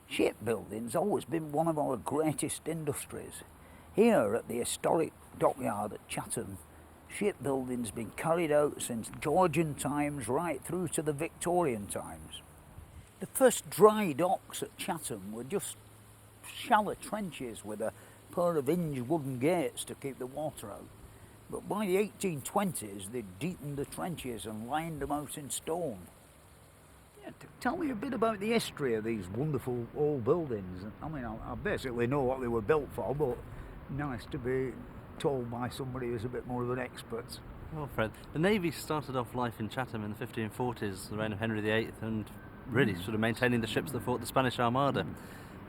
Shipbuilding's always been one of our greatest industries. Here at the Historic Dockyard at Chatham, shipbuilding's been carried out since Georgian times right through to the Victorian times. The first dry docks at Chatham were just shallow trenches with a pair of hinged wooden gates to keep the water out. But by the 1820s they deepened the trenches and lined them out in stone. Tell me a bit about the history of these wonderful old buildings. I mean, I basically know what they were built for, but nice to be told by somebody who's a bit more of an expert. Well, Fred, the Navy started off life in Chatham in the 1540s, the reign of Henry VIII, and really sort of maintaining the ships that fought the Spanish Armada.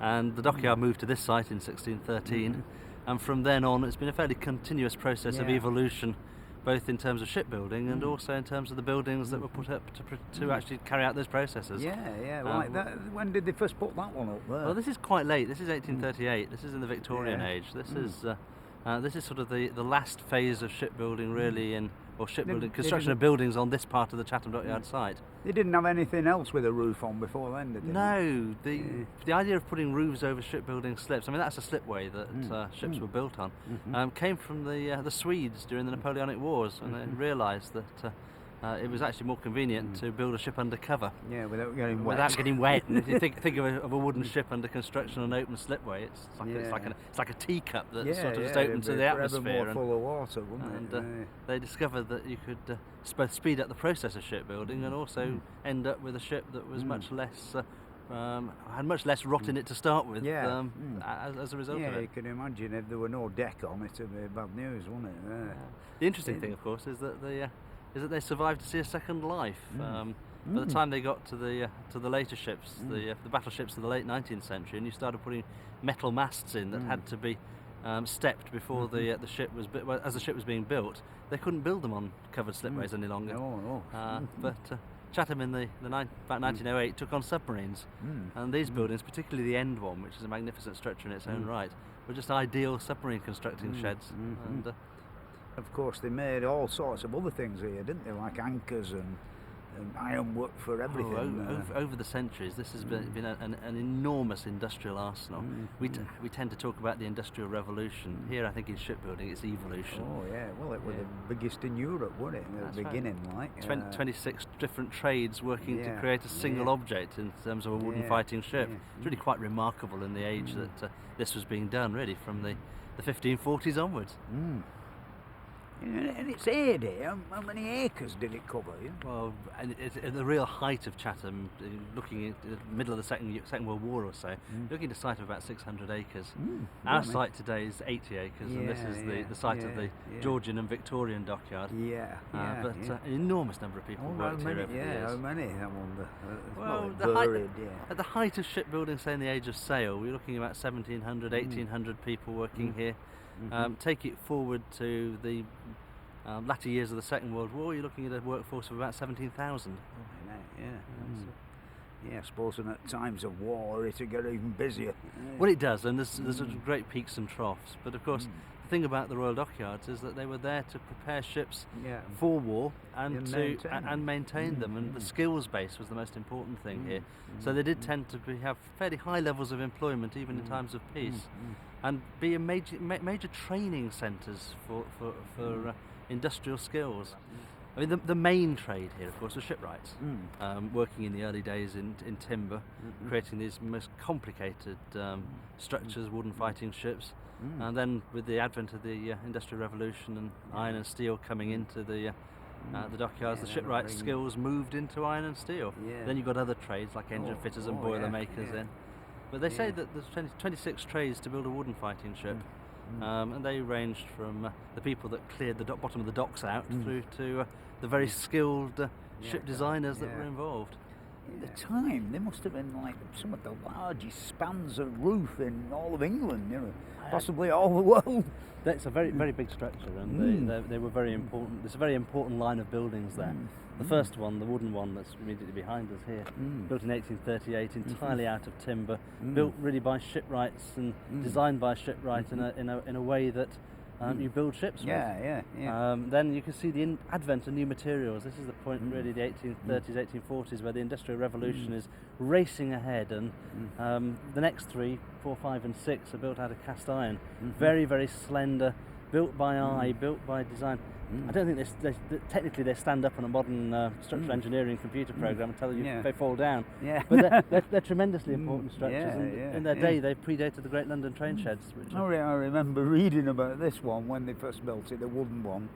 And the dockyard moved to this site in 1613, and from then on it's been a fairly continuous process of evolution, both in terms of shipbuilding and also in terms of the buildings that were put up to actually carry out those processes. Like that. When did they first put that one up there? Well, this is quite late. This is 1838. This is in the Victorian age. This is sort of the last phase of shipbuilding, really, construction of buildings on this part of the Chatham Dockyard site. They didn't have anything else with a roof on before then, did they? No, the idea of putting roofs over shipbuilding slips, I mean that's a slipway that ships were built on, came from the Swedes during the Napoleonic Wars, and they realised that it was actually more convenient to build a ship under cover. Yeah, without getting wet. And if you think of a wooden ship under construction on an open slipway, it's like a teacup that's sort of just open to the atmosphere. More full of water, wouldn't it? They discovered that you could both speed up the process of shipbuilding and also end up with a ship that was much less had much less rot in it to start with. As a result of it. Yeah, you can imagine if there were no deck on it, it'd be bad news, wouldn't it? The interesting thing, of course, is that they survived to see a second life. By the time they got to the later ships, the battleships of the late 19th century, and you started putting metal masts in that had to be stepped before the ship was as the ship was being built, they couldn't build them on covered slipways any longer. But Chatham in about 1908 took on submarines, and these buildings, particularly the end one, which is a magnificent structure in its own right, were just ideal submarine constructing sheds. And of course, they made all sorts of other things here, didn't they? Like anchors and ironwork for everything. Over the centuries, this has been an enormous industrial arsenal. We tend to talk about the Industrial Revolution. Here, I think in shipbuilding, it's evolution. Oh yeah, well it was the biggest in Europe, wasn't it? In the beginning, right. 26 different trades working to create a single object in terms of a wooden fighting ship. It's really quite remarkable in the age that this was being done, really, from the 1540s onwards. And it's heyday. How many acres did it cover? Well, at the real height of Chatham, looking at the middle of the Second World War or so, looking at a site of about 600 acres. Our site today is 80 acres, and this is the site of the Georgian and Victorian dockyard. But an enormous number of people worked here over the years. How many? I wonder. Well, at the height of shipbuilding, say in the age of sail, we're looking at about 1,700, 1,800 people working here. Take it forward to the latter years of the Second World War, you're looking at a workforce of about 17,000. I suppose at times of war it'll get even busier. Well, it does, and there's great peaks and troughs. But of course, the thing about the Royal Dockyards is that they were there to prepare ships for war and maintain them, and the skills base was the most important thing here. So they did tend to have fairly high levels of employment even in times of peace, and be a major training centres for industrial skills. I mean, the main trade here, of course, was shipwrights, working in the early days in timber, creating these most complicated structures, wooden fighting ships. And then with the advent of the Industrial Revolution and iron and steel coming into the dockyards, the shipwright skills moved into iron and steel. Then you've got other trades like engine fitters and boiler makers in. But they say that there's 26 trades to build a wooden fighting ship. And they ranged from the people that cleared the bottom of the docks out through to the very skilled ship designers that were involved. At the time, they must have been like some of the largest spans of roof in all of England, you know, possibly all the world. That's a very, very big structure, and they were very important. There's a very important line of buildings there. The first one, the wooden one that's immediately behind us here, built in 1838, entirely out of timber, built really by shipwrights and designed by shipwrights in a way that you build ships with. Then you can see the advent of new materials. This is the point, really, the 1830s, 1840s, where the Industrial Revolution is racing ahead, and the next 3, 4, 5 and 6 are built out of cast iron. Very, very slender, built by eye, built by design. I don't think technically they stand up on a modern structural engineering computer program and tell you if they fall down. But they're tremendously important structures, and in their day they predated the Great London train sheds. I remember reading about this one when they first built it, the wooden one,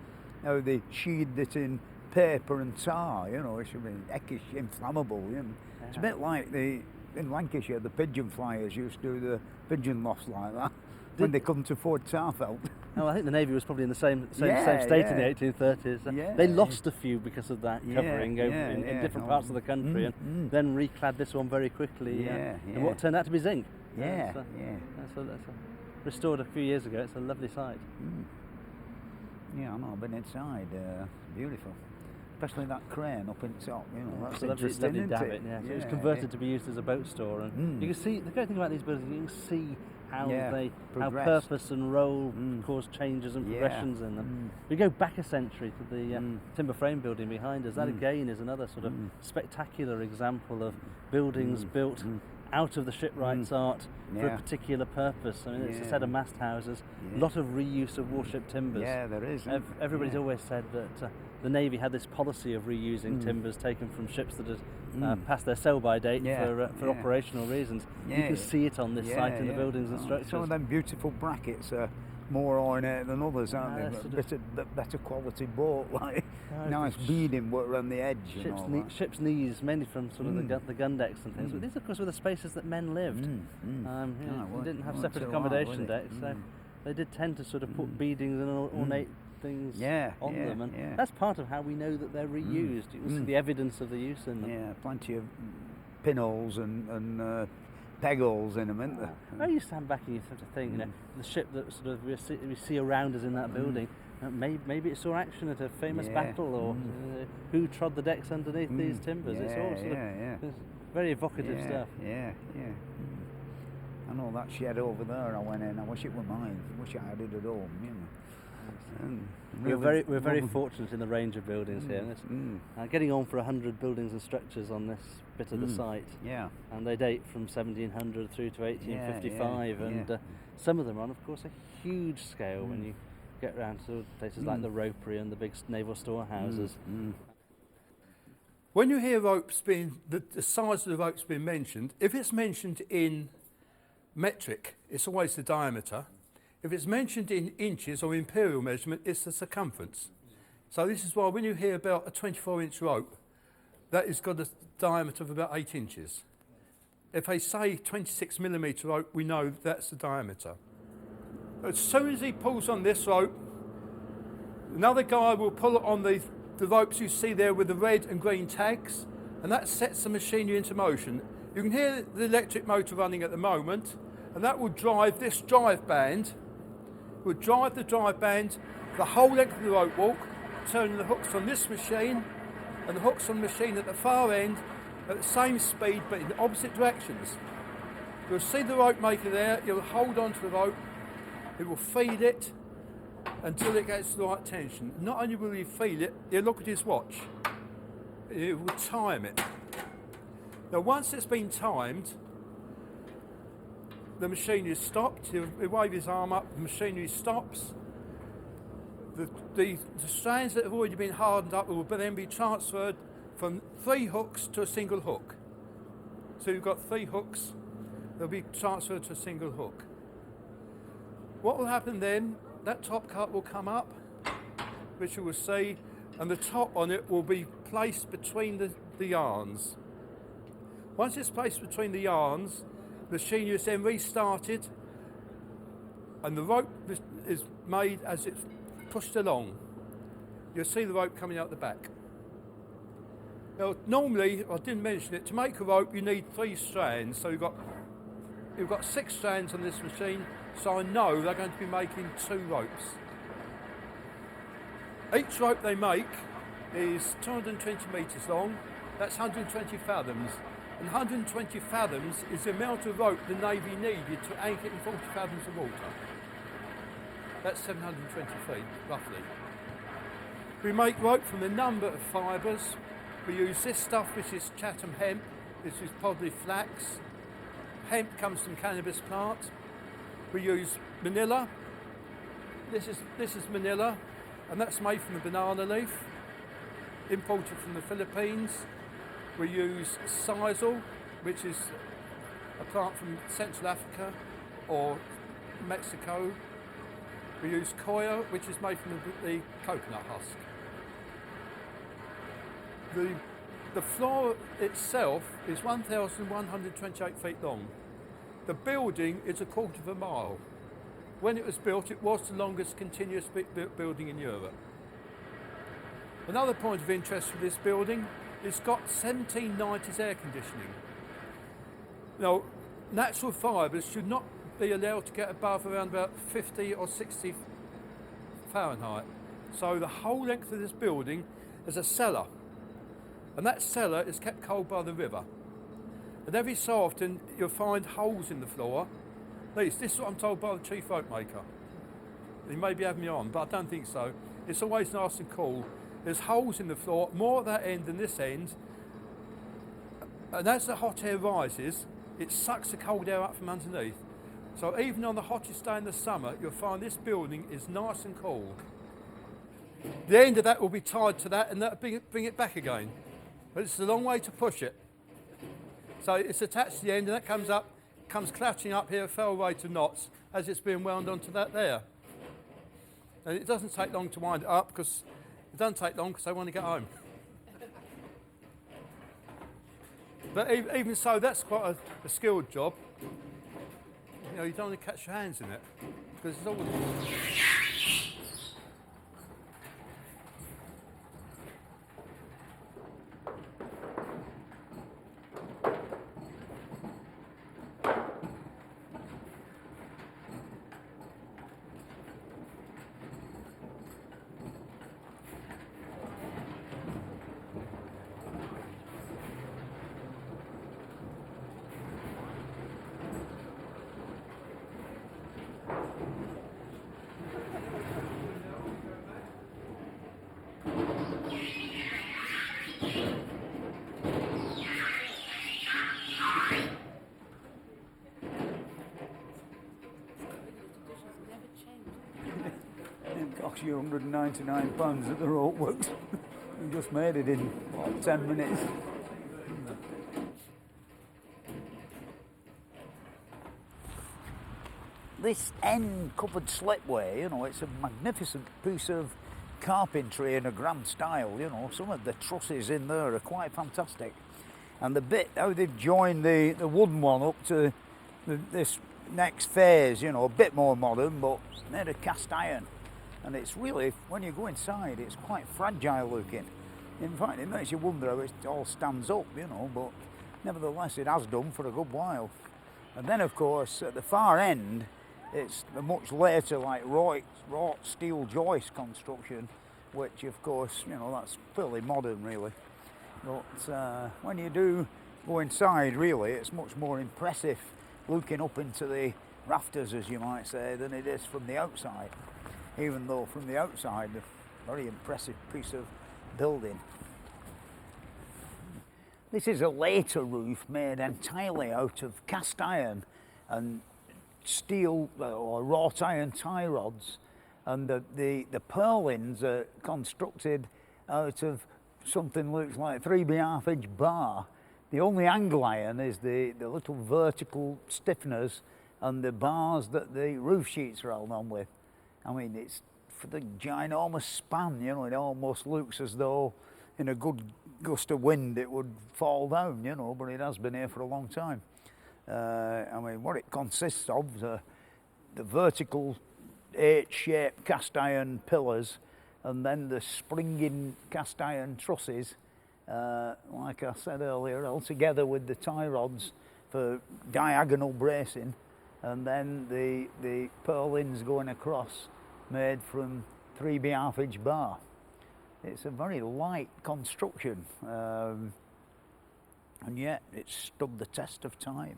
how they sheathed it in paper and tar, you know, it should be eckish, inflammable. You know. It's a bit like in Lancashire, the pigeon flyers used to do the pigeon lofts like that when they come to Fort Tarfelt. Oh, I think the Navy was probably in the same state in the 1830s. They lost a few because of that covering in different parts of the country, and then reclad this one very quickly in what turned out to be zinc. That's restored a few years ago. It's a lovely site. Yeah, I know, I've been inside. Beautiful. Especially that crane up in top, you know, that's interesting, isn't it? So it was converted to be used as a boat store, and you can see, the great thing about these buildings, you can see how purpose and role cause changes and progressions in them. We go back a century to the timber frame building behind us. That again is another sort of spectacular example of buildings built out of the shipwright's art for a particular purpose. I mean, it's a set of mast houses, a lot of reuse of warship timbers. Yeah, there is. Everybody's always said that the Navy had this policy of reusing timbers taken from ships that had passed their sell-by date for operational reasons. You can see it on this site in the buildings and structures. Some of them beautiful brackets are more ornate than others, aren't they? Better quality boat, like nice beading work around the edge. Ships' knees, mainly from sort of the gun decks and things. But these, of course, were the spaces that men lived. They didn't have separate accommodation decks, so they did tend to sort of put beadings and ornate things on them, and that's part of how we know that they're reused. You can see the evidence of the use in them. Yeah, plenty of pinholes and peg holes in them, isn't there? Well, you stand back and you sort of think, you know, the ship that sort of we see around us in that building, maybe it saw action at a famous battle, or who trod the decks underneath these timbers. It's all sort of very evocative stuff. I know that shed over there I went in, I wish it were mine. I wish I had it at home, you know. We're very fortunate in the range of buildings here. Getting on for 100 buildings and structures on this bit of the site. And they date from 1700 through to 1855, and some of them are on, of course, a huge scale when you get around to places like the Ropery and the big naval storehouses. When you hear ropes being, the size of the ropes being mentioned, if it's mentioned in metric, it's always the diameter. If it's mentioned in inches or imperial measurement, it's the circumference. So this is why when you hear about a 24-inch rope, that has got a diameter of about 8 inches. If they say 26 millimetre rope, we know that's the diameter. As soon as he pulls on this rope, another guy will pull it on the ropes you see there with the red and green tags, and that sets the machinery into motion. You can hear the electric motor running at the moment, and that will drive this drive band. Would drive the drive band the whole length of the rope walk, turning the hooks on this machine and the hooks on the machine at the far end at the same speed but in opposite directions. You'll see the rope maker there, you'll hold on to the rope, it will feed it until it gets the right tension. Not only will he feed it, he'll look at his watch, it will time it. Now once it's been timed, the machinery is stopped, he'll wave his arm up, the machinery stops. The strands that have already been hardened up will then be transferred from 3 hooks to a single hook. So you've got 3 hooks, they'll be transferred to a single hook. What will happen then, that top cut will come up, which you will see, and the top on it will be placed between the yarns. Once it's placed between the yarns, the machinery is then restarted and the rope is made as it's pushed along. You'll see the rope coming out the back. Now, normally, I didn't mention it, to make a rope you need 3 strands. So you've got 6 strands on this machine, so I know they're going to be making 2 ropes. Each rope they make is 220 metres long, that's 120 fathoms. And 120 fathoms is the amount of rope the Navy needed to anchor in 40 fathoms of water. That's 720 feet, roughly. We make rope from a number of fibres. We use this stuff, which is Chatham hemp, which is probably flax. Hemp comes from cannabis plant. We use manila. This is manila, and that's made from the banana leaf, imported from the Philippines. We use sisal, which is a plant from Central Africa or Mexico. We use coir, which is made from the coconut husk. The floor itself is 1,128 feet long. The building is 1/4 of a mile. When it was built, it was the longest continuous building in Europe. Another point of interest for this building, it's got 1790s air conditioning. Now, natural fibres should not be allowed to get above around about 50 or 60 Fahrenheit. So the whole length of this building is a cellar. And that cellar is kept cold by the river. And every so often you'll find holes in the floor. At least this is what I'm told by the chief rope maker. He may be having me on, but I don't think so. It's always nice and cool. There's holes in the floor, more at that end than this end. And as the hot air rises, it sucks the cold air up from underneath. So even on the hottest day in the summer, you'll find this building is nice and cool. The end of that will be tied to that, and that'll bring it back again. But it's a long way to push it. So it's attached to the end, and that comes clutching up here, fell away to knots as it's being wound onto that there. And it doesn't take long to wind it up, because it doesn't take long because they want to get home. But even so, that's quite a skilled job. You know, you don't want to catch your hands in it, because it's always... Costs you £199 at the rope works. You just made it in, what, 10 minutes. This end covered slipway, you know, it's a magnificent piece of carpentry in a grand style, you know. Some of the trusses in there are quite fantastic. And the bit, how they've joined the wooden one up to this next phase, you know, a bit more modern, but made of cast iron. And it's really, when you go inside, it's quite fragile looking. In fact, it makes you wonder how it all stands up, you know, but nevertheless it has done for a good while. And then, of course, at the far end, it's a much later, like, wrought steel joist construction, which, of course, you know, that's fairly modern, really. But when you do go inside, really, it's much more impressive looking up into the rafters, as you might say, than it is from the outside. Even though from the outside, a very impressive piece of building. This is a later roof made entirely out of cast iron and steel or wrought iron tie rods, and the purlins are constructed out of something looks like 3.5 inch bar. The only angle iron is the little vertical stiffeners and the bars that the roof sheets are held on with. I mean, it's for the ginormous span, you know, it almost looks as though in a good gust of wind it would fall down, you know, but it has been here for a long time. I mean, what it consists of, the vertical H-shaped cast iron pillars, and then the springing cast iron trusses, like I said earlier, all together with the tie rods for diagonal bracing, and then the purlins going across, made from 3/2 inch bar. It's a very light construction, and yet it's stood the test of time.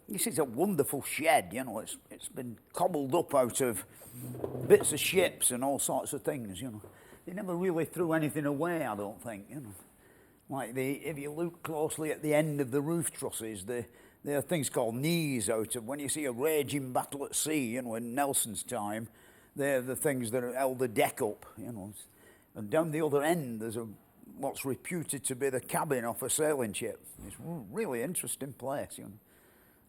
This is a wonderful shed, you know, it's been cobbled up out of bits of ships and all sorts of things, you know. They never really threw anything away, I don't think, you know. Like if you look closely at the end of the roof trusses, there are things called knees out of, when you see a raging battle at sea, you know, in Nelson's time, they're the things that held the deck up, you know. And down the other end, there's what's reputed to be the cabin off a sailing ship. It's a really interesting place, you know.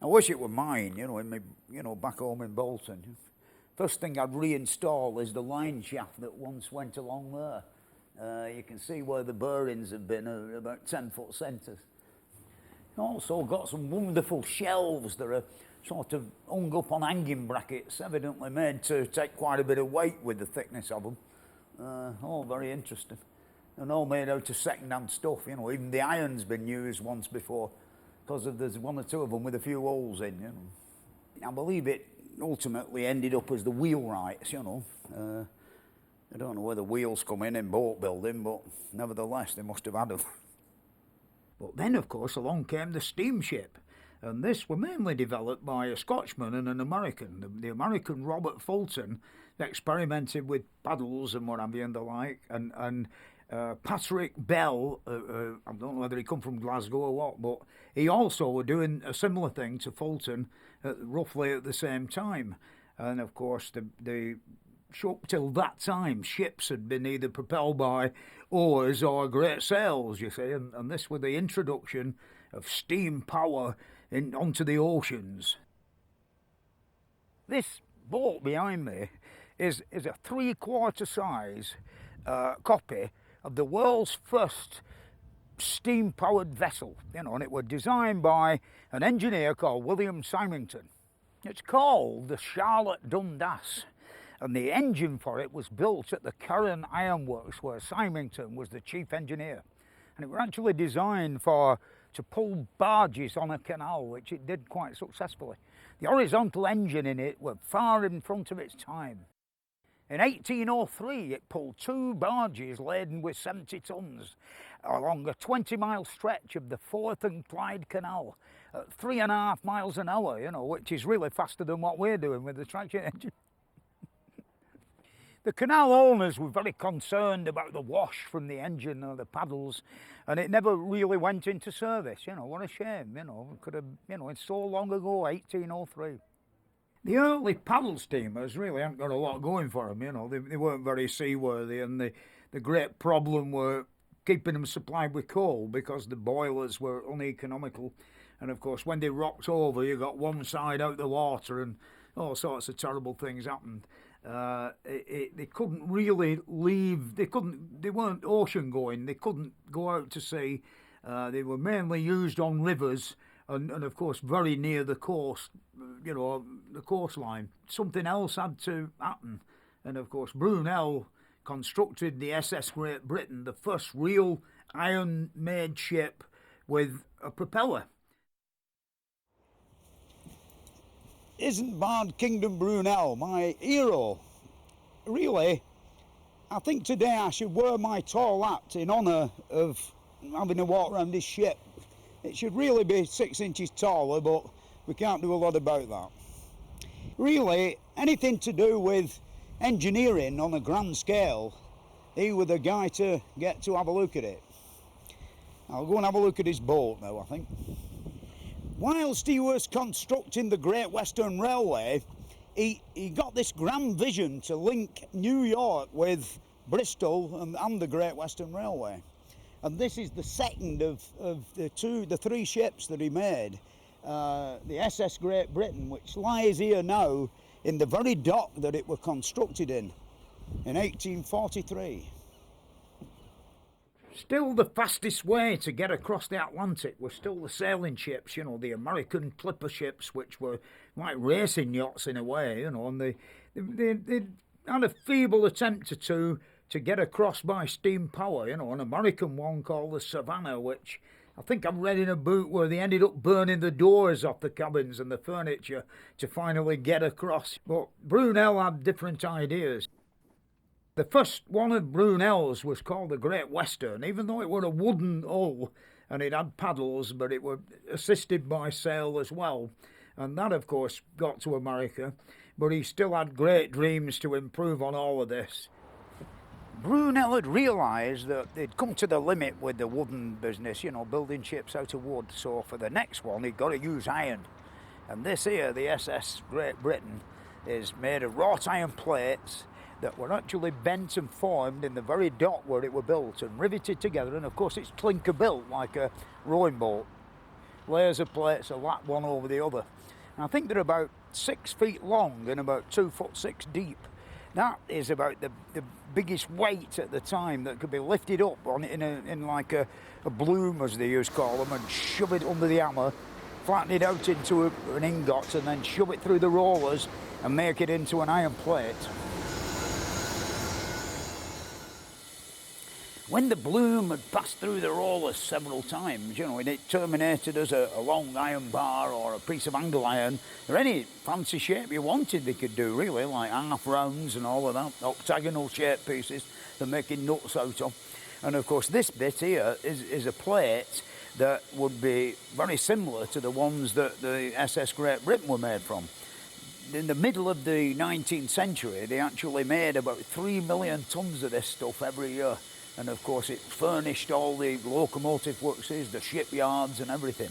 I wish it were mine, you know, back home in Bolton. First thing I'd reinstall is the line shaft that once went along there. You can see where the bearings have been, about 10-foot centres. Also got some wonderful shelves that are sort of hung up on hanging brackets, evidently made to take quite a bit of weight with the thickness of them. All very interesting. And all made out of second-hand stuff, you know, even the iron's been used once before, because there's one or two of them with a few holes in, you know. I believe it ultimately ended up as the wheelwrights, you know. I don't know where the wheels come in boat building, but nevertheless, they must have had them. But then, of course, along came the steamship, and this were mainly developed by a Scotsman and an American. The American Robert Fulton experimented with paddles and what have you and the like, and Patrick Bell, I don't know whether he come from Glasgow or what, but he also were doing a similar thing to Fulton roughly at the same time. And of course, up till that time, ships had been either propelled by oars or great sails, you see, and this was the introduction of steam power onto the oceans. This boat behind me is a 3/4 size copy of the world's first steam-powered vessel, you know, and it was designed by an engineer called William Symington. It's called the Charlotte Dundas, and the engine for it was built at the Curran Iron Works, where Symington was the chief engineer. And it was actually designed to pull barges on a canal, which it did quite successfully. The horizontal engine in it was far in front of its time. In 1803, it pulled 2 barges laden with 70 tons along a 20-mile stretch of the Forth and Clyde Canal at 3.5 miles an hour, you know, which is really faster than what we're doing with the traction engine. The canal owners were very concerned about the wash from the engine or the paddles, and it never really went into service. You know, what a shame, you know, it could have, you know, it's so long ago, 1803. The early paddle steamers really haven't got a lot going for them, you know. They weren't very seaworthy, and the great problem were keeping them supplied with coal because the boilers were uneconomical. And of course, when they rocked over, you got one side out the water and all sorts of terrible things happened. They couldn't really leave, they weren't ocean going, they couldn't go out to sea. They were mainly used on rivers and of course very near the coast, you know, the coastline. Something else had to happen, and of course Brunel constructed the SS Great Britain, the first real iron-made ship with a propeller. Isn't Bard Kingdom Brunel my hero? Really, I think today I should wear my tall hat in honour of having a walk around this ship. It should really be 6 inches taller, but we can't do a lot about that. Really, anything to do with engineering on a grand scale, he was the guy to get to have a look at it. I'll go and have a look at his boat now, I think. Whilst he was constructing the Great Western Railway, he got this grand vision to link New York with Bristol and the Great Western Railway. And this is the second of the 3 ships that he made. The SS Great Britain, which lies here now in the very dock that it was constructed in 1843. Still the fastest way to get across the Atlantic were still the sailing ships, you know, the American clipper ships, which were like racing yachts in a way, you know, and they had a feeble attempt to get across by steam power, you know, an American one called the Savannah, which I think I've read in a book where they ended up burning the doors off the cabins and the furniture to finally get across. But Brunel had different ideas. The first one of Brunel's was called the Great Western, even though it were a wooden hull and it had paddles, but it were assisted by sail as well. And that, of course, got to America, but he still had great dreams to improve on all of this. Brunel had realised that they'd come to the limit with the wooden business, you know, building ships out of wood, so for the next one he'd got to use iron. And this here, the SS Great Britain, is made of wrought iron plates that were actually bent and formed in the very dock where it were built and riveted together, and of course it's clinker built like a rowing boat. Layers of plates are lapped one over the other. And I think they're about 6 feet long and about 2 foot 6 deep. That is about the biggest weight at the time that could be lifted up on in like a bloom, as they used to call them, and shove it under the hammer, flatten it out into an ingot, and then shove it through the rollers and make it into an iron plate. When the bloom had passed through the rollers several times, you know, and it terminated as a long iron bar or a piece of angle iron, or any fancy shape you wanted they could do, really, like half rounds and all of that, octagonal shape pieces they're making nuts out of. And of course this bit here is a plate that would be very similar to the ones that the SS Great Britain were made from. In the middle of the 19th century, they actually made about 3 million tonnes of this stuff every year. And of course it furnished all the locomotive works, the shipyards and everything.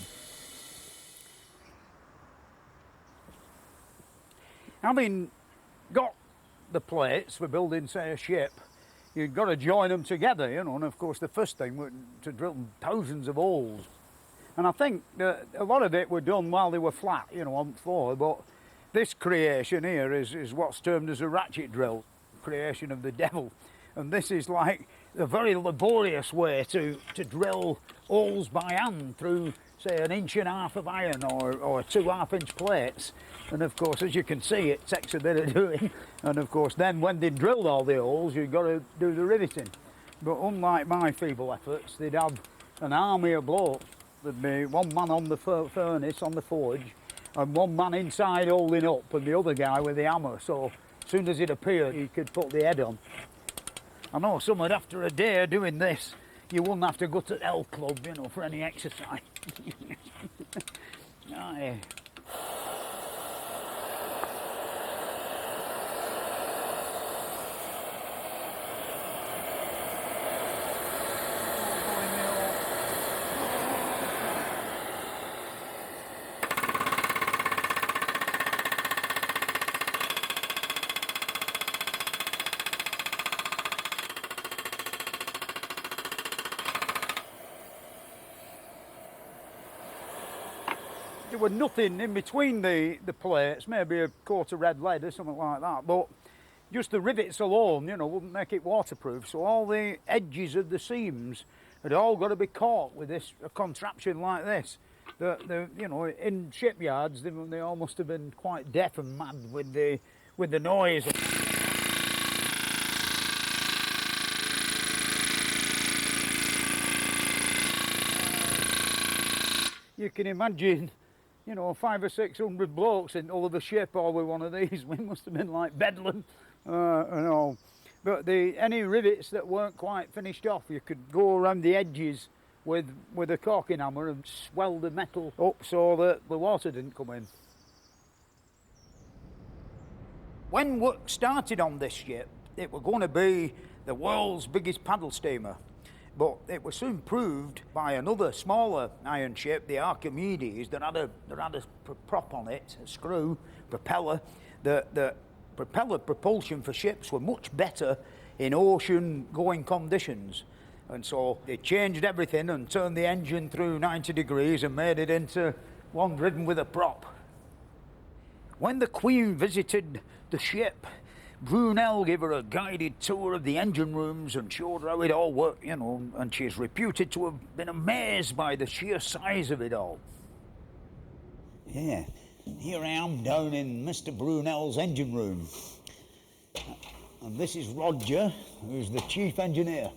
Having got the plates for building, say, a ship, you've got to join them together, you know, and of course the first thing was to drill thousands of holes. And I think that a lot of it were done while they were flat, you know, on the floor, but this creation here is what's termed as a ratchet drill, creation of the devil. And this is like a very laborious way to drill holes by hand through, say, 1.5 inches of iron or 2 half-inch plates. And of course, as you can see, it takes a bit of doing. And of course, then when they drilled all the holes, you've got to do the riveting. But unlike my feeble efforts, they'd have an army of blokes. There'd be one man on the furnace, on the forge, and one man inside holding up, and the other guy with the hammer. So as soon as it appeared, he could put the head on. I know some would, after a day of doing this, you wouldn't have to go to the L Club, you know, for any exercise. Aye. There was nothing in between the plates, maybe a coat of red lead or something like that, but just the rivets alone, you know, wouldn't make it waterproof. So all the edges of the seams had all got to be caught with a contraption like this. You know, in shipyards, they all must have been quite deaf and mad with the noise. You can imagine, you know, 500 or 600 blokes in all of a ship all with one of these. We must have been like bedlam and all. But any rivets that weren't quite finished off, you could go around the edges with a caulking hammer and swell the metal up so that the water didn't come in. When work started on this ship, it was going to be the world's biggest paddle steamer. But it was soon proved by another smaller iron ship, the Archimedes, that had a prop on it, a screw, propeller, that propeller propulsion for ships were much better in ocean-going conditions. And so they changed everything and turned the engine through 90 degrees and made it into one driven with a prop. When the Queen visited the ship, Brunel gave her a guided tour of the engine rooms and showed her how it all worked, you know, and she's reputed to have been amazed by the sheer size of it all. Yeah, Here I am down in Mr. Brunel's engine room. And this is Roger, who's the chief engineer.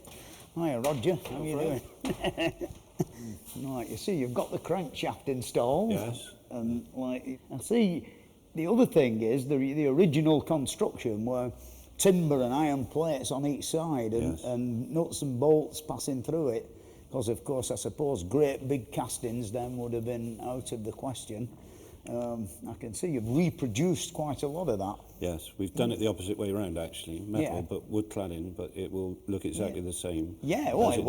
Hiya, Roger. How are you doing? Right, you see, you've got the crankshaft installed. Yes. And like, I see, the other thing is the original construction were timber and iron plates on each side, and nuts and bolts passing through it. Because, of course, I suppose great big castings then would have been out of the question. I can see you've reproduced quite a lot of that. Yes, we've done it the opposite way around, actually. Metal, but wood cladding, but it will look exactly the same. Yeah, well, as it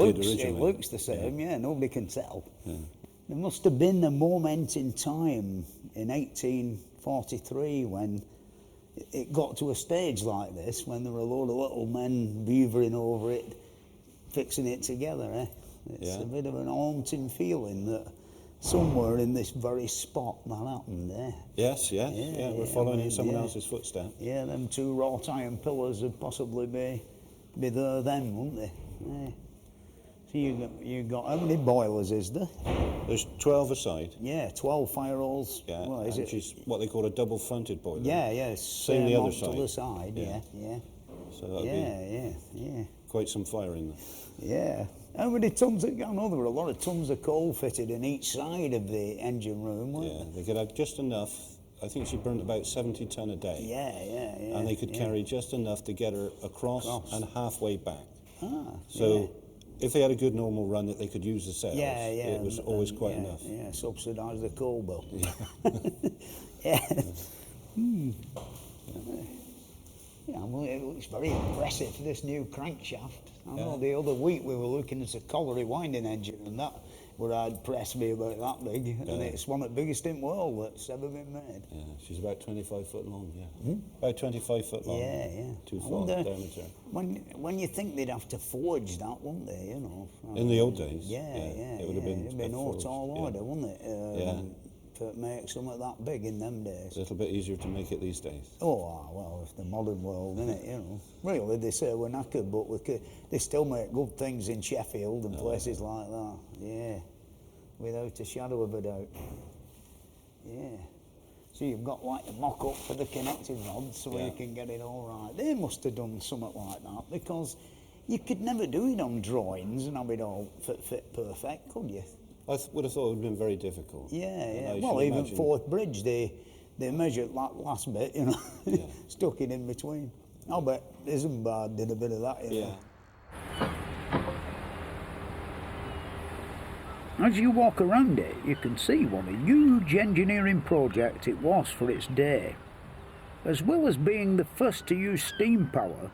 looks the same, nobody can tell. Yeah. There must have been a moment in time in 1843 when it got to a stage like this, when there were a load of little men beavering over it, fixing it together, eh? It's a bit of an haunting feeling that somewhere in this very spot that happened there. Yes, we're following in someone else's footsteps. Yeah, them two wrought iron pillars would possibly be there then, wouldn't they? Yeah. So you got how many boilers is there? There's 12 aside. Yeah, 12 fire holes. Yeah, well, which is what they call a double-fronted boiler. Yeah, same the other side. To the side. Yeah. So that'll be quite some fire in there. Yeah. How many tons? I know there were a lot of tons of coal fitted in each side of the engine room, weren't there? They could have just enough. I think she burnt about 70 tonne a day. Yeah. And they could carry just enough to get her across and halfway back. If they had a good normal run that they could use the sails, it was always quite enough. Yeah, subsidise the coal bill. Well, it looks very impressive, this new crankshaft. I know the other week we were looking at a colliery winding engine, and that would have impressed me about that big, and it's one of the biggest in the world that's ever been made. Yeah, she's about 25 foot long, about 25 foot long. 2 foot diameter. When you think they'd have to forge that, wouldn't they, you know? In the old days, it would have been no tall order, wouldn't it? To make something that big in them days. A little bit easier to make it these days. Oh, well, it's the modern world, isn't it, you know? Really, they say we're knackered, but they still make good things in Sheffield and places like that. Without a shadow of a doubt. So you've got like a mock-up for the connecting rods so you can get it all right. They must have done something like that, because you could never do it on drawings and have it all fit perfect, could you? I would have thought it would have been very difficult. Well, even Forth Bridge, they measured that last bit, you know, stuck it in between. I bet Isambard did a bit of that, you know. As you walk around it, you can see what a huge engineering project it was for its day. As well as being the first to use steam power,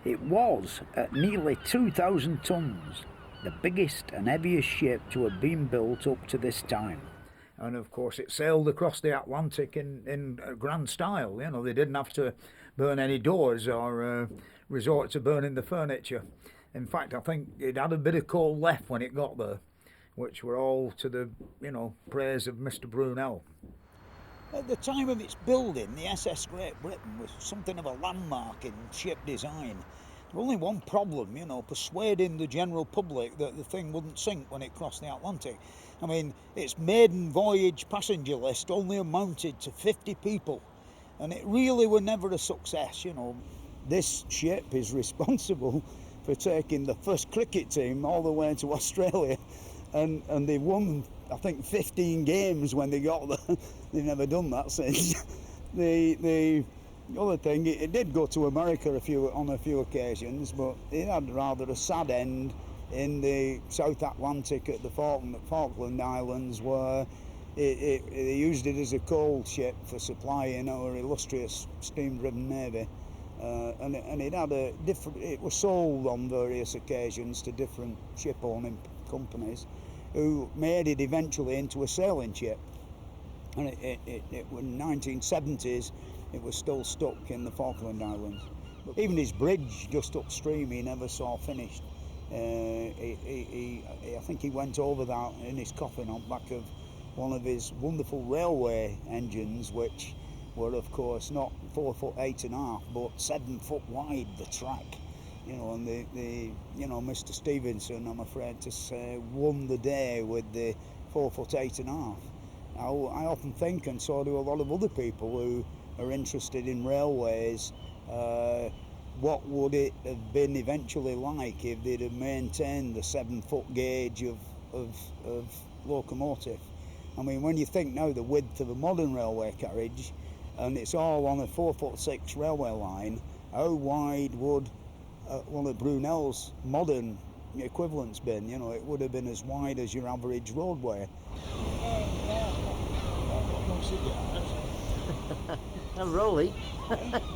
it was at nearly 2,000 tons. The biggest and heaviest ship to have been built up to this time. And of course it sailed across the Atlantic in grand style, you know, they didn't have to burn any doors or resort to burning the furniture. In fact, I think it had a bit of coal left when it got there, which were all to the, you know, praise of Mr. Brunel. At the time of its building, the SS Great Britain was something of a landmark in ship design. Only one problem, you know, persuading the general public that the thing wouldn't sink when it crossed the Atlantic. I mean, its maiden voyage passenger list only amounted to 50 people, and it really were never a success, you know. This ship is responsible for taking the first cricket team all the way to Australia, and they won, I think, 15 games when they got there. They've never done that since. The other thing, it did go to America on a few occasions, but it had rather a sad end in the South Atlantic at the Falkland Islands, where they used it as a coal ship for supplying our illustrious steam-driven navy, and it had it was sold on various occasions to different ship-owning companies, who made it eventually into a sailing ship, and it was in the 1970s. It was still stuck in the Falkland Islands. But even his bridge just upstream he never saw finished. I think he went over that in his coffin on the back of one of his wonderful railway engines, which were of course not 4 foot 8.5 but 7 foot wide, the track. You know, and Mr. Stevenson, I'm afraid to say, won the day with the 4 foot 8.5. I often think, and so do a lot of other people who are interested in railways, what would it have been eventually like if they'd have maintained the 7-foot gauge of locomotive? I mean, when you think now the width of a modern railway carriage, and it's all on a 4'6" railway line, how wide would one of Brunel's modern equivalents been? You know, it would have been as wide as your average roadway. A rolly?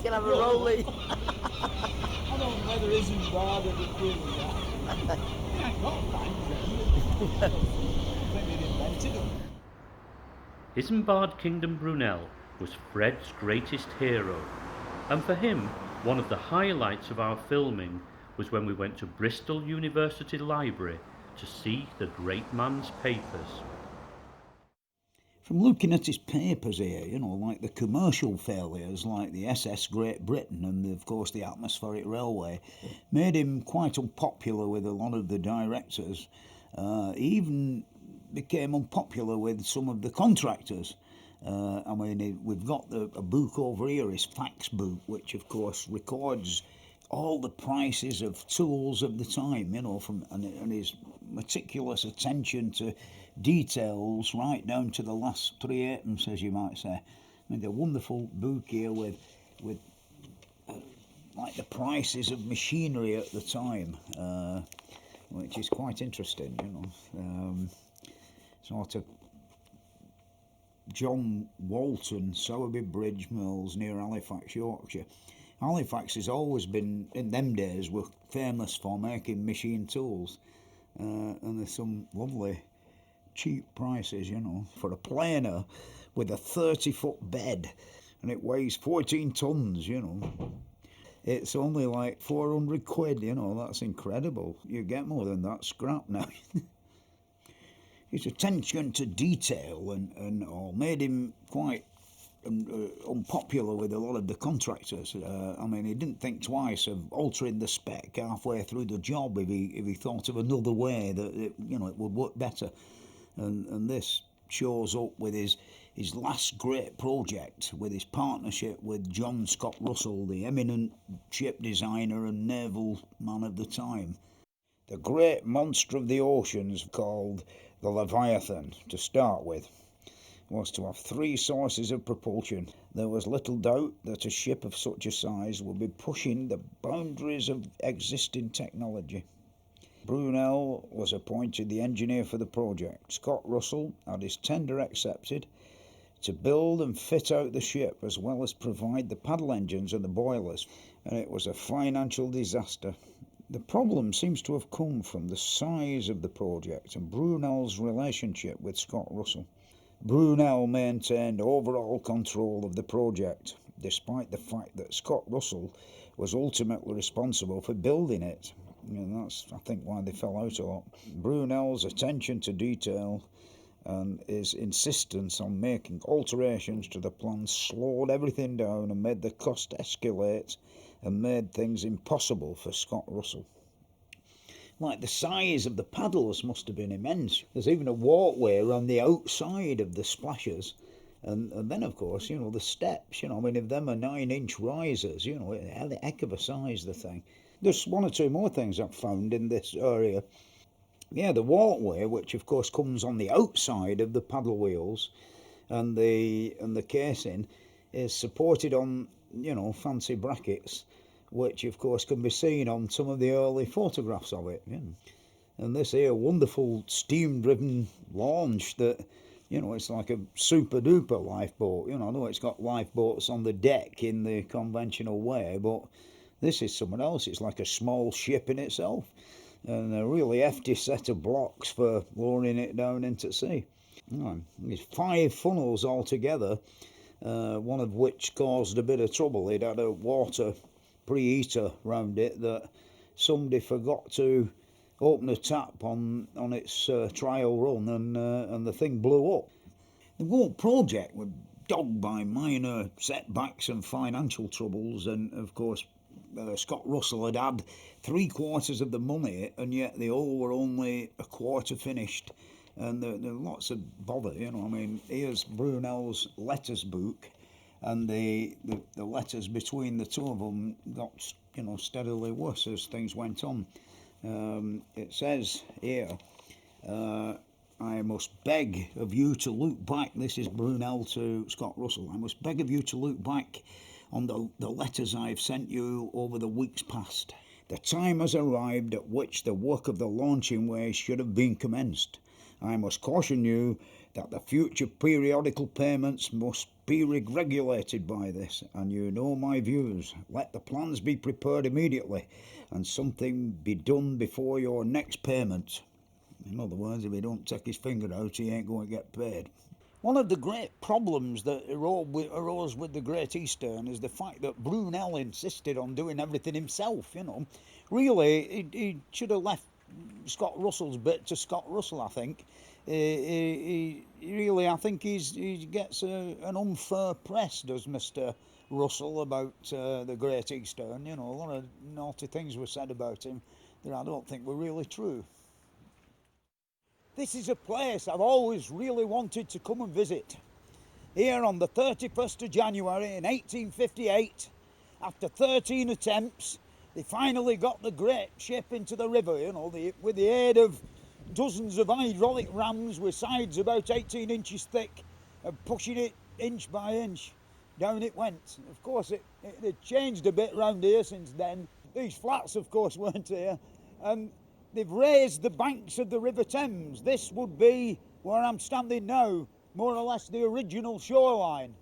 Can I have a rolly? I don't know whether Isambard or the Queen. I've got bands. Maybe they invented them. Isambard Kingdom Brunel was Fred's greatest hero, and for him, one of the highlights of our filming was when we went to Bristol University Library to see the great man's papers. From looking at his papers here, you know, like the commercial failures like the SS Great Britain and of course the Atmospheric Railway, made him quite unpopular with a lot of the directors. He even became unpopular with some of the contractors. I mean, we've got a book over here, his facts book, which of course records all the prices of tools of the time, you know, and his meticulous attention to details right down to the last 3 atoms, as you might say. I mean, the wonderful book here with like the prices of machinery at the time, which is quite interesting, you know. Sort of John Walton, Sowerby Bridge Mills near Halifax, Yorkshire. Halifax has always been, in them days, were famous for making machine tools, and there's some lovely cheap prices, you know, for a planer with a 30-foot bed, and it weighs 14 tons, you know. It's only like 400 quid, you know, that's incredible. You get more than that scrap now. His attention to detail and all made him quite unpopular with a lot of the contractors. I mean, he didn't think twice of altering the spec halfway through the job if he thought of another way that it would work better. And this shows up with his last great project, with his partnership with John Scott Russell, the eminent ship designer and naval man of the time. The great monster of the oceans, called the Leviathan, to start with, was to have 3 sources of propulsion. There was little doubt that a ship of such a size would be pushing the boundaries of existing technology. Brunel was appointed the engineer for the project. Scott Russell had his tender accepted to build and fit out the ship, as well as provide the paddle engines and the boilers, and it was a financial disaster. The problem seems to have come from the size of the project and Brunel's relationship with Scott Russell. Brunel maintained overall control of the project, despite the fact that Scott Russell was ultimately responsible for building it. And that's, I think, why they fell out a lot. Brunel's attention to detail and his insistence on making alterations to the plan slowed everything down and made the cost escalate and made things impossible for Scott Russell. Like, the size of the paddles must have been immense. There's even a walkway around the outside of the splashes. And then, of course, you know, the steps, you know, I mean, if them are 9-inch risers, you know, a heck of a size, the thing. There's 1 or 2 more things I've found in this area. Yeah, the walkway, which of course comes on the outside of the paddle wheels, and the casing is supported on, you know, fancy brackets, which of course can be seen on some of the early photographs of it. Yeah. And this here wonderful steam-driven launch that, you know, it's like a super-duper lifeboat. You know, I know it's got lifeboats on the deck in the conventional way, but this is something else. It's like a small ship in itself, and a really hefty set of blocks for lowering it down into sea. There's 5 funnels altogether, one of which caused a bit of trouble. It had a water preheater round it that somebody forgot to open a tap on its trial run, and the thing blew up. The whole project was dogged by minor setbacks and financial troubles, and of course Scott Russell had had 3/4 of the money, and yet they all were only a quarter finished. And there are lots of bother, you know. I mean, here's Brunel's letters book, and the letters between the two of them got, you know, steadily worse as things went on. It says here, I must beg of you to look back. This is Brunel to Scott Russell. I must beg of you to look back on the letters I've sent you over the weeks past. The time has arrived at which the work of the launching way should have been commenced. I must caution you that the future periodical payments must be regulated by this, and you know my views. Let the plans be prepared immediately, and something be done before your next payment. In other words, if he don't take his finger out, he ain't going to get paid. One of the great problems that arose with the Great Eastern is the fact that Brunel insisted on doing everything himself, you know. Really, he should have left Scott Russell's bit to Scott Russell, I think. He really, I think he gets an unfair press, does Mr. Russell, about the Great Eastern. You know, a lot of naughty things were said about him that I don't think were really true. This is a place I've always really wanted to come and visit. Here on the 31st of January in 1858, after 13 attempts, they finally got the great ship into the river, you know, with the aid of dozens of hydraulic rams with sides about 18 inches thick, and pushing it inch by inch. Down it went. Of course, it changed a bit round here since then. These flats, of course, weren't here. And they've raised the banks of the River Thames. This would be where I'm standing now, more or less the original shoreline.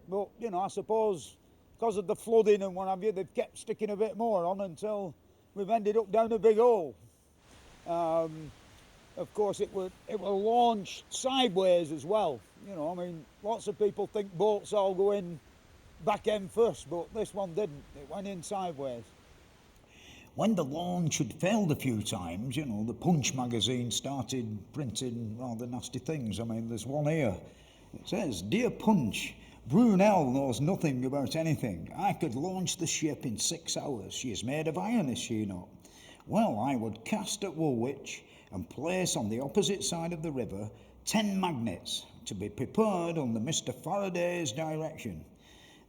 But, you know, I suppose because of the flooding and what have you, they've kept sticking a bit more on until we've ended up down a big hole. Of course, it will launch sideways as well. You know, I mean, lots of people think boats all go in back end first, but this one didn't. It went in sideways. When the launch had failed a few times, you know, the Punch magazine started printing rather nasty things. I mean, there's one here. It says, "Dear Punch, Brunel knows nothing about anything. I could launch the ship in 6 hours. She is made of iron, is she not? Well, I would cast at Woolwich and place on the opposite side of the river 10 magnets to be prepared under Mr. Faraday's direction.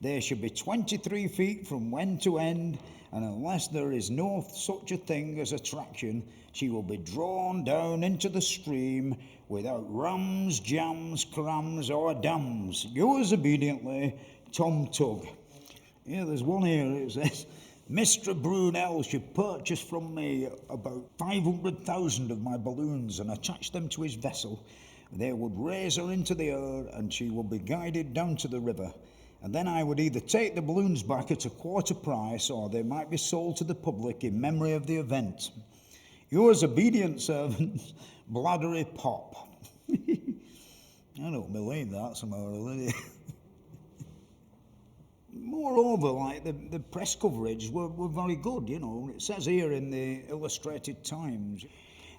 They should be 23 feet from end to end, and unless there is no such a thing as attraction, she will be drawn down into the stream without rams, jams, crams or dams. Yours obediently, Tom Tugg." Yeah, there's one here. It says, "Mr. Brunel should purchase from me about 500,000 of my balloons and attach them to his vessel. They would raise her into the air and she would be guided down to the river. And then I would either take the balloons back at a quarter price or they might be sold to the public in memory of the event. Yours obedient servant, Bladdery Pop." I don't believe that somehow, really. Moreover, like the press coverage were very good, you know. It says here in the Illustrated Times,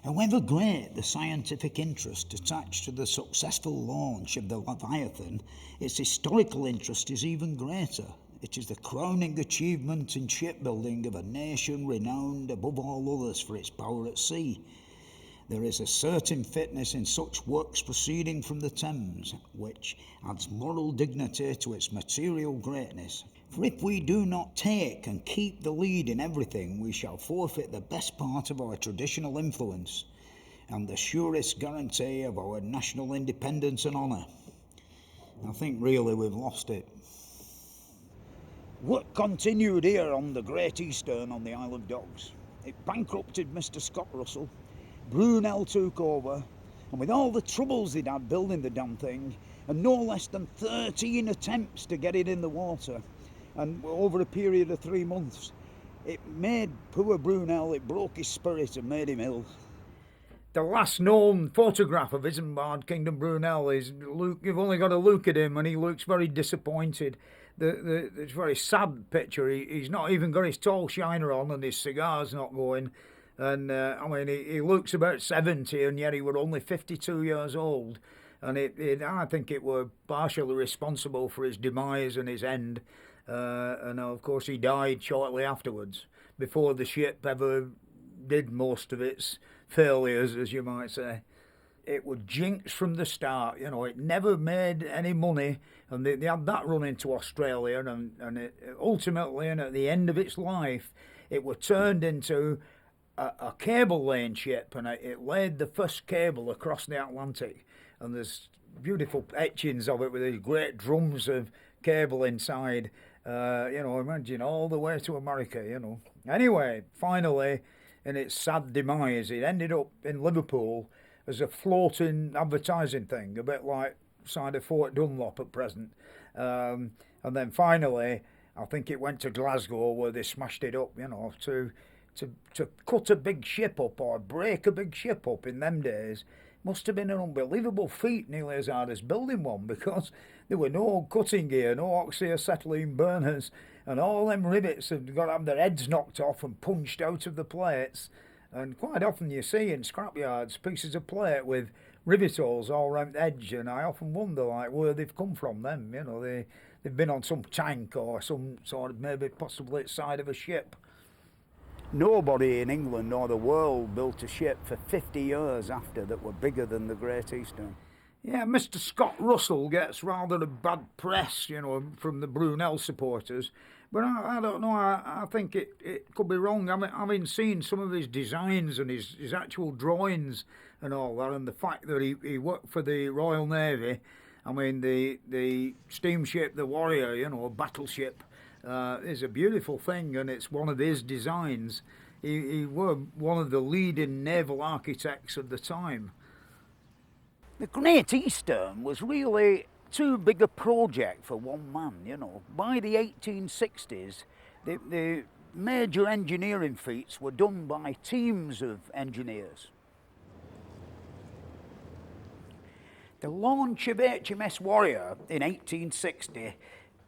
"However great the scientific interest attached to the successful launch of the Leviathan, its historical interest is even greater. It is the crowning achievement in shipbuilding of a nation renowned above all others for its power at sea. There is a certain fitness in such works proceeding from the Thames, which adds moral dignity to its material greatness. For if we do not take and keep the lead in everything, we shall forfeit the best part of our traditional influence and the surest guarantee of our national independence and honour. I think really we've lost it." Work continued here on the Great Eastern on the Isle of Dogs. It bankrupted Mr. Scott Russell. Brunel took over, and with all the troubles they'd had building the damn thing, and no less than 13 attempts to get it in the water, and over a period of 3 months, it made poor Brunel, it broke his spirit and made him ill. The last known photograph of Isambard Kingdom Brunel is Luke. You've only got to look at him and he looks very disappointed. It's a very sad picture. He's not even got his tall shiner on and his cigar's not going. And I mean, he looks about 70 and yet he were only 52 years old. And I think it were partially responsible for his demise and his end. And of course he died shortly afterwards, before the ship ever did most of its failures, as you might say. it was jinxed from the start. You know, it never made any money, and they had that run into Australia, and it ultimately, and at the end of its life, it was turned into a cable laying ship, and it laid the first cable across the Atlantic. And there's beautiful etchings of it with these great drums of cable inside. You know, imagine all the way to America, you know. Anyway, finally, in its sad demise, it ended up in Liverpool as a floating advertising thing, a bit like side of Fort Dunlop at present. And then finally, I think it went to Glasgow where they smashed it up, you know, to cut a big ship up or break a big ship up in them days must have been an unbelievable feat, nearly as hard as building one, because there were no cutting gear, no oxyacetylene burners, and all them rivets have got to have their heads knocked off and punched out of the plates. And quite often you see in scrapyards pieces of plate with rivet holes all around the edge, and I often wonder like where they've come from them. You know, they've been on some tank or some sort of maybe possibly side of a ship. Nobody in England or the world built a ship for 50 years after that were bigger than the Great Eastern. Yeah, Mr. Scott Russell gets rather a bad press, you know, from the Brunel supporters. But I don't know, I think it could be wrong. I mean, having seen some of his designs and his actual drawings and all that, and the fact that he worked for the Royal Navy, I mean, the steamship, the Warrior, you know, a battleship, is a beautiful thing, and it's one of his designs. He was one of the leading naval architects of the time. The Great Eastern was really too big a project for one man, you know. By the 1860s, the major engineering feats were done by teams of engineers. The launch of HMS Warrior in 1860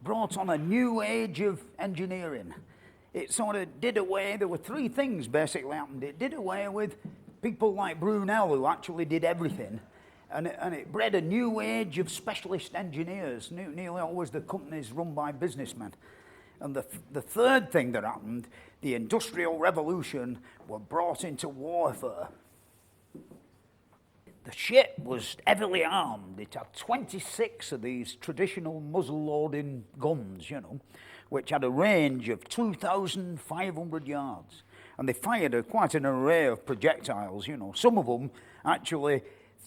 brought on a new age of engineering. It sort of did away, there were three things basically happened. It did away with people like Brunel who actually did everything, and it bred a new age of specialist engineers, nearly always the companies run by businessmen. And the third thing that happened, the Industrial Revolution, were brought into warfare. The ship was heavily armed. It had 26 of these traditional muzzle-loading guns, you know, which had a range of 2,500 yards. And they fired quite an array of projectiles, you know, some of them actually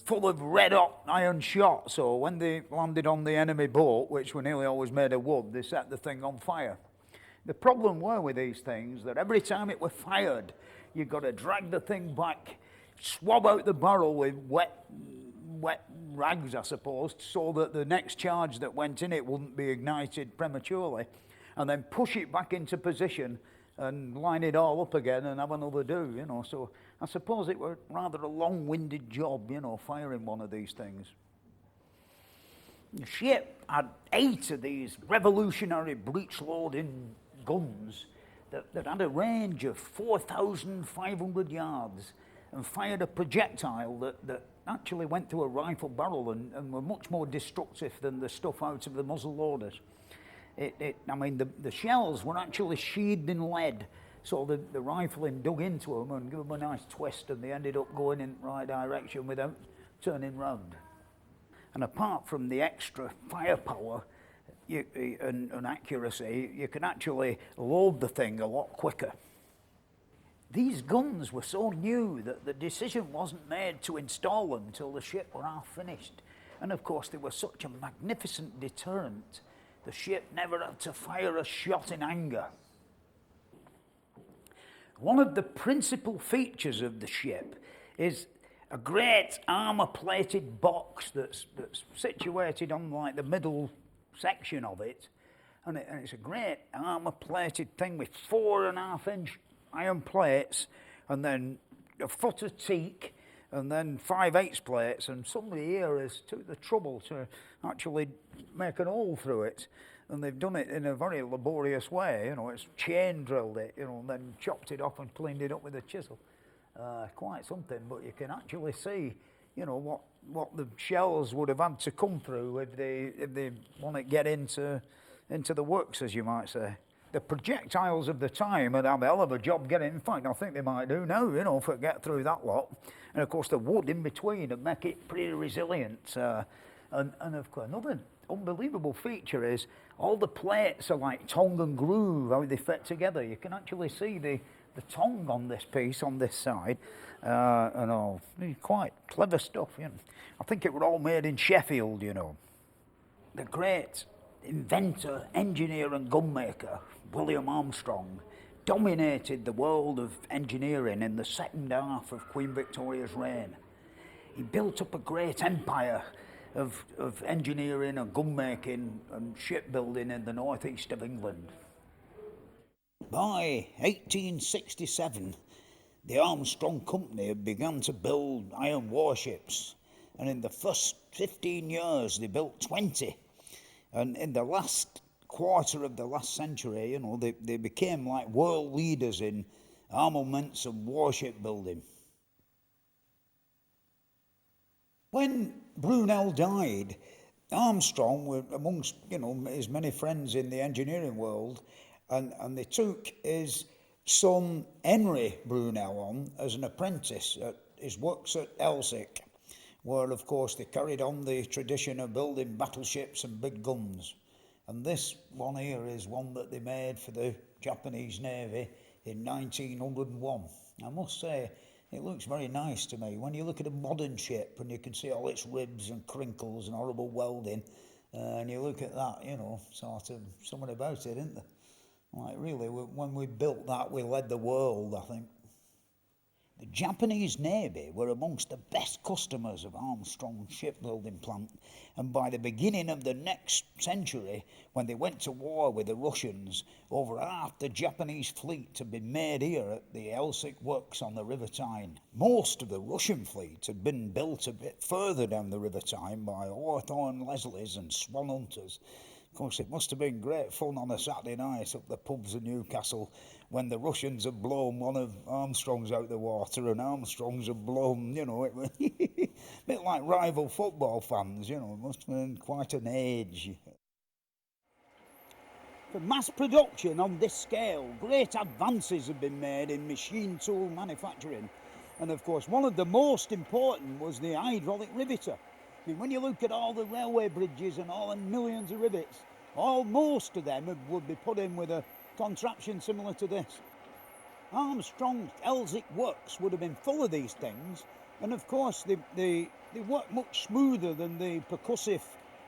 full of red-hot iron shot. So when they landed on the enemy boat, which were nearly always made of wood, they set the thing on fire. The problem were with these things that every time it was fired, you've got to drag the thing back, swab out the barrel with wet rags, I suppose, so that the next charge that went in it wouldn't be ignited prematurely, and then push it back into position and line it all up again and have another do, you know. So I suppose it was rather a long-winded job, you know, firing one of these things. The ship had 8 of these revolutionary breech-loading guns that had a range of 4,500 yards and fired a projectile that actually went through a rifle barrel and were much more destructive than the stuff out of the muzzle loaders. I mean, the shells were actually sheathed in lead, so the rifling dug into them and gave them a nice twist, and they ended up going in the right direction without turning round. And apart from the extra firepower and accuracy, you can actually load the thing a lot quicker. These guns were so new that the decision wasn't made to install them until the ship were half finished. And of course, they were such a magnificent deterrent, the ship never had to fire a shot in anger. One of the principal features of the ship is a great armour-plated box that's situated on like the middle section of it, and it's a great armour-plated thing with 4.5-inch iron plates, and then a foot of teak, and then 5/8 plates, and somebody here has took the trouble to actually make an hole through it, and they've done it in a very laborious way. You know, it's chain drilled it, you know, and then chopped it off and cleaned it up with a chisel. Quite something, but you can actually see, you know, what the shells would have had to come through if they want to get into the works, as you might say. the projectiles of the time would have a hell of a job getting, in fact I think they might do now, you know, if it get through that lot. And of course the wood in between would make it pretty resilient. And of course another unbelievable feature is all the plates are like tongue and groove, how they fit together. You can actually see the tongue on this piece, on this side, and all. Quite clever stuff, you know. I think it were all made in Sheffield, you know. The great inventor, engineer and gunmaker, William Armstrong, dominated the world of engineering in the second half of Queen Victoria's reign. He built up a great empire of engineering and gunmaking and shipbuilding in the northeast of England. By 1867, the Armstrong Company had begun to build iron warships, and in the first 15 years they built 20. And in the last quarter of the last century, you know, they became like world leaders in armaments and warship building. When Brunel died, Armstrong were amongst, you know, his many friends in the engineering world, and they took his son Henry Brunel on as an apprentice at his works at Elsick, where of course they carried on the tradition of building battleships and big guns. And this one here is one that they made for the Japanese Navy in 1901. I must say, it looks very nice to me. When you look at a modern ship and you can see all its ribs and crinkles and horrible welding, and you look at that, you know, sort of something about it, isn't there? Like really, when we built that, we led the world, I think. The Japanese Navy were amongst the best customers of Armstrong's shipbuilding plant, and by the beginning of the next century, when they went to war with the Russians, over half the Japanese fleet had been made here at the Elsick Works on the River Tyne. Most of the Russian fleet had been built a bit further down the River Tyne by Hawthorne Leslies and Swan Hunters. Of course, it must have been great fun on a Saturday night up the pubs of Newcastle when the Russians had blown one of Armstrong's out the water and Armstrong's had blown, you know, it was a bit like rival football fans, you know, it must have been quite an age. For mass production on this scale, great advances have been made in machine tool manufacturing. And of course, one of the most important was the hydraulic riveter. I mean, when you look at all the railway bridges and all the millions of rivets, most of them would be put in with a contraption similar to this. Armstrong's Elsick Works would have been full of these things, and of course they work much smoother than the percussive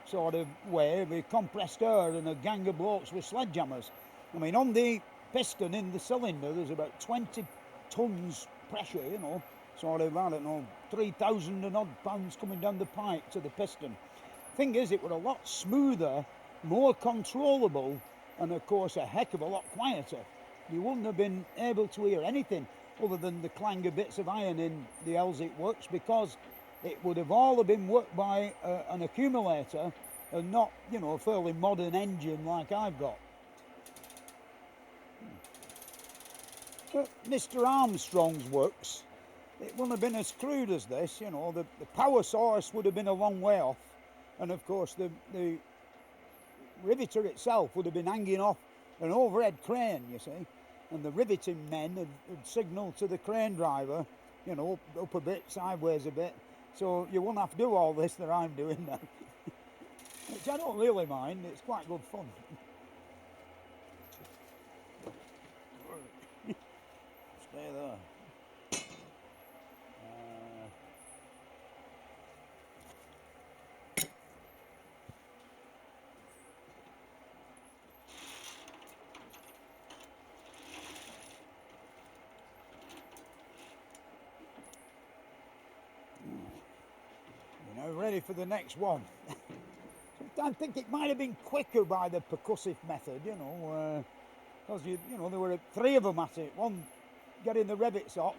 sort of way with compressed air and a gang of blokes with sledgehammers. I mean, on the piston in the cylinder, there's about 20 tons pressure, you know, sort of, I don't know, 3,000 and odd pounds coming down the pipe to the piston. Thing is, it were a lot smoother, more controllable, and of course a heck of a lot quieter. You wouldn't have been able to hear anything other than the clang of bits of iron in the Elsick Works, because it would have all been worked by an accumulator and not, you know, a fairly modern engine like I've got. Mr. Armstrong's works, it wouldn't have been as crude as this, you know, the power source would have been a long way off, and of course the riveter itself would have been hanging off an overhead crane, you see, and the riveting men had signalled to the crane driver, you know, up a bit, sideways a bit, so you won't have to do all this that I'm doing now. Which I don't really mind, it's quite good fun. Stay there. Ready for the next one. I think it might have been quicker by the percussive method, you know, because you know there were 3 of them at it, one getting the rivets hot,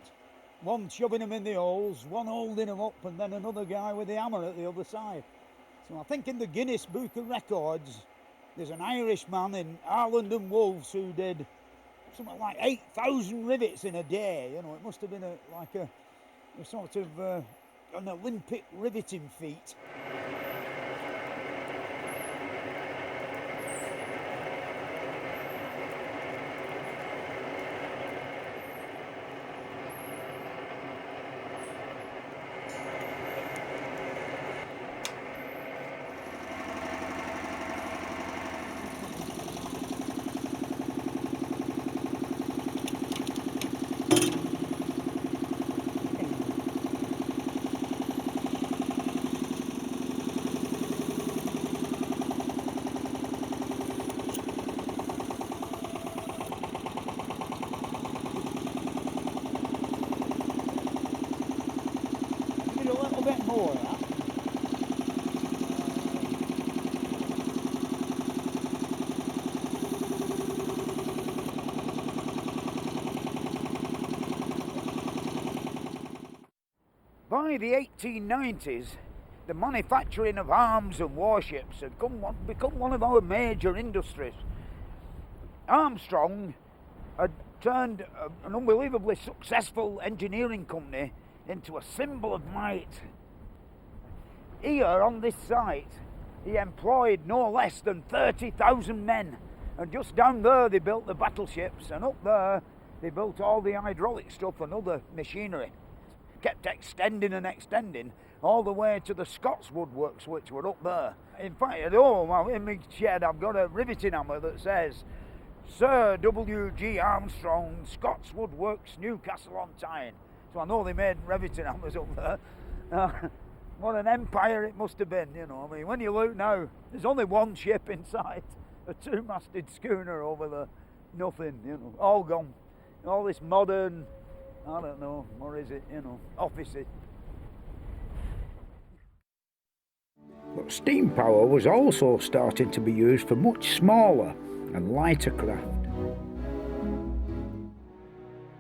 one shoving them in the holes, one holding them up, and then another guy with the hammer at the other side. So I think in the Guinness Book of Records there's an Irishman in Ireland and Wolves who did something like 8,000 rivets in a day. You know, it must have been a sort of an Olympic riveting feat. by the 1890s, the manufacturing of arms and warships had become one of our major industries. Armstrong had turned an unbelievably successful engineering company into a symbol of might. Here on this site, he employed no less than 30,000 men, and just down there they built the battleships, and up there they built all the hydraulic stuff and other machinery. Kept extending and extending all the way to the Scots woodworks, which were up there. In fact, at home, in my shed, I've got a riveting hammer that says Sir W.G. Armstrong, Scots Woodworks, Newcastle on Tyne. So I know they made riveting hammers up there. What an empire it must have been, you know. I mean, when you look now, there's only one ship inside, a two-masted schooner over there. Nothing, you know, all gone. All this modern, I don't know, or is it, you know, officey. But steam power was also starting to be used for much smaller and lighter craft.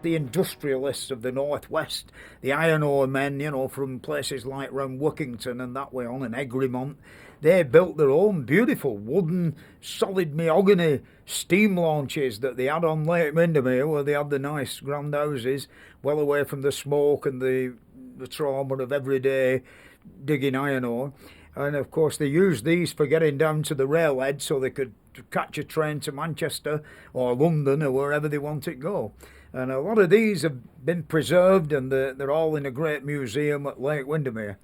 The industrialists of the northwest, the iron ore men, you know, from places like round Wookington and that way on, and Egremont, they built their own beautiful wooden, solid mahogany steam launches that they had on Lake Windermere, where they had the nice grand houses, well away from the smoke and the trauma of everyday digging iron ore. And of course they used these for getting down to the railhead so they could catch a train to Manchester or London or wherever they wanted to go. And a lot of these have been preserved, and they're all in a great museum at Lake Windermere.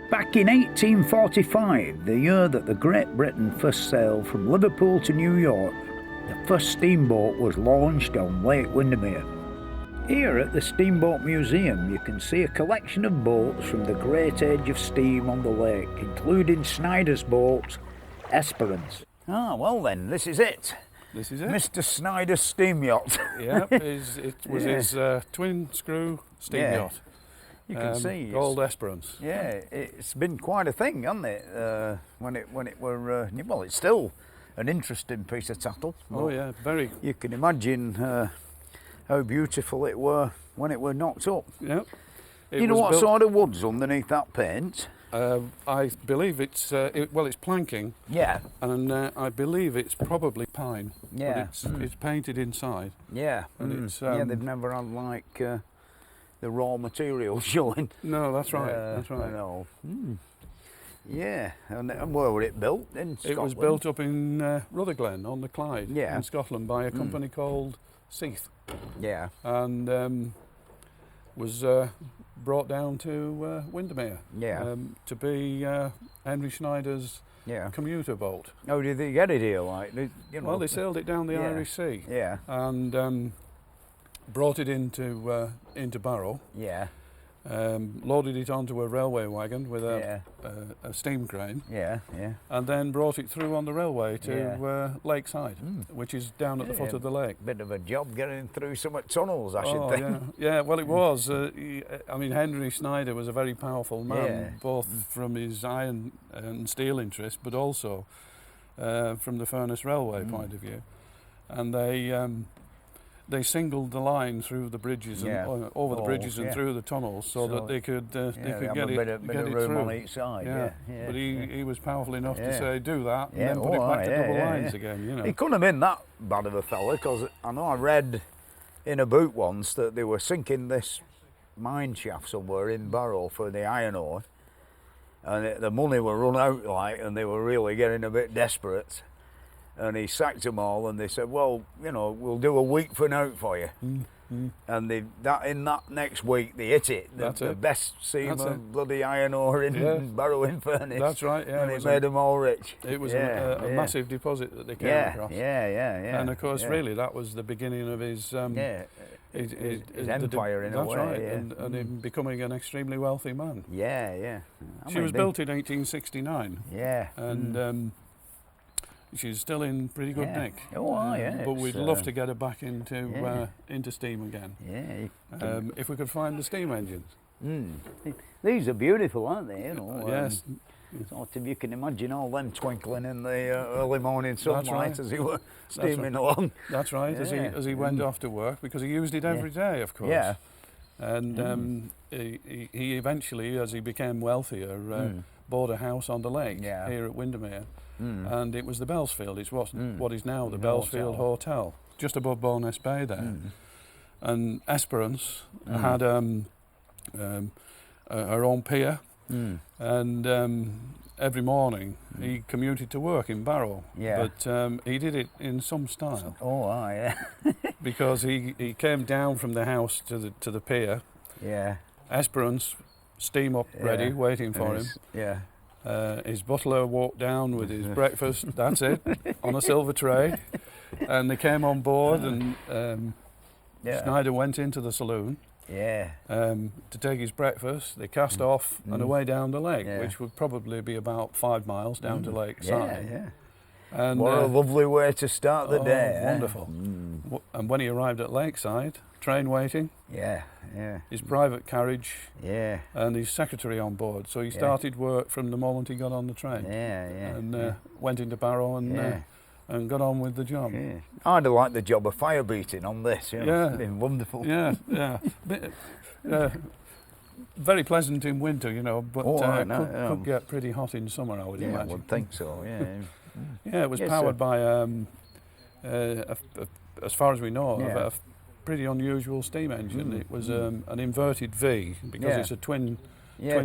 Back in 1845, the year that the Great Britain first sailed from Liverpool to New York, the first steamboat was launched on Lake Windermere. Here at the Steamboat Museum you can see a collection of boats from the great age of steam on the lake, including Snyder's boat, Esperance. Ah, well then, this is it. This is it. Mr. Snyder's steam yacht. Yep, it was his twin screw steam yacht. You can see called Esperance. Yeah, it's been quite a thing, hasn't it? When it were well, it's still an interesting piece of tattle. Oh yeah, very. You can imagine how beautiful it were when it were knocked up. Yep. You know what sort of wood's underneath that paint? I believe it's it's planking. Yeah. And I believe it's probably pine. Yeah. But it's painted inside. Yeah. And it's they've never had like the raw material showing. No, that's right. That's right. I know. Yeah. And where were it built? In Scotland? It was built up in Rutherglen on the Clyde in Scotland by a company called Seath. Yeah. And was brought down to Windermere to be Henry Schneider's commuter boat. Oh, did they get it here? Like, you know, well, they sailed it down the Irish Sea. Yeah. And brought it into Barrow. Yeah. Loaded it onto a railway wagon with a steam crane. Yeah, yeah. And then brought it through on the railway to Lakeside, which is down at the foot of the lake. Bit of a job getting through some tunnels, I should think. Yeah, well, it was. I mean, Henry Schneider was a very powerful man, both from his iron and steel interest, but also from the Furness Railway point of view. And they singled the line through the bridges and over the bridges and through the tunnels so that they could get it room through on each side. But he was powerful enough to say do that and then put it back to double lines again. You know, he couldn't have been that bad of a fella, because I know I read in a book once that they were sinking this mine shaft somewhere in Barrow for the iron ore, and the money were run out, like, and they were really getting a bit desperate. And he sacked them all, and they said, well, you know, we'll do a week for now for you. And in that next week they hit it. The best seaman, bloody iron ore in Barrow in Furness. That's right, yeah. And it made them all rich. It was a massive deposit that they came across. Yeah. And of course, really, that was the beginning of his empire in a way. That's right, and him becoming an extremely wealthy man. Yeah. She was built in 1869. Yeah. And she's still in pretty good nick. Oh, yeah. But we'd love to get her back into steam again. Yeah. If we could find the steam engines. These are beautiful, aren't they? You know. Yes. Sort of, you can imagine all them twinkling in the early morning sunlight as he were steaming along. That's right. As he went off to work, because he used it every day, of course. Yeah. And he eventually, as he became wealthier, bought a house on the lake here at Windermere. And it was the Bellsfield. It's what is now the Bellsfield Hotel, just above Bowness Bay there. And Esperance had her own pier, and every morning he commuted to work in Barrow. But he did it in some style. Because he came down from the house to the pier. Esperance, steam up ready, waiting for him. His butler walked down with his breakfast, that's it, on a silver tray. And they came on board, and Snyder went into the saloon to take his breakfast. They cast off and away down the lake, which would probably be about 5 miles down to Lakeside. And what a lovely way to start the day. Wonderful. And when he arrived at Lakeside, train waiting, his private carriage, and his secretary on board. So he started work from the moment he got on the train. And went into Barrow and got on with the job. I'd have liked the job of fire beating on this. It's been wonderful. Very pleasant in winter, but could get pretty hot in summer, I would imagine. I would think so, it was powered by, as far as we know, a pretty unusual steam engine. It was an inverted V, because it's a twin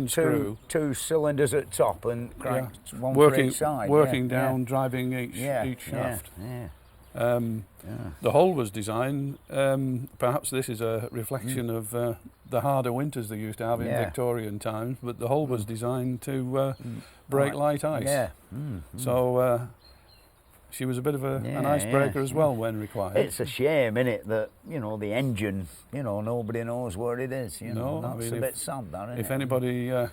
screw. Two cylinders at top and one for each side. Working down, driving each shaft. The hull was designed, perhaps this is a reflection of the harder winters they used to have in Victorian times, but the hull was designed to break light ice. So she was a bit of an icebreaker as well when required. It's a shame, innit, that the engine, nobody knows where it is. That's a bit sad, that, isn't it?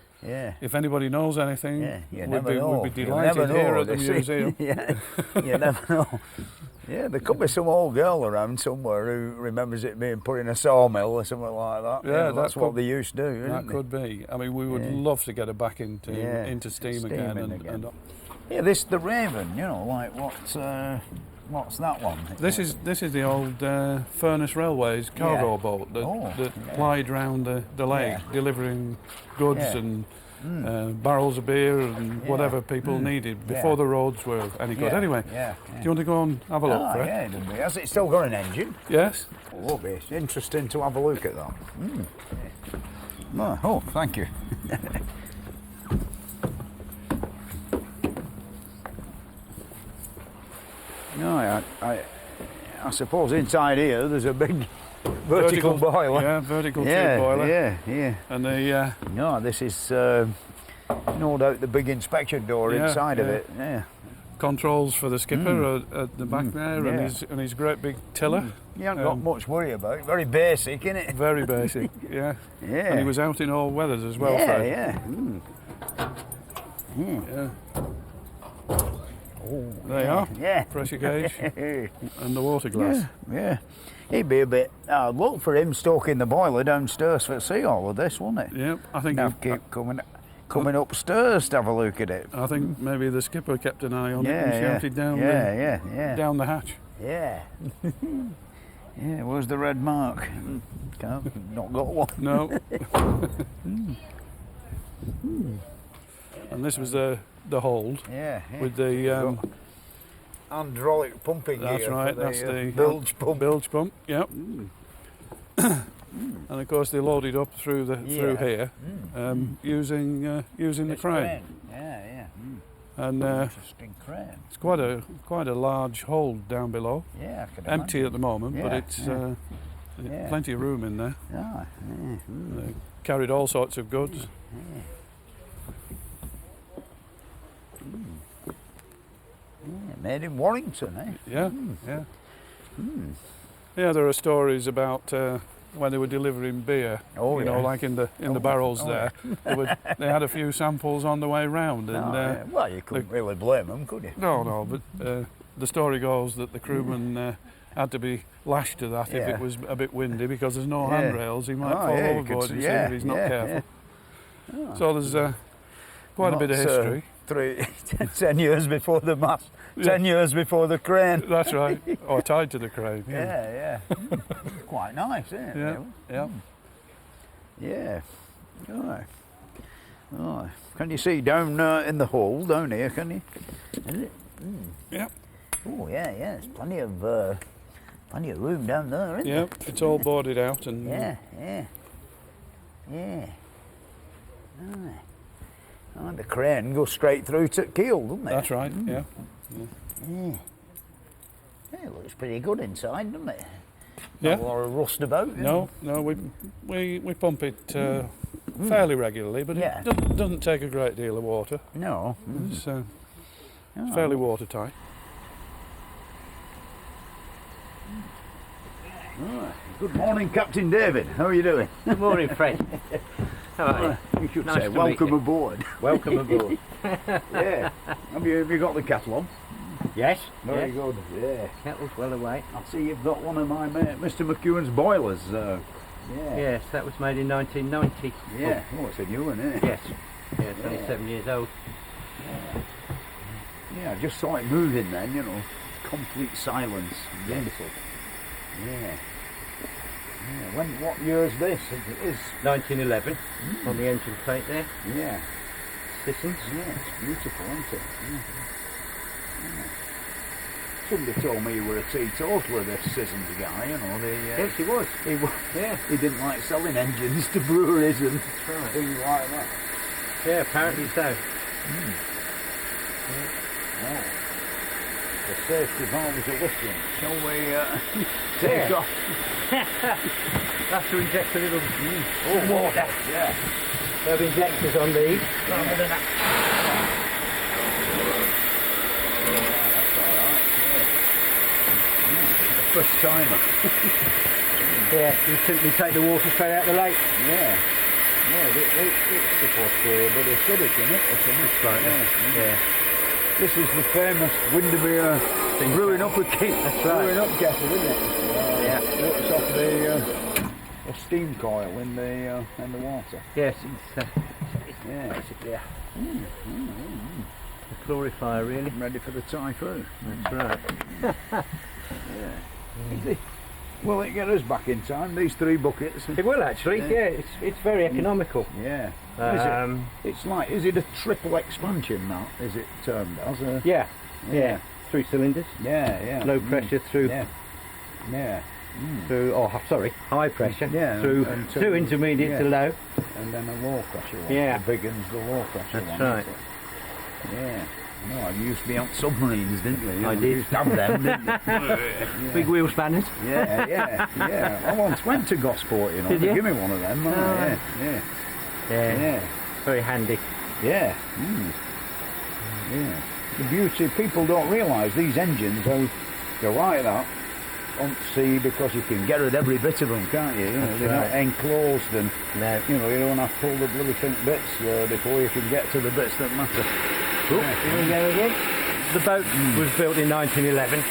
If anybody knows anything, we'd be delighted here at the museum. You never know. There could be some old girl around somewhere who remembers it being put in a sawmill or something like that. That's what they used to do. That could be. I mean, we would love to get her back into steam again. And this the Raven. What's that one? This is the old Furness Railways cargo boat that plied round the lake, delivering goods and barrels of beer and whatever people needed before the roads were any good. Anyway, do you want to go and have a look, Fred? Has it still got an engine? Yes. It's interesting to have a look at that. Oh, thank you. No, I suppose inside here there's a big vertical boiler. Yeah, vertical tube boiler. And the no, this is no doubt the big inspection door inside of it. Controls for the skipper at the back there, and his great big tiller. You haven't got much worry about. Very basic, isn't it? Very basic. And he was out in all weathers as well, Fred. Oh, there you are. Pressure gauge and the water glass. He'd be a bit. I'd look for him stoking the boiler downstairs for see all of this, wouldn't it? Yep, I think he'd keep coming upstairs to have a look at it. I think maybe the skipper kept an eye on it and shouted down down the hatch. Where's the red mark? Not got one. No. And this was the hold with the hydraulic pumping that's gear. Right, that's the bilge pump. Bilge pump, yep. And of course they loaded up through here using the crane. And interesting crane. it's quite a large hold down below. I can empty imagine. at the moment, but it's plenty of room in there. Carried all sorts of goods. Made in Warrington, eh? Yeah, there are stories about when they were delivering beer. Like in the barrels there. They had a few samples on the way round. And, well, you couldn't really blame them, could you? No, but the story goes that the crewman had to be lashed to that if it was a bit windy, because there's no handrails. He might fall overboard if he's not careful. So there's quite a bit of history. 10 years before the mast, 10 years before the crane. That's right, or tied to the crane. Quite nice, isn't it? Yeah. Yeah. Oh. Oh. Can you see down in the hall down here? Can you? Is it? Yeah. Oh yeah, yeah. There's plenty of room down there, isn't there? Yeah. It's all boarded out and. Yeah. Oh, the crane goes straight through to keel, doesn't it? That's right. Yeah. Yeah, it looks pretty good inside, doesn't it? Yeah. Not a lot of rust about. No, we pump it fairly regularly, but it doesn't take a great deal of water. No. It's fairly watertight. Oh, good morning, Captain David. How are you doing? Good morning, Fred. How are you? You should Nice say to welcome meet you. aboard. Welcome aboard. Yeah. Have you got the kettle on? Yes. Very good. Yeah. Kettle's well away. I see you've got one of my mate, Mr. McEwen's boilers. Yeah. Yes, that was made in 1990. Yeah. Oh, it's a new one, isn't it? Yes. Yeah, 27 years old. Yeah, I just saw it moving then, you know. Complete silence. Wonderful. Yeah. What year is this? It is 1911 on the engine plate there. Yeah. Sissons. Yeah, it's beautiful, isn't it? Yeah. Somebody told me you were a teetotaler, this Sissons guy, you know. Yes, he was. Yeah. He didn't like selling engines to breweries and things like that. Yeah, apparently so. Well, the safety valve is a lifting. Shall we take off? Have to inject a little water. Yeah. Have injectors on these. Rather than that. That's all right. Yeah. The first timer. Yeah, you simply take the water straight out the lake. Yeah. Yeah, it's supposed to be a bit acidic, isn't it? Or something. Slightly. Yeah. This is the famous Windermere brewing up a kettle. That's right. Brewing up kettle, isn't it? Yeah. Looks off the steam coil in the water. Yes, Yeah. basically a clarifier, really. Ready for the typhoon. That's right. Yeah. Will it get us back in time? These 3 buckets. It will actually. Yeah, it's very economical. Yeah. It's like, is it a triple expansion now? Is it termed as? Yeah. 3 cylinders. Yeah. Low pressure through. Yeah. Through. Oh, sorry. High pressure. Yeah. Through and 2 intermediate to low. And then a low pressure one. Yeah. The big one's the low pressure That's one. right. Yeah. No, you used to be on submarines, didn't you? I You did. used to have them, didn't you? Big wheel spanners. Yeah. I once went to Gosport, you know. Did They you? give me one of them. Yeah. Very handy. Yeah. Yeah. The beauty, people don't realise these engines, they're like that on sea because you can get at every bit of them, can't you? They're not enclosed and you don't have to pull the bloody think bits before you can get to the bits that matter. The boat was built in 1911,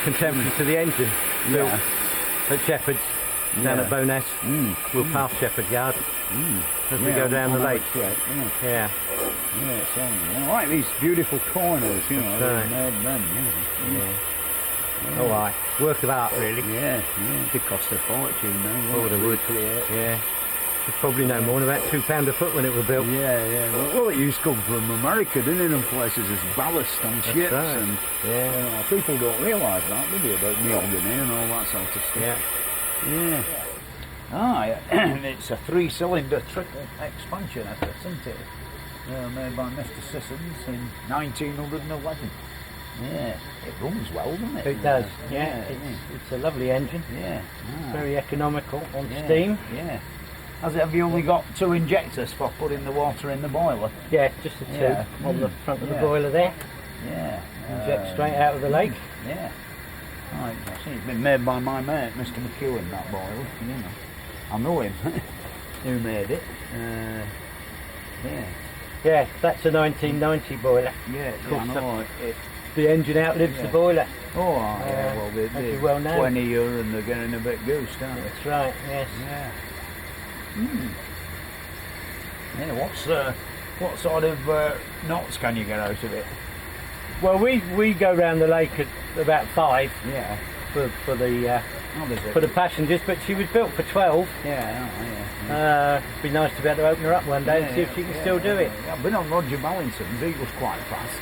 contemporary to the engine. Built at Shepherd's, down at Bowness. We'll pass Shepherd Yard as we go down the lake. Yeah, it's I like these beautiful corners, you know, they're made then, Oh, aye. Work of art, really. Yeah. It cost a fortune now. Oh, they would. Yeah. It's probably no more than about £2 a foot when it was built. Yeah. Well, it used to come from America, didn't it, and places as ballast on ships. Right. And people don't realise that, do they, about mahogany and all that sort of stuff. Yeah. It's a 3-cylinder triple expansion effort, isn't it? Made by Mr. Sissons in 1911. Yeah, it runs well, doesn't it? It does. Yeah. It's a lovely engine. Yeah. Very economical on steam. Yeah. Have you only got 2 injectors for putting the water in the boiler? Yeah, just the 2 on the front of the boiler there. Yeah. Inject straight out of the lake. Yeah. Right, I see it's been made by my mate, Mr. McEwen, that boiler. You know, I know him. Who made it? Yeah, that's a 1990 boiler. Yeah, I know. The engine outlives the boiler. Oh, well, they're well known. 20 year and they're getting a bit goosed, aren't they? That's right, yes. Yeah, what sort of knots can you get out of it? Well, we go round the lake at about 5 Yeah. for the for the passengers, but she was built for 12. It'd be nice to be able to open her up one day and see if she can still do it. I've been on Roger Mallinson's, he was quite fast.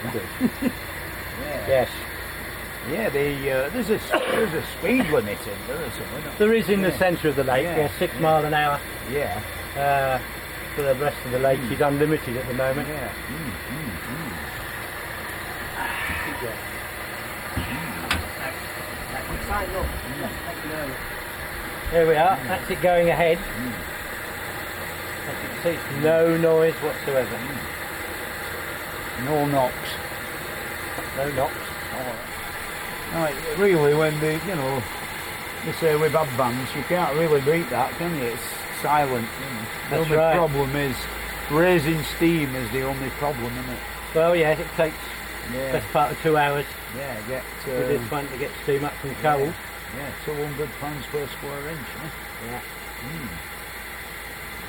Yes. Yeah, there's a speed limit in there or something. There is in the centre of the lake, 6 mile an hour. Yeah. For the rest of the lake, she's unlimited at the moment. Yeah. There we are, that's it going ahead. As you can see, it's no noise whatsoever. No knocks. No knocks. Right, really, when they say we've had bands, you can't really beat that, can you? It's silent. The only problem is raising steam is the only problem, isn't it? Well, yeah, it takes best part of 2 hours. Yeah, with this one to get steam up from coal. Yeah, £200 per square inch. Yeah.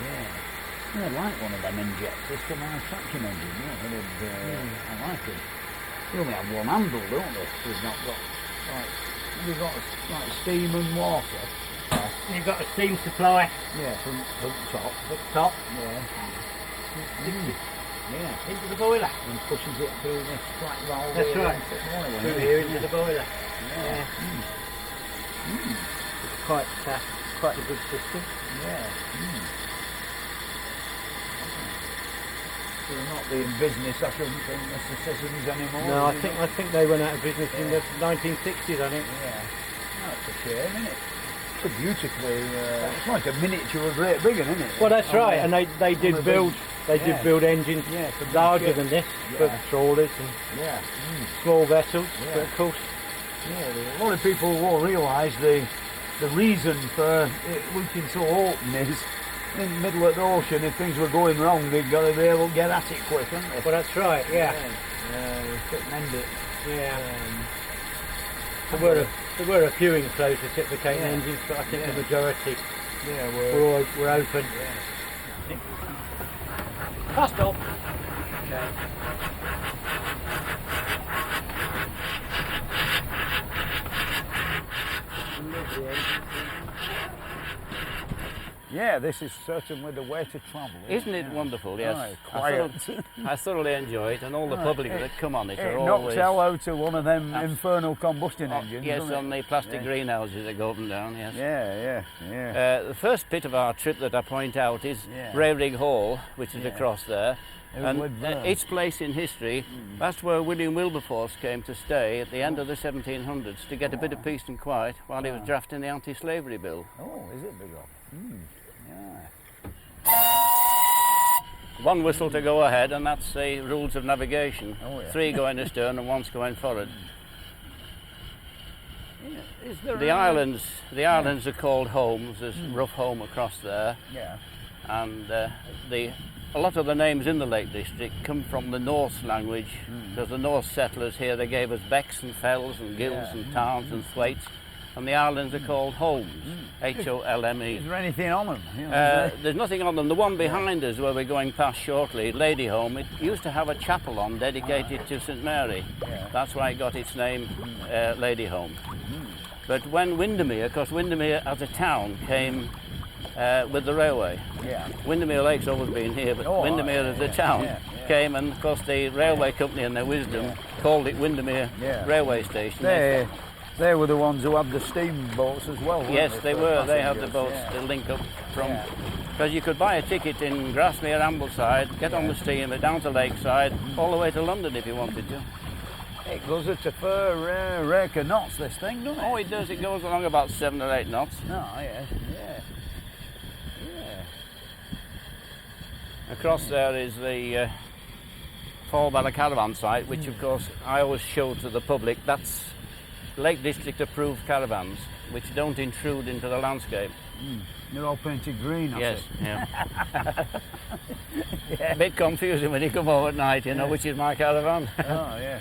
Yeah, I like one of them injectors for my traction engine. I like it. They only have one handle, don't they? They've not got like steam and water. You've got a steam supply. Yeah, from top. Up top. Yeah. Yeah. Into the boiler. And pushes it through this flat valve. That's right. Through here into the boiler. Yeah. It's quite a good system. Yeah. They're not in business, I shouldn't think, Mr. Sissons anymore. No, I think they went out of business in the 1960s, I think. Yeah. That's a shame, isn't it? It's a beautifully, it's like a miniature of Great Britain, isn't it? Well, that's right, and they did build engines larger than this for trawlers and small vessels, but of course. Yeah, a lot of people won't realise the reason for it looking so open is in the middle of the ocean, if things were going wrong, they've got to be able to get at it quick, haven't they? Well, that's right, yeah. Quick mend it. Yeah. There were a few enclosed reciprocating engines, but I think the majority were open. Yeah. Fast off. Yeah, this is certainly the way to travel. Isn't it wonderful? Yes. Right, quiet. I thoroughly enjoy it, and all the public that come on it are knocks always... hello to one of them infernal combustion engines. Yes, on the plastic greenhouses that go up and down, yes. Yeah. The first bit of our trip that I point out is Waverley Hall, which is across there. And its place in history, that's where William Wilberforce came to stay at the end of the 1700s to get a bit of peace and quiet while he was drafting the anti-slavery bill. Oh, is it big up? One whistle to go ahead, and that's the rules of navigation. 3 going astern and 1's going forward. The islands are called homes. There's Rough Home across there. Yeah. And a lot of the names in the Lake District come from the Norse language. Because the Norse settlers here, they gave us becks and fells and gills and tarns and thwaites. And the islands are called homes, H-O-L-M-E. Is there anything on them? There's nothing on them. The one behind us, where we're going past shortly, Lady Home, it used to have a chapel on dedicated to St Mary. That's why it got its name, Lady Home. But when Windermere, because Windermere as a town came with the railway. Windermere Lake's always been here, but Windermere as a town came, and of course the railway company in their wisdom called it Windermere Railway Station. They were the ones who had the steamboats as well, weren't Yes, they were. They had the passengers? boats to link up from... Because you could buy a ticket in Grasmere, Ambleside, get on the steamer down to Lakeside, all the way to London if you wanted to. It goes at a fair rake of knots, this thing, doesn't it? Oh, it does. It goes along about 7 or 8 knots. Oh, yeah. Across there is the Fallbala caravan site, which of course I always show to the public. That's Lake District approved caravans, which don't intrude into the landscape. They're all painted green, I think. Yeah. A bit confusing when you come home at night, you know, which is my caravan. Oh, yeah.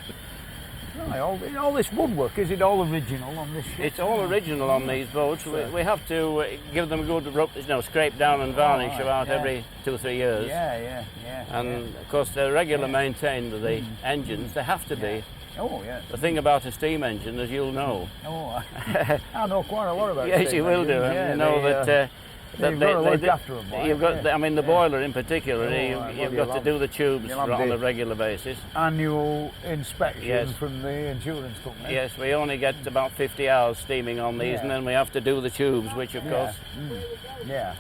Right, all this woodwork, is it all original on this ship? It's all original on these boats. We have to give them a good scrape down and varnish about every 2 or 3 years. Yeah. And of course they're regular maintained, the engines, they have to be. Oh, yeah. The thing about a steam engine, as you'll know. Oh, I know quite a lot about Yes, steam you will do. engines. Yeah, you know that you've got to look after them. You've got, I mean, the boiler in particular. Oh, you've got to do the tubes on a regular basis. Annual inspection Yes. from the insurance company. Yes, we only get about 50 hours steaming on these, and then we have to do the tubes, which of course. Yeah.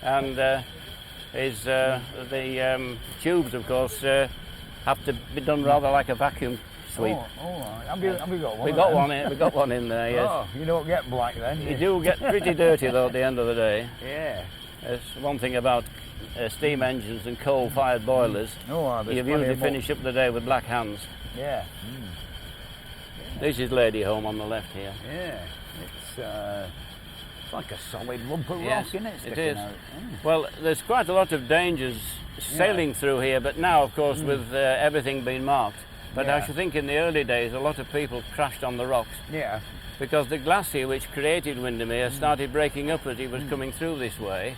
And the tubes, of course, have to be done rather like a vacuum sweep. Oh, have you got one? We got one in. We got one in there. Yes. Oh, you don't get black then. You do get pretty dirty though at the end of the day. Yeah. There's one thing about steam engines and coal-fired boilers. You usually finish up the day with black hands. Yeah. This is Lady Home on the left here. Yeah. It's like a solid lump of Yes, rock, isn't it? it sticking is. out? Well, there's quite a lot of dangers sailing through here, but now, of course, with everything being marked. But I should think in the early days, a lot of people crashed on the rocks. Yeah. Because the glacier which created Windermere started breaking up as it was coming through this way.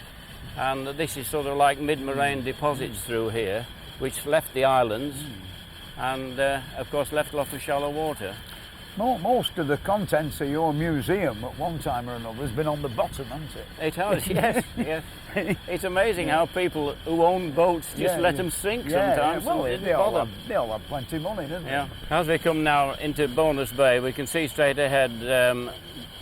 And this is sort of like mid-moraine deposits through here, which left the islands and, of course, left a lot of shallow water. Most of the contents of your museum at one time or another has been on the bottom, hasn't it? It has, yes, yes. It's amazing how people who own boats just let them sink sometimes. Well, and they all have plenty of money, don't they? Yeah. As we come now into Bonus Bay, we can see straight ahead the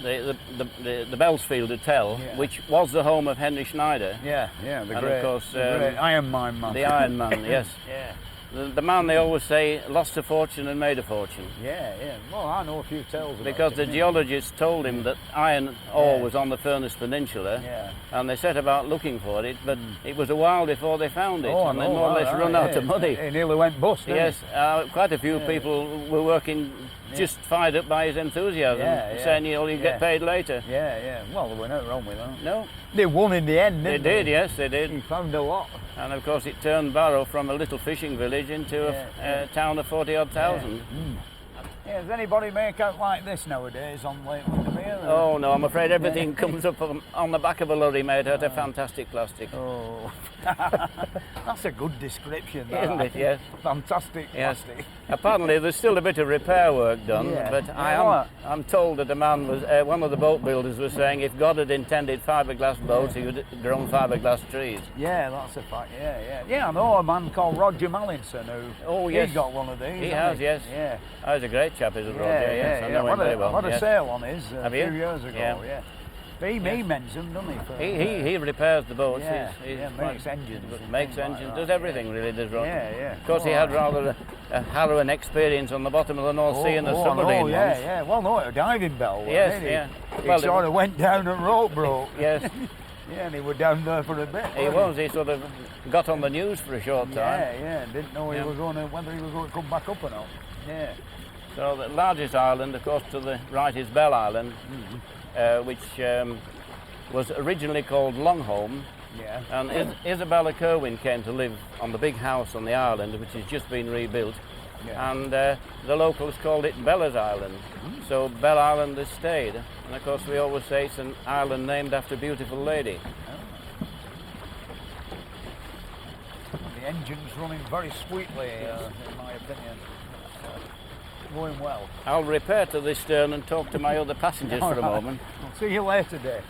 Bellsfield Hotel, which was the home of Henry Schneider. Yeah, the great, of course, the great Iron Man. The Iron Man, yes. Yeah. The man, they always say, lost a fortune and made a fortune. Yeah. Well, I know a few tales about because the geologists told him that iron ore was on the Furness Peninsula, and they set about looking for it, but it was a while before they found it, and they more or less run out of money. It nearly went bust, yes, quite a few people were working just fired up by his enthusiasm, saying, you get paid later. Yeah. Well, there were no wrong with that. No. They won in the end, didn't they? They did, yes, they did. He found a lot. And of course it turned Barrow from a little fishing village into a town of 40-odd thousand. Does anybody make out like this nowadays on Lake Windermere? Oh no, I'm afraid everything comes up on the back of a lorry made out of fantastic plastic. Oh, that's a good description, isn't it? Yes. Fantastic plastic. Apparently there's still a bit of repair work done, but I'm told that the man was, one of the boat builders was saying if God had intended fiberglass boats, he would have grown fiberglass trees. Yeah, that's a fact, Yeah, I know a man called Roger Mallinson who, he's got one of these. He has, yes. Yeah. Oh, he's a great chap, is Roger, yes. I know him very well. I had a sale on his a few you? years ago, He mends them, doesn't he? He repairs the boats. Makes engines. Makes engines, does everything really, does Roger. Yeah. Of course, he had rather a harrowing experience on the bottom of the North Sea in the submarine once. Yeah. Well, no, a diving bell. He sort of went down and rope broke. Yes. Yeah, and he was down there for a bit. He sort of got on the news for a short time. Yeah. Didn't know whether he was going to come back up or not. Yeah. So the largest island, of course, to the right is Bell Island, which was originally called Longholm. Yeah. And Isabella Kerwin came to live on the big house on the island, which has just been rebuilt. Yeah. And the locals called it Bella's Island. So Bell Island has stayed. And of course we always say it's an island named after a beautiful lady. The engine's running very sweetly, in my opinion. Going well. I'll repair to this stern and talk to my other passengers for a moment. I'll see you later, Dave.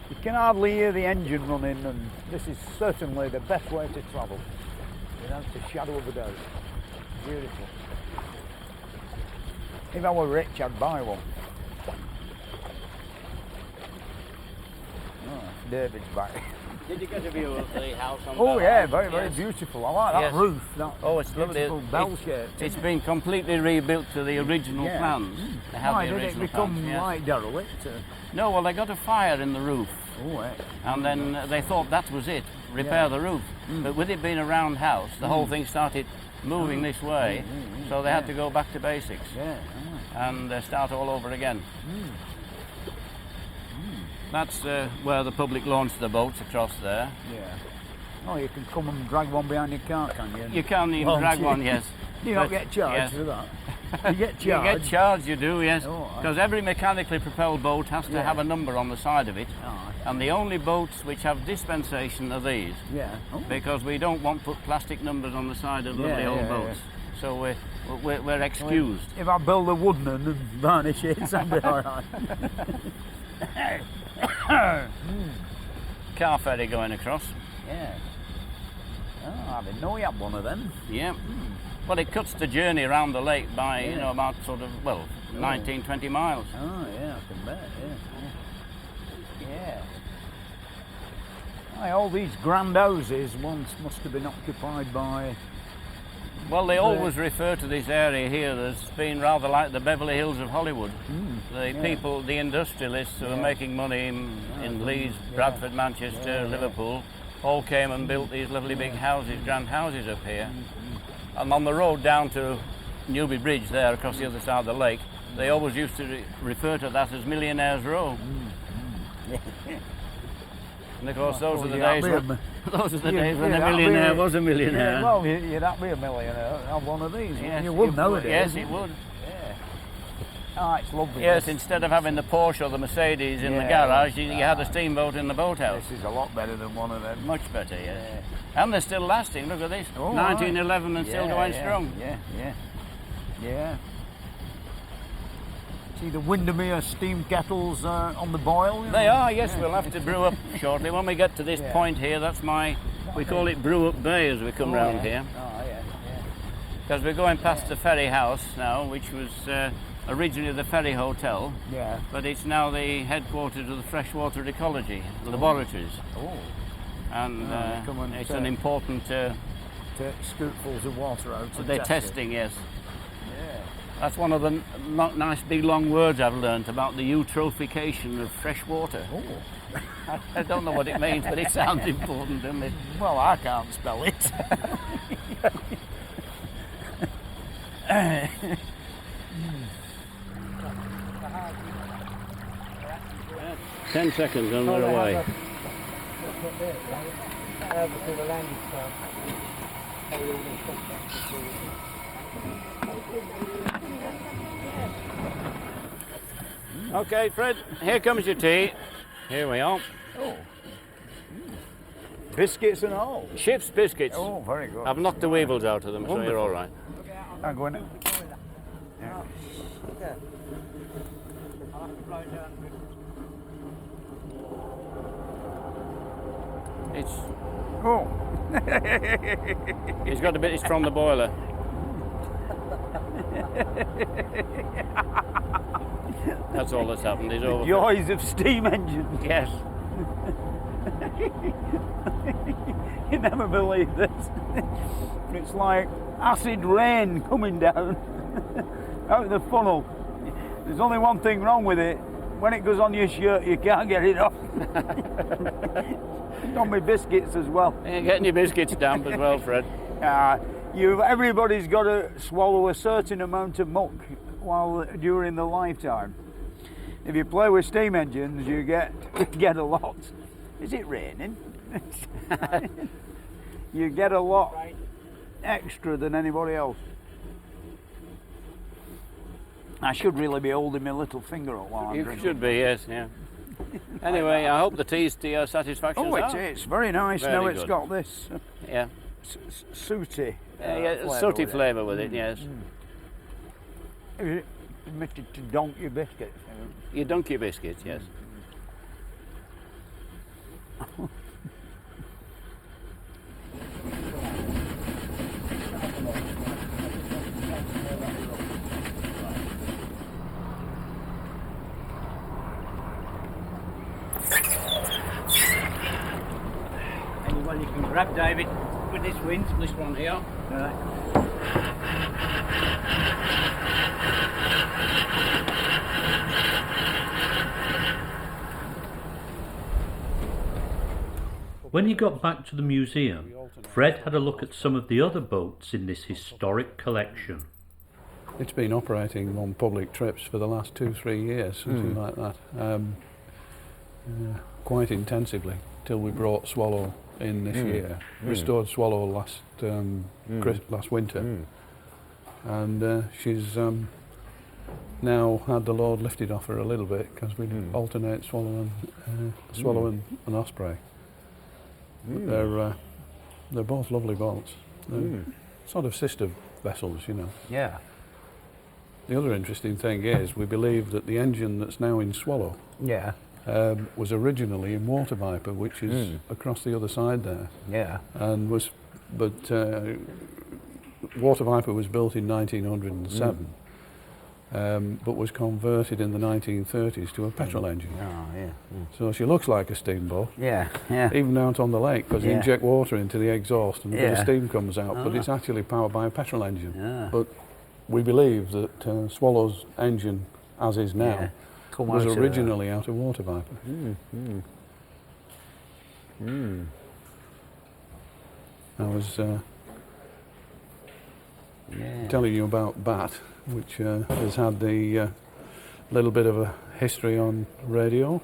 You can hardly hear the engine running, and this is certainly the best way to travel, without a shadow of a doubt. Beautiful. If I were rich, I'd buy one. Oh, David's back. Did you get a view of the house on Oh yeah, very beautiful. I like that roof. It's lovely. Beautiful bell shape. It's been completely rebuilt to the original plans. Why did it become like derelict? No, well they got a fire in the roof. And then they thought that was it, repair the roof. But with it being a round house, the whole thing started moving this way, so they had to go back to basics and start all over again. That's where the public launched the boats across there. Yeah. Oh, you can come and drag one behind your car, can you? You can even drag one, yes. You don't get charged for that? You get charged? You get charged, you do, yes. Because every mechanically propelled boat has to have a number on the side of it. And the only boats which have dispensation are these. Because we don't want to put plastic numbers on the side of lovely old boats. So we're excused. If I build a wooden one and varnish it, that'll be all right. Car ferry going across. Yeah. Oh, I didn't know you had one of them. Yeah. Well, it cuts the journey around the lake by, you know, about sort of, 19, 20 miles. Oh, yeah, I can bet, yeah. Aye, all these grand houses once must have been occupied by... Well, they always refer to this area here as being rather like the Beverly Hills of Hollywood. The people, the industrialists who are making money in Leeds, Bradford, Manchester, Liverpool, all came and built these lovely big houses, grand houses up here. And on the road down to Newby Bridge there across the other side of the lake, they always used to refer to that as Millionaire's Row. And of course those are the days when a millionaire was a millionaire. Yeah, well, you'd have to be a millionaire on one of these. Yes, you would nowadays. Yes, it would. Oh, it's lovely. Yes, instead of having the Porsche or the Mercedes in the garage, you had a steamboat in the boathouse. This is a lot better than one of them. Much better, yes. And they're still lasting. Look at this. 1911 and still going strong. Yeah. See the Windermere steam kettles on the boil? They are, yes. We'll have to brew up shortly. When we get to this point here, that's we call it Brew Up Bay as we come round here. Because we're going past the ferry house now, which was originally the ferry hotel, but it's now the headquarters of the freshwater ecology laboratories. And it's an important... take scoopfuls of water out. So they're testing, yes. That's one of the nice big long words I've learnt about the eutrophication of fresh water. I don't know what it means, but it sounds important, doesn't it? Well, I can't spell it. 10 seconds and we're away. Okay, Fred, here comes your tea. Here we are. Biscuits and all. Ship's biscuits. Oh, very good. I've knocked the weevils out of them, so you're all right. I'm going to... It's... Oh. He's got a bit, it's from the boiler. That's all that's happened. He's over. Joys of steam engines. Yes. You never believe this. It's like acid rain coming down out of the funnel. There's only one thing wrong with it. When it goes on your shirt, you can't get it off. It's on my biscuits as well. You're getting your biscuits damp as well, Fred. Everybody's got to swallow a certain amount of muck during the lifetime. If you play with steam engines, you get a lot. Is it raining? You get a lot extra than anybody else. I should really be holding my little finger up while I'm drinking. You should be, yes, yeah. Anyway, I hope the tea's to your satisfaction. Oh, it's very nice. Now it's got this sooty sooty flavour with it, yes. You admitted to dunk your biscuits. You dunk your biscuits, yes. Anyone you can grab, David, with this wind, this one here. When he got back to the museum, Fred had a look at some of the other boats in this historic collection. It's been operating on public trips for the last 2-3 years, something like that, quite intensively, till we brought Swallow in this year. Restored Swallow last winter. and she's now had the load lifted off her a little bit because we alternate Swallow and Osprey. They're both lovely boats. They're sort of sister vessels, you know. Yeah. The other interesting thing is we believe that the engine that's now in Swallow was originally in Water Viper, which is across the other side there. Yeah. And Water Viper was built in 1907, but was converted in the 1930s to a petrol engine. Oh, yeah. So she looks like a steamboat. Yeah, yeah. Even out on the lake, because you inject water into the exhaust and a bit of steam comes out, but it's actually powered by a petrol engine. Yeah. But we believe that Swallow's engine, as is now, was originally out of Water Viper. I was telling you about Bat, which has had the little bit of a history on radio.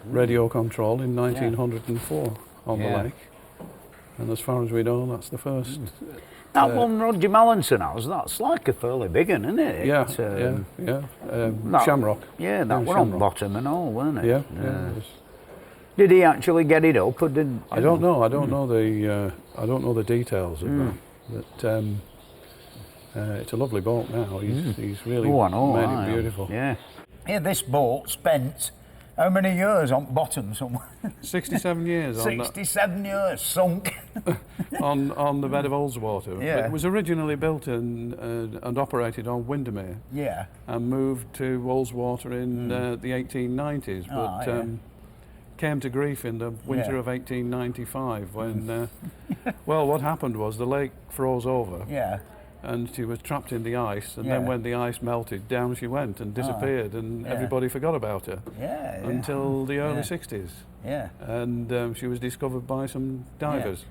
Radio control in 1904 on the lake. And as far as we know, that's the first. That one Roger Mallinson has, that's like a fairly big one, isn't it? Shamrock. Yeah, that one on bottom and all, weren't it? Yeah. Did he actually get it up, or did? I don't know. I don't know the details of that. But it's a lovely boat now. He's really made it beautiful. Yeah. Yeah, this boat spent how many years on bottom somewhere? 67 years. 67 years sunk. on the bed of Ullswater. Yeah. It was originally built and operated on Windermere. Yeah. And moved to Ullswater in the 1890s, but came to grief in the winter of 1895 when, well, what happened was the lake froze over. Yeah. And she was trapped in the ice, and then when the ice melted, down she went and disappeared, and everybody forgot about her until the early 60s. Yeah. And she was discovered by some divers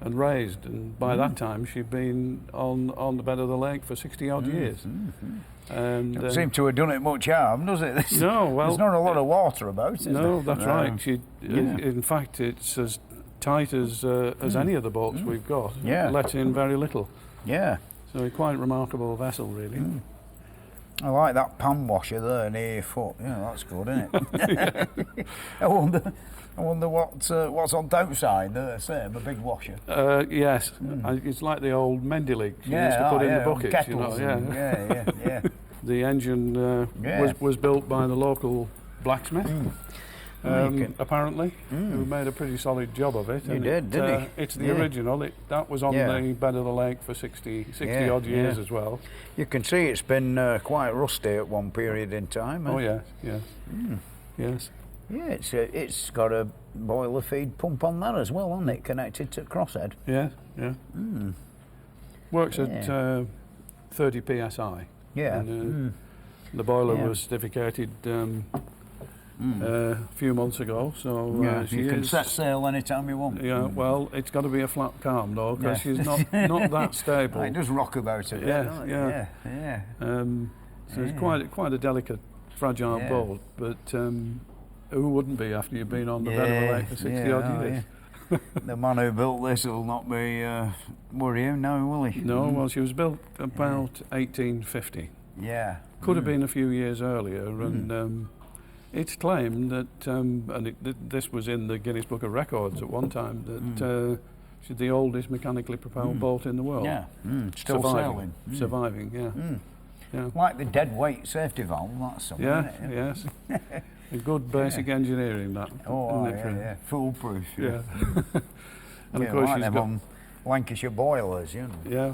and raised, and by that time she'd been on the bed of the lake for 60-odd years. And doesn't seem to have done it much harm, does it? No, well... There's not a lot of water about, is there? No, that's right. In fact, it's as tight as any of the boats we've got. Yeah. Let in very little. Yeah. So a quite remarkable vessel, really. I like that pan washer there near your foot. Yeah, that's good, isn't it? I wonder what's on the outside there, same, a big washer. Yes, it's like the old Mendilig you used to put in the buckets, you know. Yeah. The engine was built by the local blacksmith. Apparently, who made a pretty solid job of it. He did, didn't he? It's the original. That was on the bed of the lake for 60 odd years as well. You can see it's been quite rusty at one period in time. Oh yes. Yeah, it's got a boiler feed pump on that as well, hasn't it? Connected to crosshead. Yeah. Works at 30 psi. Yeah. And, the boiler was certificated a few months ago, so you can set sail anytime you want. Yeah, well, it's got to be a flat calm though, because she's not that stable. It does rock about a bit. Yeah. So it's quite a delicate, fragile boat, but who wouldn't be after you've been on the bed of the lake for 60 odd years? The man who built this will not be worrying now, will he? No, well, she was built about 1850. Yeah. Could have been a few years earlier, and it's claimed that, this was in the Guinness Book of Records at one time, that she's the oldest mechanically propelled boat in the world. Yeah, still sailing. Surviving, yeah. Like the dead weight safety valve, that's something, isn't it? Yes. A good basic engineering, that. Yeah. Foolproof. Yeah. And of course like she's them got... on Lancashire boilers, you know. Yeah.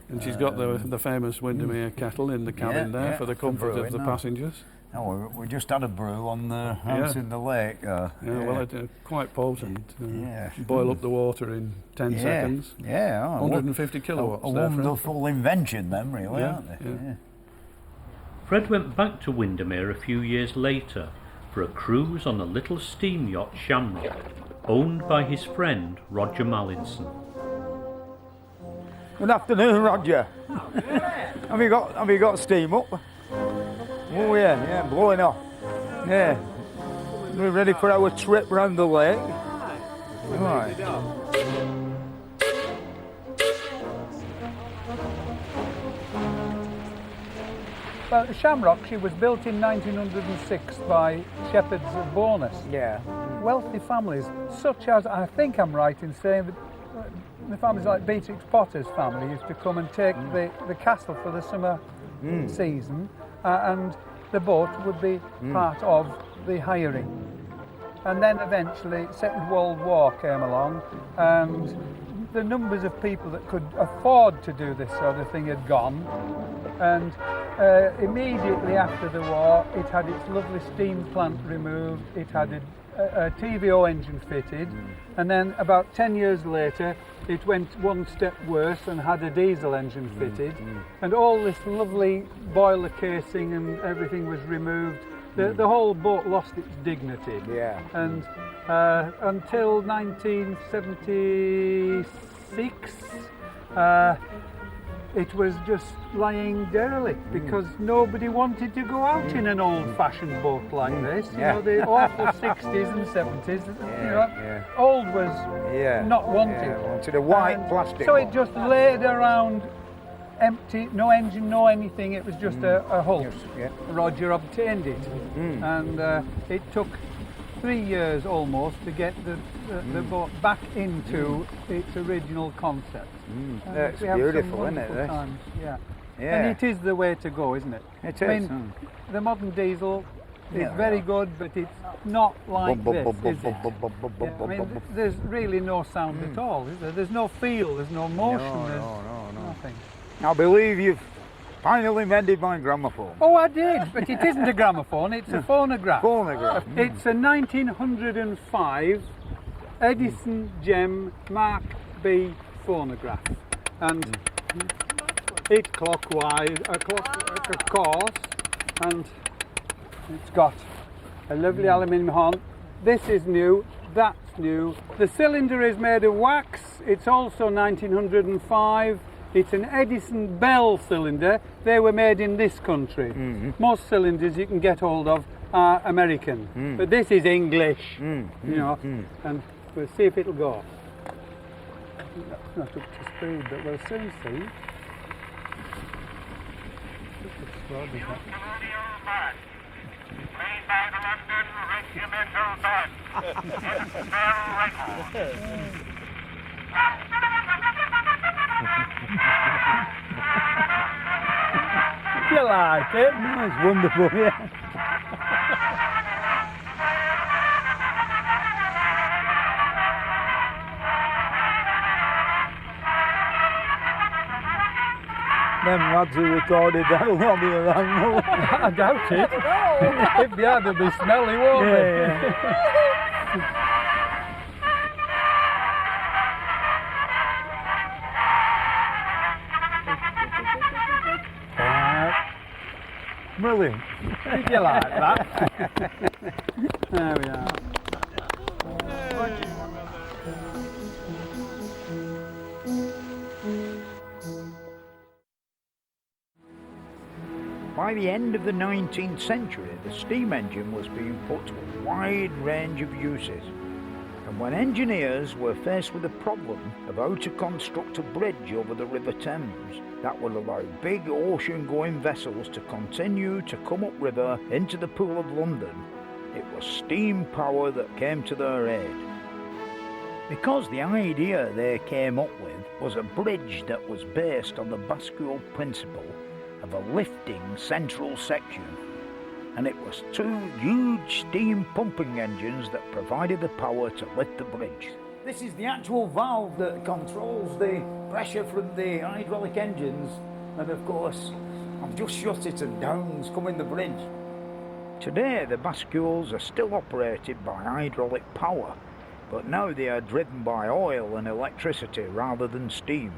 And she's got the famous Windermere kettle in the cabin there for the comfort of the passengers. Oh, we just had a brew on the house in the lake. Well, it's quite potent. Boil up the water in 10 seconds. Yeah. 150 kilowatts. A wonderful invention, them, really, aren't they? Yeah. Fred went back to Windermere a few years later for a cruise on the little steam yacht Shamrock, owned by his friend Roger Mallinson. Good afternoon, Roger. Have you got steam up? Oh yeah, blowing off. Yeah. We're ready for our trip round the lake. Right. Well, Shamrock, she was built in 1906 by shepherds of Bowness. Yeah. Wealthy families, such as, I think I'm right in saying that the families like Beatrix Potter's family used to come and take the castle for the summer season, and the boat would be part of the hiring. And then eventually Second World War came along, and the numbers of people that could afford to do this sort of thing had gone, and immediately after the war it had its lovely steam plant removed, it had a TVO engine fitted, and then about 10 years later it went one step worse and had a diesel engine fitted, and all this lovely boiler casing and everything was removed. The whole boat lost its dignity. Yeah. And until 1976, it was just lying derelict because nobody wanted to go out in an old-fashioned boat like this. You know, the awful 60s and 70s. Old was not wanted. Wanted a white plastic. So it just laid around empty, no engine, no anything. It was just a hull. Roger obtained it, and it took 3 years almost to get the boat back into its original concept. It's beautiful, isn't it? And it is the way to go, isn't it? It is. I mean, the modern diesel is very good, but it's not like this, is it? I mean, there's really no sound at all, is there? There's no feel, there's no motion, there's nothing. I believe you've finally mended my gramophone. Oh, I did, but it isn't a gramophone, it's a phonograph. Phonograph. It's a 1905 Edison Gem Mark B phonograph, and it's clockwise, a course, and it's got a lovely aluminium horn. This is new, that's new. The cylinder is made of wax, it's also 1905. It's an Edison Bell cylinder. They were made in this country. Most cylinders you can get hold of are American, but this is English, you know, and we'll see if it'll go. I think that's not up to speed, but we'll soon see. You like it? No, it's wonderful, yeah. Them lads who recorded that will not be around, will they? I doubt it. If they are, they'll be smelly, won't they? Brilliant. Did you like that? There we are. By the end of the 19th century, the steam engine was being put to a wide range of uses. And when engineers were faced with the problem of how to construct a bridge over the River Thames that would allow big ocean-going vessels to continue to come upriver into the Pool of London, it was steam power that came to their aid. Because the idea they came up with was a bridge that was based on the bascule principle of a lifting central section, and it was two huge steam pumping engines that provided the power to lift the bridge. This is the actual valve that controls the pressure from the hydraulic engines, and of course I've just shut it and down's coming the bridge. Today the bascules are still operated by hydraulic power, but now they are driven by oil and electricity rather than steam.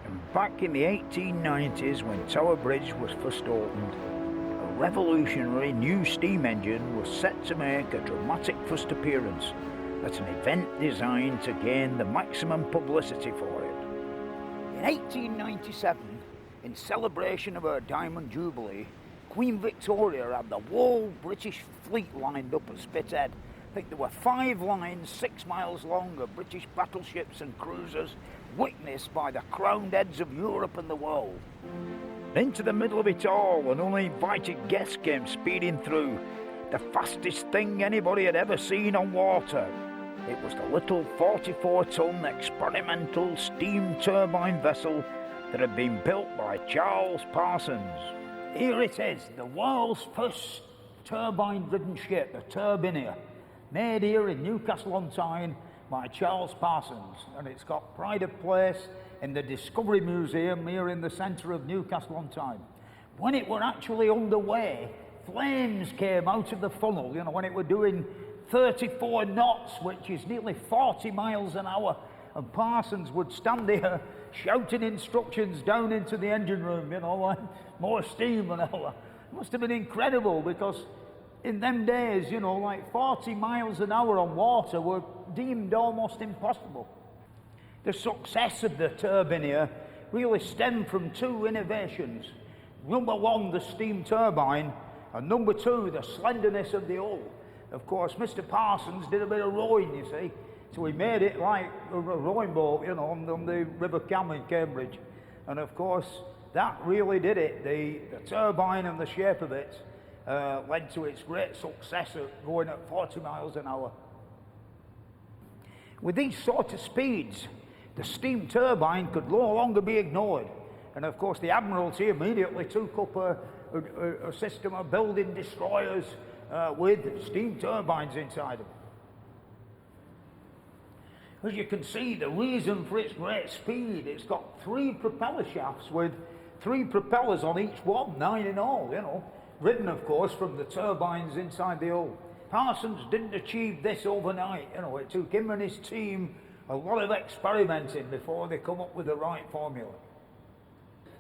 And back in the 1890s, when Tower Bridge was first opened, a revolutionary new steam engine was set to make a dramatic first appearance at an event designed to gain the maximum publicity for it. In 1897, in celebration of her Diamond Jubilee, Queen Victoria had the whole British fleet lined up at Spithead. I think there were 5 lines 6 miles long of British battleships and cruisers witnessed by the crowned heads of Europe and the world. Into the middle of it all, an uninvited guest came speeding through, the fastest thing anybody had ever seen on water. It was the little 44-ton experimental steam turbine vessel that had been built by Charles Parsons. Here it is, the world's first turbine-driven ship, the Turbinia, made here in Newcastle-on-Tyne by Charles Parsons, and it's got pride of place in the Discovery Museum here in the centre of Newcastle-on-Tyne. When it were actually underway, flames came out of the funnel, you know, when it were doing 34 knots, which is nearly 40 miles an hour, and Parsons would stand there shouting instructions down into the engine room, you know, like more steam and all that. It must have been incredible, because in them days, you know, like 40 miles an hour on water were deemed almost impossible. The success of the Turbinia really stemmed from two innovations. Number one, the steam turbine, and number two, the slenderness of the hull. Of course, Mr. Parsons did a bit of rowing, you see, so he made it like a rowing boat, you know, on the River Cam in Cambridge. And of course, that really did it. The turbine and the shape of it led to its great success of going at 40 miles an hour. With these sort of speeds, the steam turbine could no longer be ignored. And of course, the Admiralty immediately took up a system of building destroyers with steam turbines inside them. As you can see, the reason for its great speed, it's got 3 propeller shafts with 3 propellers on each one, 9 in all, you know, ridden, of course, from the turbines inside the hull. Parsons didn't achieve this overnight, you know, it took him and his team a lot of experimenting before they come up with the right formula.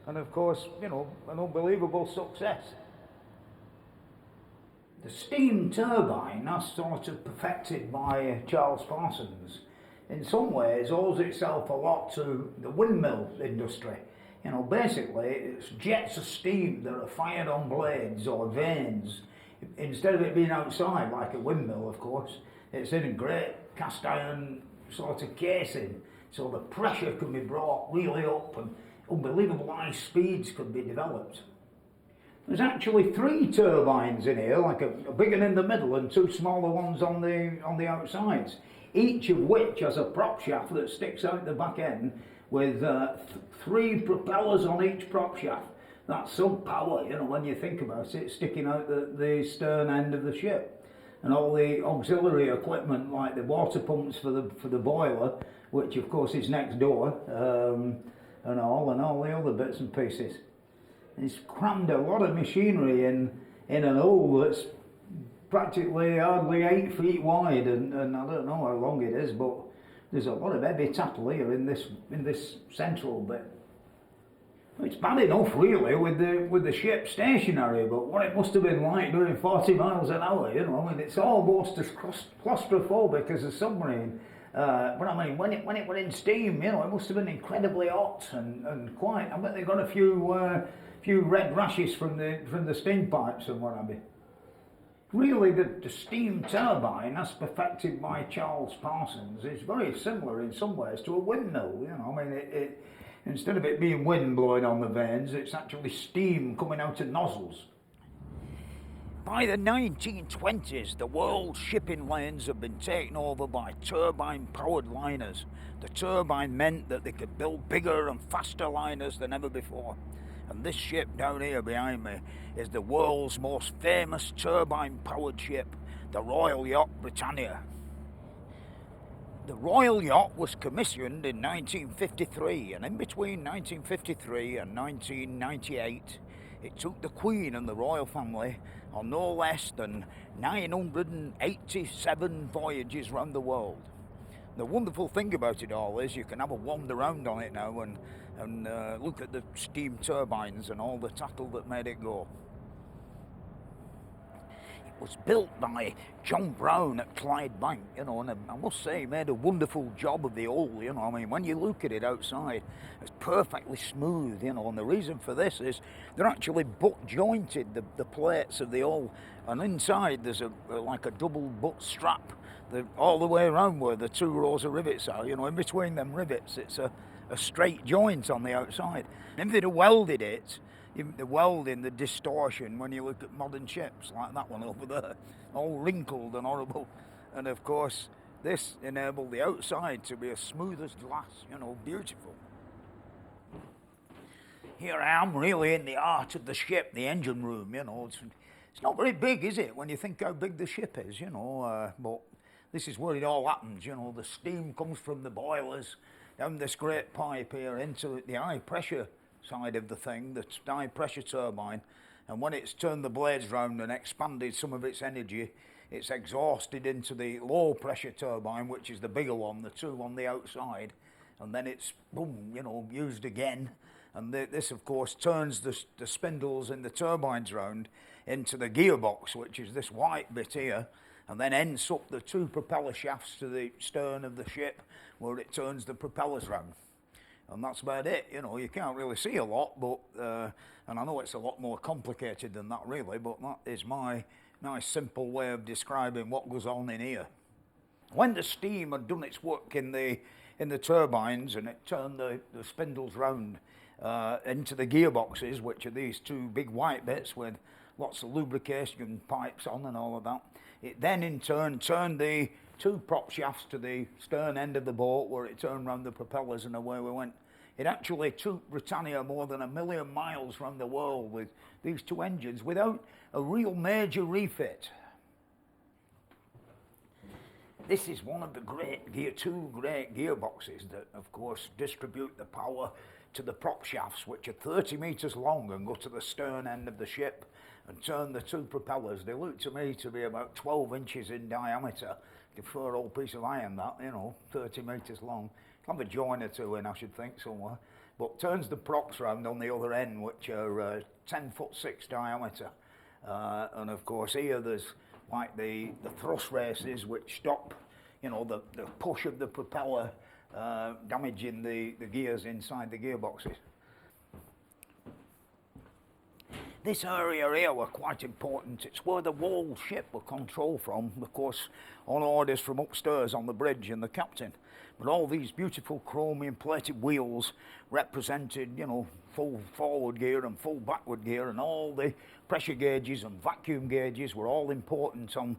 And of course, you know, an unbelievable success. The steam turbine, that's sort of perfected by Charles Parsons, in some ways owes itself a lot to the windmill industry. You know, basically, it's jets of steam that are fired on blades or vanes. Instead of it being outside, like a windmill, of course, it's in a great cast iron sort of casing, so the pressure can be brought really up and unbelievable high speeds could be developed. There's actually 3 turbines in here, like a big one in the middle and 2 smaller ones on the outsides, each of which has a prop shaft that sticks out the back end with 3 propellers on each prop shaft. That's some power, you know, when you think about it, sticking out the stern end of the ship. And all the auxiliary equipment, like the water pumps for the boiler, which of course is next door, and all the other bits and pieces. It's crammed a lot of machinery in an hull that's practically hardly 8 feet wide, and I don't know how long it is, but there's a lot of heavy tackle here in this central bit. It's bad enough really with the ship stationary, but what it must have been like doing 40 miles an hour, you know, I mean, it's almost as claustrophobic as a submarine. But I mean, when it went in steam, you know, it must have been incredibly hot and quite. I bet they got a few red rashes from the steam pipes and what have you. Really, the steam turbine, as perfected by Charles Parsons, is very similar in some ways to a windmill. You know, I mean, it instead of it being wind blowing on the vanes, it's actually steam coming out of nozzles. By the 1920s, the world's shipping lanes have been taken over by turbine-powered liners. The turbine meant that they could build bigger and faster liners than ever before. And this ship down here behind me is the world's most famous turbine-powered ship, the Royal Yacht Britannia. The Royal Yacht was commissioned in 1953, and in between 1953 and 1998, it took the Queen and the royal family on no less than 987 voyages round the world. The wonderful thing about it all is you can have a wander around on it now and look at the steam turbines and all the tackle that made it go. It was built by John Brown at Clydebank, you know, and I must say he made a wonderful job of the hull, you know. I mean, when you look at it outside, it's perfectly smooth, you know, and the reason for this is they're actually butt jointed, the plates of the hull, and inside there's like a double butt strap all the way around where the 2 rows of rivets are, in between them rivets, it's a straight joint on the outside. And if they'd have welded it, the welding, the distortion, when you look at modern ships like that one over there, all wrinkled and horrible. And of course, this enabled the outside to be as smooth as glass, beautiful. Here I am really in the heart of the ship, the engine room, It's not very big, is it, when you think how big the ship is, but this is where it all happens, the steam comes from the boilers down this great pipe here into the high pressure side of the thing, the high pressure turbine, and when it's turned the blades round and expanded some of its energy, it's exhausted into the low pressure turbine, which is the bigger one, the 2 on the outside, and then it's, boom, used again. And this, of course, turns the spindles in the turbines round into the gearbox, which is this white bit here, and then ends up the 2 propeller shafts to the stern of the ship, where it turns the propellers round. And that's about it. You can't really see a lot, but and I know it's a lot more complicated than that, really, but that is my nice, simple way of describing what goes on in here. When the steam had done its work in the turbines and it turned the spindles round into the gearboxes, which are these 2 big white bits with lots of lubrication pipes on and all of that. It then in turn turned the 2 prop shafts to the stern end of the boat, where it turned round the propellers, and away we went. It actually took Britannia more than 1 million miles around the world with these 2 engines without a real major refit. This is one of the 2 great gearboxes that, of course, distribute the power to the prop shafts, which are 30 metres long and go to the stern end of the ship and turn the 2 propellers. They look to me to be about 12 inches in diameter. A fair old piece of iron, that, 30 metres long. Have a joint or 2 in, I should think, somewhere. But turns the props round on the other end, which are 10'6" diameter. And of course, here there's like the thrust races, which stop, the push of the propeller damaging the gears inside the gearboxes. This area here were quite important. It's where the whole ship were controlled from, of course, on orders from upstairs on the bridge and the captain. But all these beautiful chromium-plated wheels represented, full forward gear and full backward gear, and all the pressure gauges and vacuum gauges were all important on,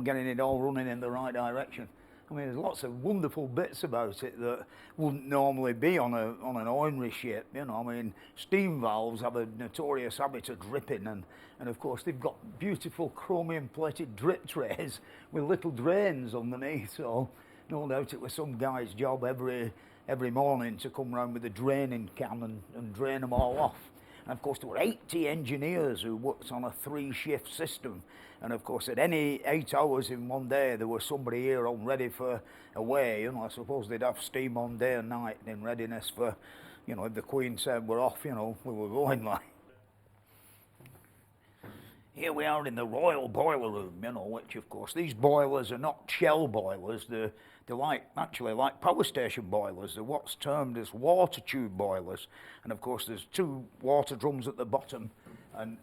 getting it all running in the right direction. I mean, there's lots of wonderful bits about it that wouldn't normally be on an ordinary ship. I mean, steam valves have a notorious habit of dripping, and of course they've got beautiful chromium-plated drip trays with little drains underneath. So no doubt it was some guy's job every morning to come round with a draining can and drain them all off. And of course there were 80 engineers who worked on a 3-shift system. And of course at any 8 hours in one day there was somebody here on ready for away. I suppose they'd have steam on day and night in readiness for, if the Queen said we're off, we were going like. Here we are in the Royal Boiler Room, which of course these boilers are not shell boilers, they're actually like power station boilers. They're what's termed as water tube boilers, and of course there's 2 water drums at the bottom, and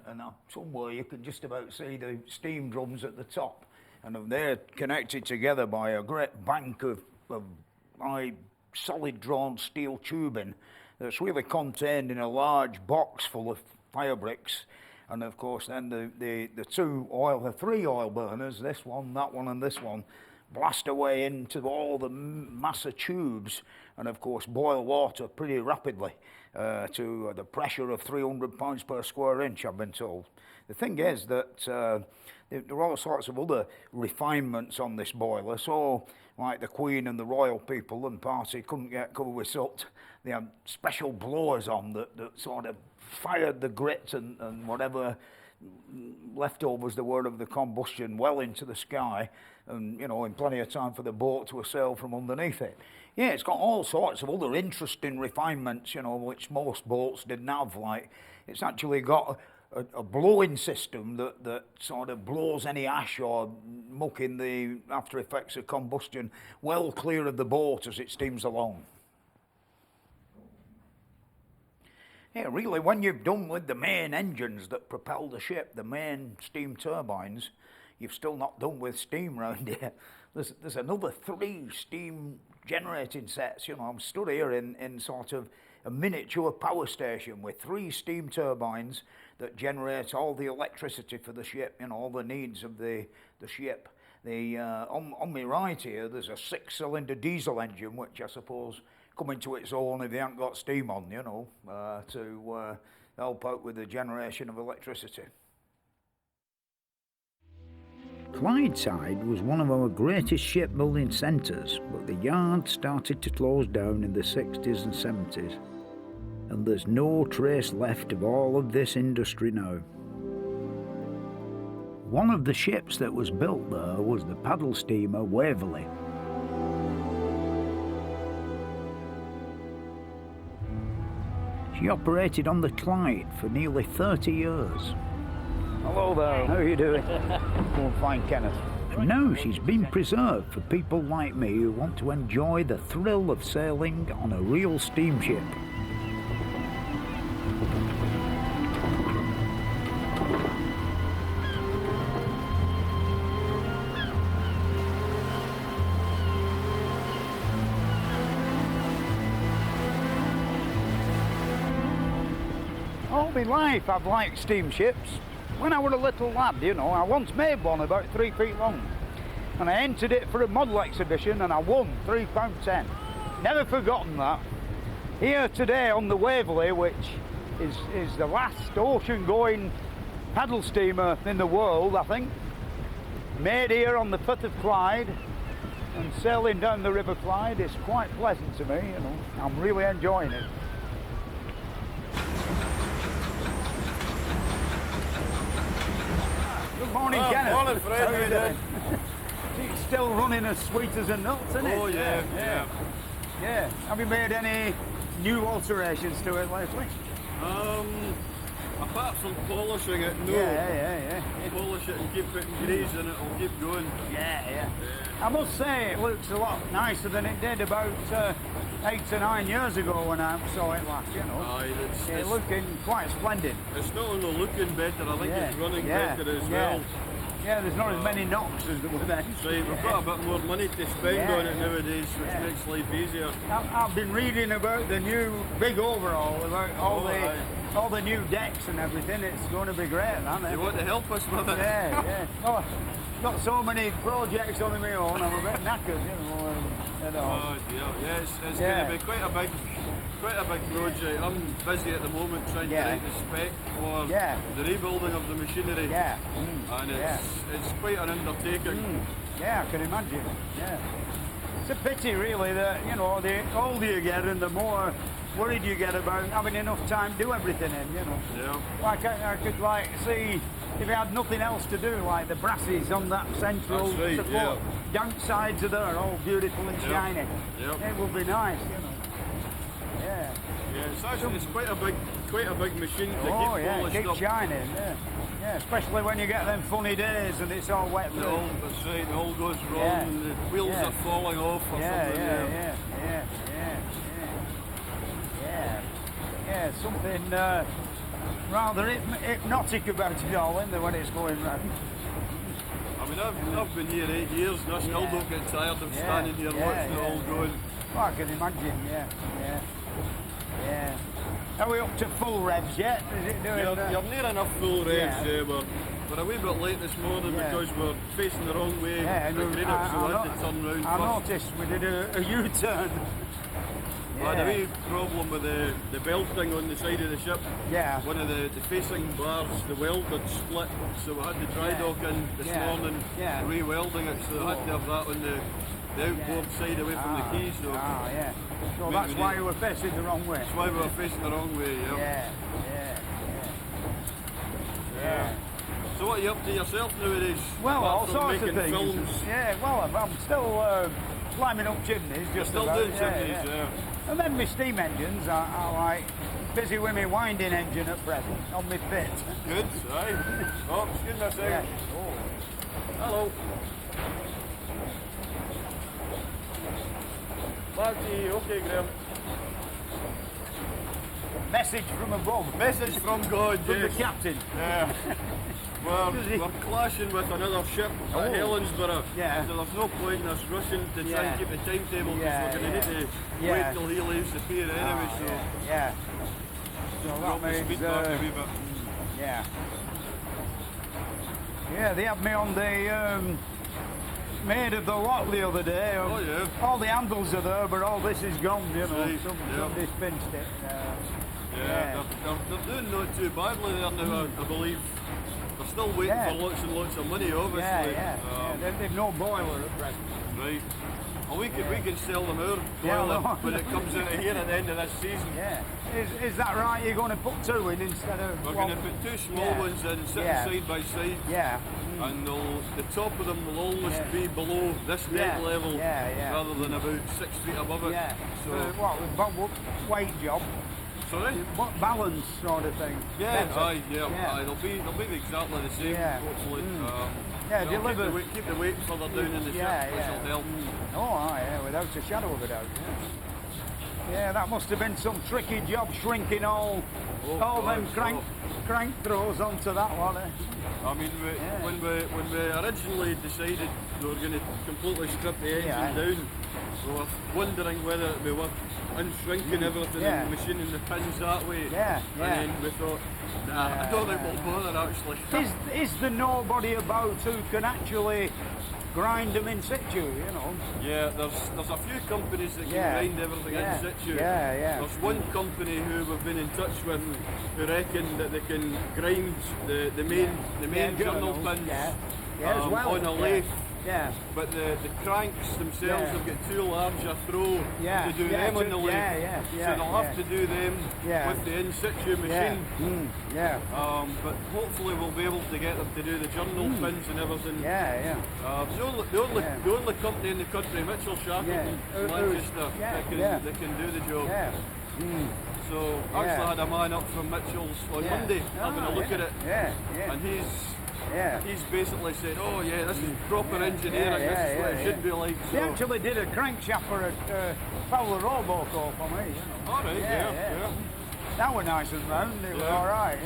somewhere you can just about see the steam drums at the top, and they're connected together by a great bank of high solid drawn steel tubing that's really contained in a large box full of fire bricks. And of course then the 3 oil burners, this one, that one and this one, blast away into all the mass of tubes and of course boil water pretty rapidly to the pressure of 300 pounds per square inch, I've been told. The thing is that there are all sorts of other refinements on this boiler. So like the Queen and the royal people and party couldn't get covered with soot, they had special blowers on that sort of fired the grit and whatever leftovers there were of the combustion well into the sky, and in plenty of time for the boat to assail from underneath it. Yeah, it's got all sorts of other interesting refinements, which most boats didn't have. Like, it's actually got a blowing system that sort of blows any ash or muck in the after effects of combustion well clear of the boat as it steams along. Yeah, really, when you've done with the main engines that propel the ship, the main steam turbines, you've still not done with steam round here. there's another 3 steam generating sets. You know, I'm stood here in sort of a miniature power station with 3 steam turbines that generate all the electricity for the ship, you know, all the needs of the ship. On my right here, there's a 6-cylinder diesel engine, which I suppose coming to its own if they haven't got steam on, you know, to help out with the generation of electricity. Clydeside was one of our greatest shipbuilding centres, but the yard started to close down in the 60s and 70s, and there's no trace left of all of this industry now. One of the ships that was built there was the paddle steamer Waverley. She operated on the Clyde for nearly 30 years. Hello there, how are you doing? Oh, fine, Kenneth. And now she's been preserved for people like me who want to enjoy the thrill of sailing on a real steamship. All my life I've liked steamships. When I was a little lad, you know, I once made one about 3 feet long. And I entered it for a model exhibition and I won £3.10. Never forgotten that. Here today on the Waverley, which is the last ocean-going paddle steamer in the world, I think. Made here on the Firth of Clyde and sailing down the River Clyde. It's quite pleasant to me, you know. I'm really enjoying it. Good morning, Kenneth. Morning, Fred. How are you doing? It's still running as sweet as a nut, isn't it? Oh, yeah. Have you made any new alterations to it lately? Apart from polishing it, no. Yeah. Polish it and keep putting grease in it, it'll keep going. Yeah. I must say, it looks a lot nicer than it did about 8 to 9 years ago when I saw it last, you know. Aye, it's looking quite splendid. It's not only looking better, I think it's running better as well. Yeah, there's not as many knocks as there were then. Right, we've got a bit more money to spend on it nowadays, which makes life easier. I've been reading about the new big overhaul, about all the new decks and everything. It's going to be great, isn't it? You want to help us with it? Yeah. Oh, got so many projects on my own, I'm a bit knackered, you know. Oh dear, yeah, it's going to be quite a big project. I'm busy at the moment trying to write the spec for the rebuilding of the machinery. And it's quite an undertaking. Yeah, I can imagine. Yeah. It's a pity really that, you know, the older you get and the more worried you get about having enough time to do everything in, you know. Yeah. Like I could like see if you had nothing else to do, like the brasses on that central support. Downsides are there, all beautiful and shiny. It will be nice, you know. Yeah. Yeah, it's quite a big machine to keep polished keep up. shining, yeah, especially when you get them funny days and it's all wet. That's right, it all goes wrong and the wheels are falling off or something. Yeah, something rather hypnotic about it all, isn't there, when it's going round? I mean, I've been here 8 years and I still don't get tired of standing here watching it all going. Well, I can imagine, yeah. Are we up to full revs yet? Is it doing You're near enough full revs, we're a wee bit late this morning because we're facing the wrong way. So we had to turn round I noticed we did a U-turn. We had a wee problem with the belting on the side of the ship. One of the facing bars, the weld had split, so we had the dry dock in this morning, re-welding it, so I had to have that on the outboard side away from the quay. So that's why you were facing the wrong way. That's why we were facing the wrong way, So what are you up to yourself nowadays? Well, all sorts of things. Films? Yeah, well, I'm still climbing up chimneys. Just still doing chimneys, And then my steam engines, I like busy with my winding engine at present, on my pit. Good, right. Oh, excuse me a second. Hello. Okay, Graham. Message from above. Message from God, From the captain. Yeah. We're clashing with another ship at Helensburgh. Yeah. So there's no point in us rushing to try and keep the timetable because we're going to need to wait till he leaves the pier anyway. So that means, speed back a wee bit. Yeah, they had me on the maid of the loch the other day. All the handles are there, but all this is gone, you know. Right. Somebody's pinched it. They're doing not too badly there now, I believe. They're still waiting for lots and lots of money, obviously. They've no boiler at present. Right. Well, we can sell them our boiler when it comes out of here at the end of this season. Is that right? You're going to put two in instead of We're going to put two small ones in, sitting side by side. And the top of them will always be below this deck level rather than about 6 feet above it. So what weight job? Sorry? What balance sort of thing? They'll be exactly the same, hopefully. Keep the weight further down in the ship, which will help. Without a shadow of a doubt. Yeah, that must have been some tricky job shrinking all them crank throws onto that one. I mean, when we originally decided we were going to completely strip the engine down, we were wondering whether it would be worth unshrinking everything and machining the pins that way. And then we thought, I don't think we'll bother actually. Is there nobody about who can actually grind them in situ, you know? Yeah, there's a few companies that can grind everything in situ. There's one company who we've been in touch with who reckon that they can grind the main journal pins on a lathe. But the cranks themselves have got too large a throw to do them on the lathe. So they'll have to do them with the in situ machine. But hopefully we'll be able to get them to do the journal pins and everything. The only company in the country, Mitchell Shackleton, Manchester, that can do the job. So I actually had a man up from Mitchell's on Monday having a look at it, and he's basically said, oh yeah, this is proper engineering, this is what it should be like. So. They actually did a crankshaft for a Fowler rowboat for me, you know. Alright, That were nice and round, they were alright,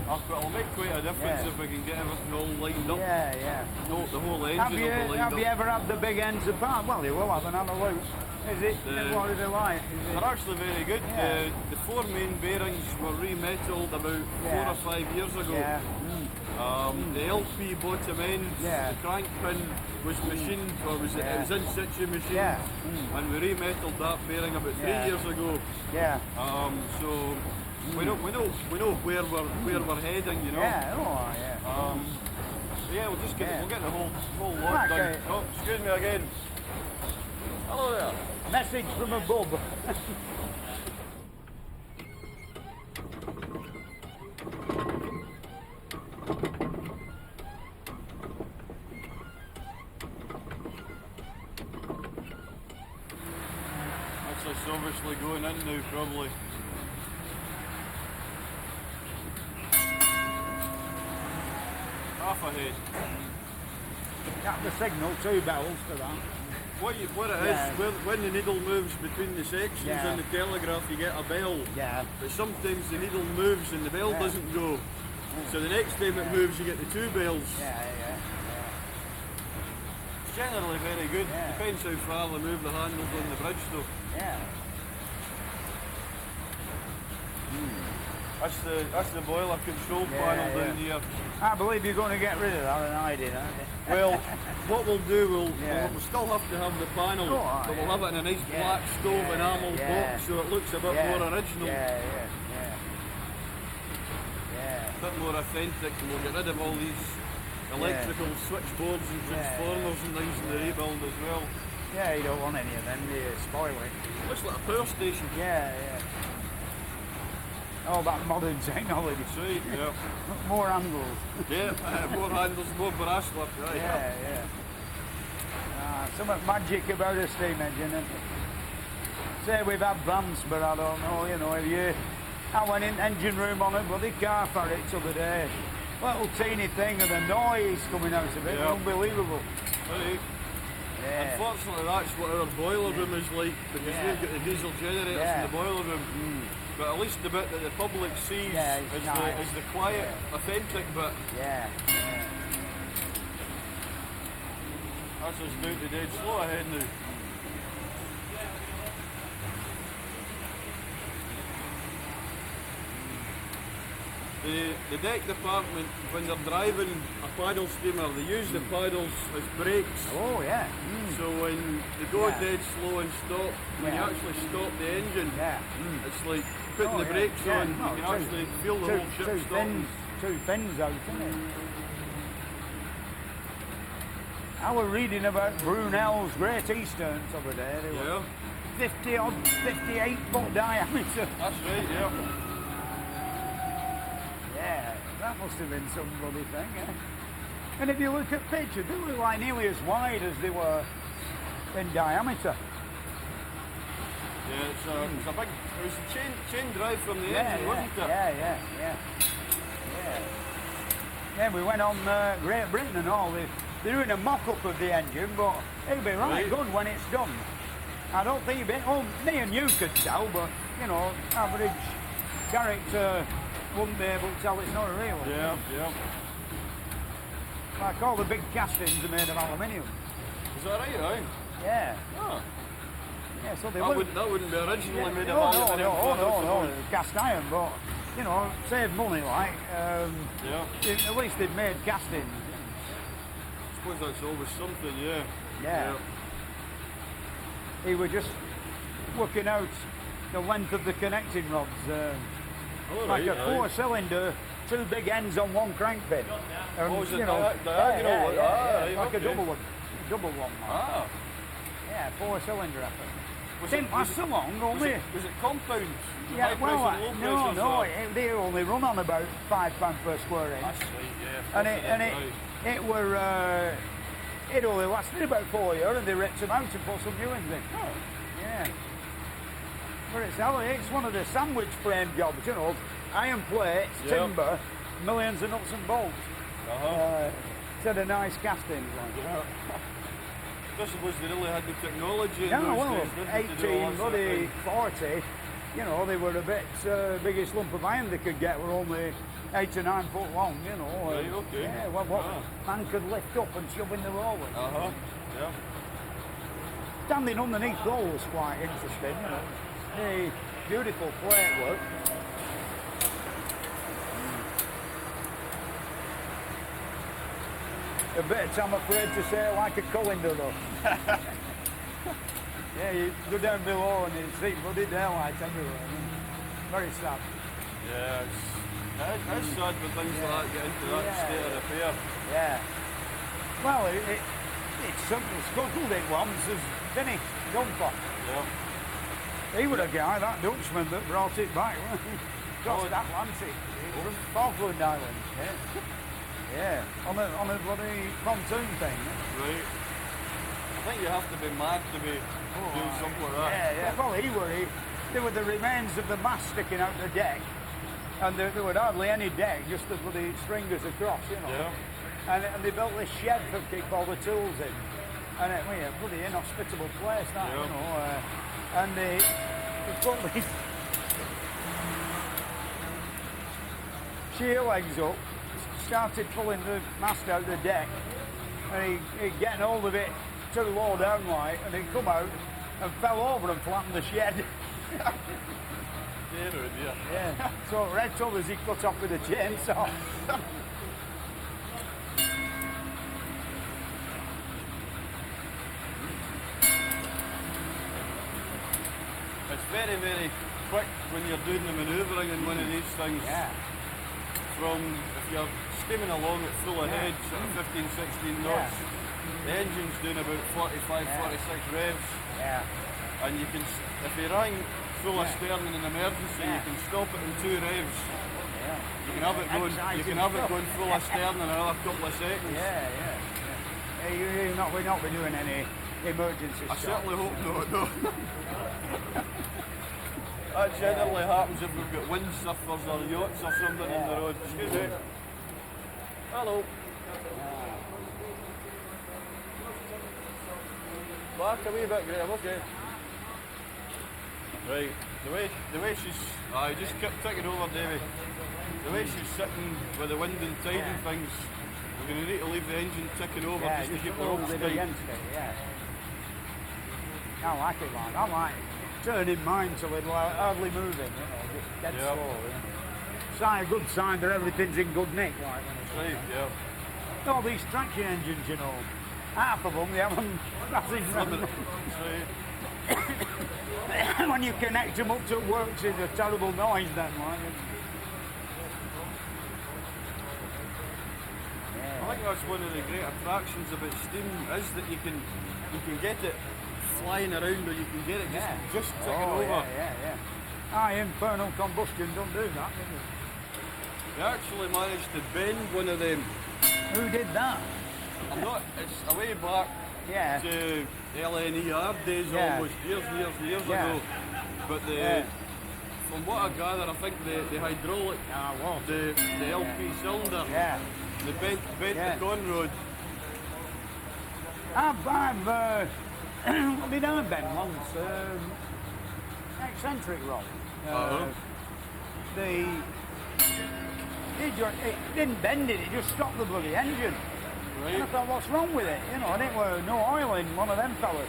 It'll make quite a difference if we can get everything all lined up. The whole engine will be lined up. Have you ever had the big ends apart? Well, you will have another loop. Is it? What are they like? They're actually very good. The four main bearings were remetalled about 4 or 5 years ago. The LP bottom end, the crank pin was machined, or it was in situ machined, and we remetalled that bearing about 3 years ago. So we know where we're heading, you know. We'll just get the whole lot done. Oh, excuse me again. Hello there. Message from above. It's obviously going in now, probably. Half ahead. Got the signal, 2 bells for that. What it is, when the needle moves between the sections on the telegraph, you get a bell. But sometimes the needle moves and the bell doesn't go. So the next time it moves, you get the 2 bells. It's generally very good. Depends how far they move the handles on the bridge, though. That's the boiler control panel down here. I believe you're going to get rid of that, and I did, aren't you? Well, what we'll do, we'll still have to have the panel, but we'll have it in a nice black stove enamel box so it looks a bit more original. A bit more authentic, and we'll get rid of all these electrical switchboards and transformers and things in the rebuild as well. Yeah, you don't want any of them, do you? Spoil it. Looks like a power station. All that modern technology. That's right, More handles. More handles, more brass work, right? Something magic about a steam engine, isn't it? Say we've had vans, but I don't know, you know, I went in the engine room on a bloody car for it the other day. Little teeny thing and the noise coming out of it, unbelievable. Right. Unfortunately, that's what our boiler room is like, because we've got the diesel generators in the boiler room. But at least the bit that the public sees is the quiet, authentic bit. That's us down to dead slow ahead now. The deck department, when they're driving a paddle steamer, they use the paddles as brakes. Oh, yeah. So when they go dead slow and stop, when you actually stop the engine, it's like putting the brakes on, you can actually feel the whole ship stopping. Two fins out, isn't it? I was reading about Brunel's Great Easterns over there. They were 58 foot diameter. That's right, yeah. Yeah, that must have been some bloody thing, eh? And if you look at pictures, they were like nearly as wide as they were in diameter. Yeah, it's a big, it was a chain drive from the engine, wasn't it? Yeah. Yeah, we went on Great Britain and all. They're doing a mock-up of the engine, but it'll be right good when it's done. I don't think me and you could tell, but, you know, average character wouldn't be able to tell it's not a real one. Yeah. Like all the big castings are made of aluminium. Is that right? Yeah. Oh. Yeah, so they that wouldn't be originally made of aluminium. No, cast iron, but, you know, save money, like. At least they've made castings. I suppose that's always something, Yeah. He was just working out the length of the connecting rods. Like a 4-cylinder, 2 big ends on one crank pin. Was it diagonal? Like a double one. Yeah, 4-cylinder, I think. Didn't last so long, only. Was it compound? Yeah, no, they only run on about £5 per square inch. That's right, And it were, it only lasted about 4 years, and they ripped them out and put some new ones in. Oh. Yeah. But it's one of the sandwich frame jobs, you know, iron plates, timber, millions of nuts and bolts. Instead of nice castings. I suppose they really had the technology in those days, 1840, you know, they were a bit, biggest lump of iron they could get were only 8 to 9 foot long, you know. Right, okay. Yeah, what man could lift up and shove in the rollers. Yeah. Standing underneath those was quite interesting, you know. The beautiful plate work. A bit, I'm afraid to say, like a colander though. Yeah, you go down below and you see bloody daylight everywhere. Very sad. Yeah, it's sad when things like that get into that state of repair. Yeah. Well, it's something scuttled it once, is finished, done for. Yeah. He was a guy, that Dutchman, that brought it back. Crossed Atlantic. Falkland Islands. Yeah, on a bloody pontoon thing. Right. I think you have to be mad to be doing something like that. Yeah. Well, there were the remains of the mast sticking out the deck, and there was hardly any deck, just the bloody stringers across, you know. Yeah. And they built this shed to keep all the tools in. And it was a bloody inhospitable place, that, you know. And they put these sheer legs up, started pulling the mast out the deck, and he getting hold of it too low down like, and he come out and fell over and flattened the shed. Yeah. So red colours he cut off with a chainsaw. It's very, very quick when you're doing the manoeuvring in one of these things. Yeah. From, if you're steaming along at full ahead, sort of 15, 16 knots, the engine's doing about 45, 46 revs. Yeah. And you can, if you rang full astern in an emergency, you can stop it in 2 revs. Yeah. You can have it going. You can have it going full astern in another couple of seconds. We're not be doing any emergency I stuff. certainly hope not. No. That generally happens if we've got windsurfers or yachts or something on the road. Excuse me. Hello. back a wee bit, Graham, okay. Right, the way she's... I just kept ticking over, Davy. The way she's sitting with the wind and tide and things, we're going to need to leave the engine ticking over just to keep the ropes tight. Yeah. I like it, man. I like turning mine so it's hardly moving, just dead slow. It's a good sign that everything's in good nick, like when it's yeah. All these traction engines, half of them, they haven't nothing from them. When you connect them up to works, it's a terrible noise then, like. I think that's one of the great attractions about steam is that you can get it flying around, or you can get it just ticking over. Infernal combustion don't do that, do it? They actually managed to bend one of them. Who did that? It's a way back to the LNER days, almost years ago. But from what I gather, I think the hydraulic, the LP cylinder, they bent the conrod. I've been on bend once, eccentric rod. It didn't bend it just stopped the bloody engine. Right. And I thought, what's wrong with it? I didn't wear no oil in one of them fellas.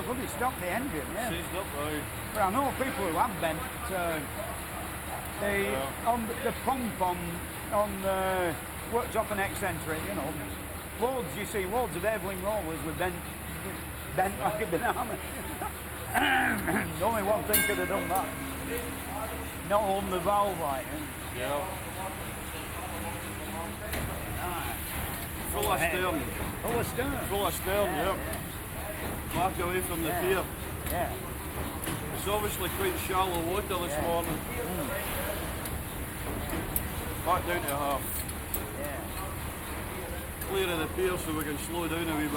Bloody stopped the engine, Seized up, right. But I know people who have bent on the pump on the worktop and eccentric, loads of Evelyn rollers were bent like a banana. Only one thing could have done that. Not on the valve right. Full of stern. Full of stern, Back away from the pier. It's obviously quite shallow water this morning. Back down to half. Clear of the pier so we can slow down a wee bit.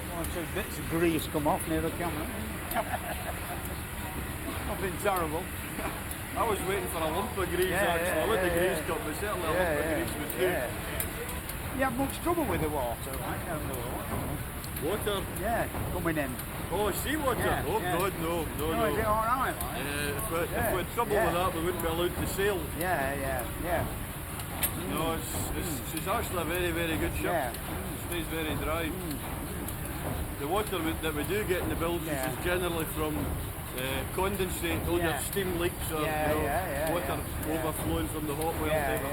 One or two bits of grease come off near the camera. Nothing terrible. I was waiting for a lump of grease actually. I let the grease come, but certainly a lump of grease would do. You have much trouble with the water, right? Water? Coming in. Oh, seawater? God, no. Is it alright, right? If we had trouble with that, we wouldn't be allowed to sail. No, she's actually a very, very good ship. It stays very dry. The water that we do get in the bilges is generally from condensate, all your steam leaks or water overflowing from the hot well type of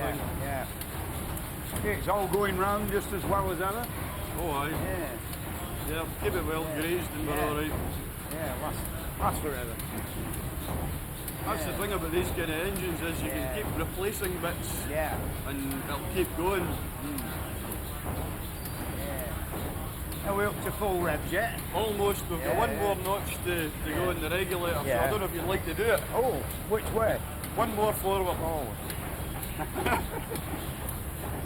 thing. It's all going round just as well as ever. Oh, aye. Yeah, keep it well grazed and we're alright. Lasts forever. That's the thing about these kind of engines is you can keep replacing bits and it'll keep going. Are we up to full revs yet? Almost. We've got one more notch to go in the regulator, so I don't know if you'd like to do it. Oh, which way? One more forward. Oh.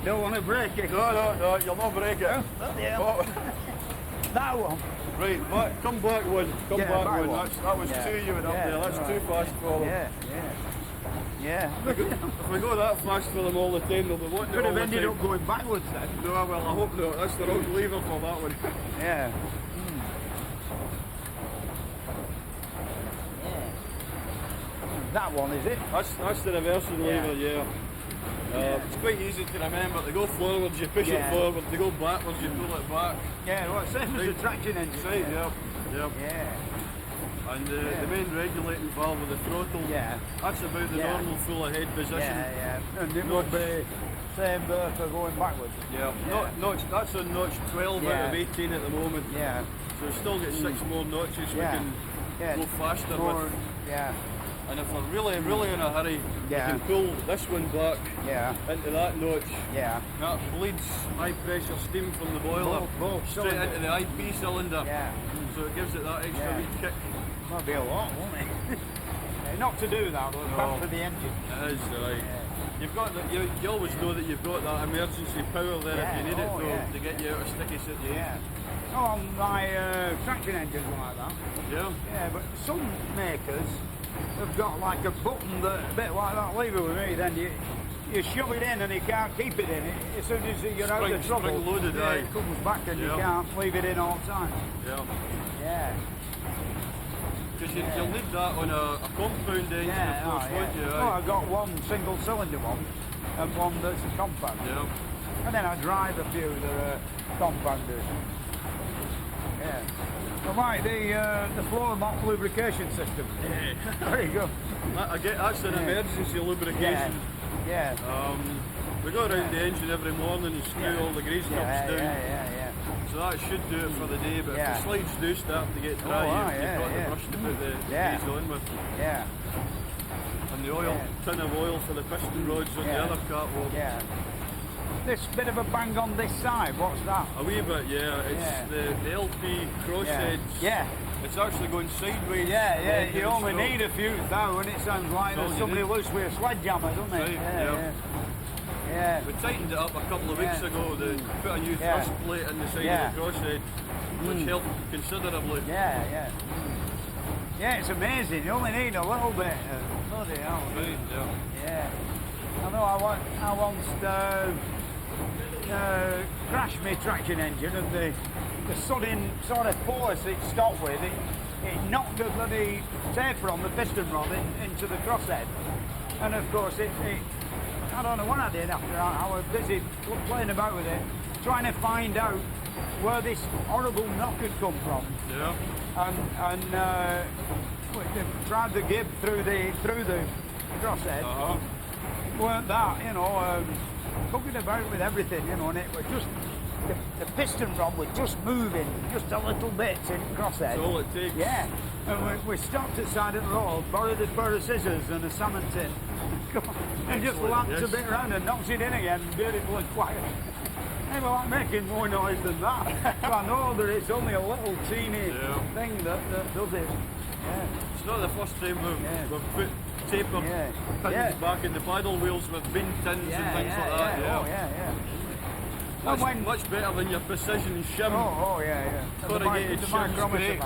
Don't want to break it. No, you'll not break it. Oh. That one. Right, come back one. Come back one. That was two you went up there. That's too fast for them. If we go that fast for them all the time, they'll be wanting it all the time. Could have ended up going backwards then. No, well, I hope not. That's the wrong lever for that one. That one, is it? That's the reversing lever, it's quite easy to remember. To go forwards, you push it forward. To go backwards, you pull it back. Same as the traction engine. And the main regulating valve of the throttle, that's about the normal full ahead position. And it would be same berth for going backwards. That's on notch 12 out of 18 at the moment. So we still get 6 more notches we can go faster with. And if we're really, really in a hurry, we can pull this one back into that notch. That bleeds high pressure steam from the boiler straight into the IP cylinder. So it gives it that extra wee kick. Might be a lot, won't it? Not to do that, but bad for the engine. It is, right. You've got you always know that you've got that emergency power there if you need it to get you out of sticky situations. On my traction engines like that. Yeah, but some makers have got like a button that, a bit like that lever with me, then you shove it in and you can't keep it in. As soon as you're out of trouble, spring-loaded, it comes back and you can't leave it in all the time. Yeah. Yeah. Because you'll need that on a compound engine, of course, won't you? Oh, I've got one single cylinder one and one that's a compound. Yeah. And then I drive a few that are compounders. Yeah. I like the floor mop lubrication system. Yeah. Very good. That's an emergency lubrication. Yeah. We go around the engine every morning and screw all the grease ducts down. Yeah. So that should do it for the day, but if the slides do start to get dry, you've got the brush to put the grease on with. Yeah. And the oil, tin of oil for the piston rods on the other catwalk. Yeah. This bit of a bang on this side, what's that? A wee bit, yeah. It's the LP crossheads. Yeah. It's actually going sideways. Yeah. You only need a few though, and it sounds like there's somebody loose with a sledgehammer, doesn't it? Right, yeah. We tightened it up a couple of weeks ago. They put a new thrust plate in the side of the crosshead, which helped considerably. Yeah, it's amazing. You only need a little bit. Bloody hell. Right, yeah. I know I once crashed my traction engine, and the sudden sort of force it stopped with, it knocked the bloody taper on the piston rod into the crosshead. And of course I don't know what I did after I was busy playing about with it, trying to find out where this horrible knock had come from. Yeah. And we tried the gib through the crosshead. Weren't that, fucking about with everything, and it was just the piston rod was just moving just a little bit in crosshead. That's all it takes. Yeah. And we stopped at the side of the road, borrowed a pair of scissors and a salmon tin, and just lamps a bit around and knocks it in again, beautiful and quiet. They were like making more noise than that. So I know that it's only a little teeny thing that does it. Yeah. It's not the first time we've put taper pins back in the paddle wheels with bin tins and things like that. Much better than your precision shim. Corrugated shim brake.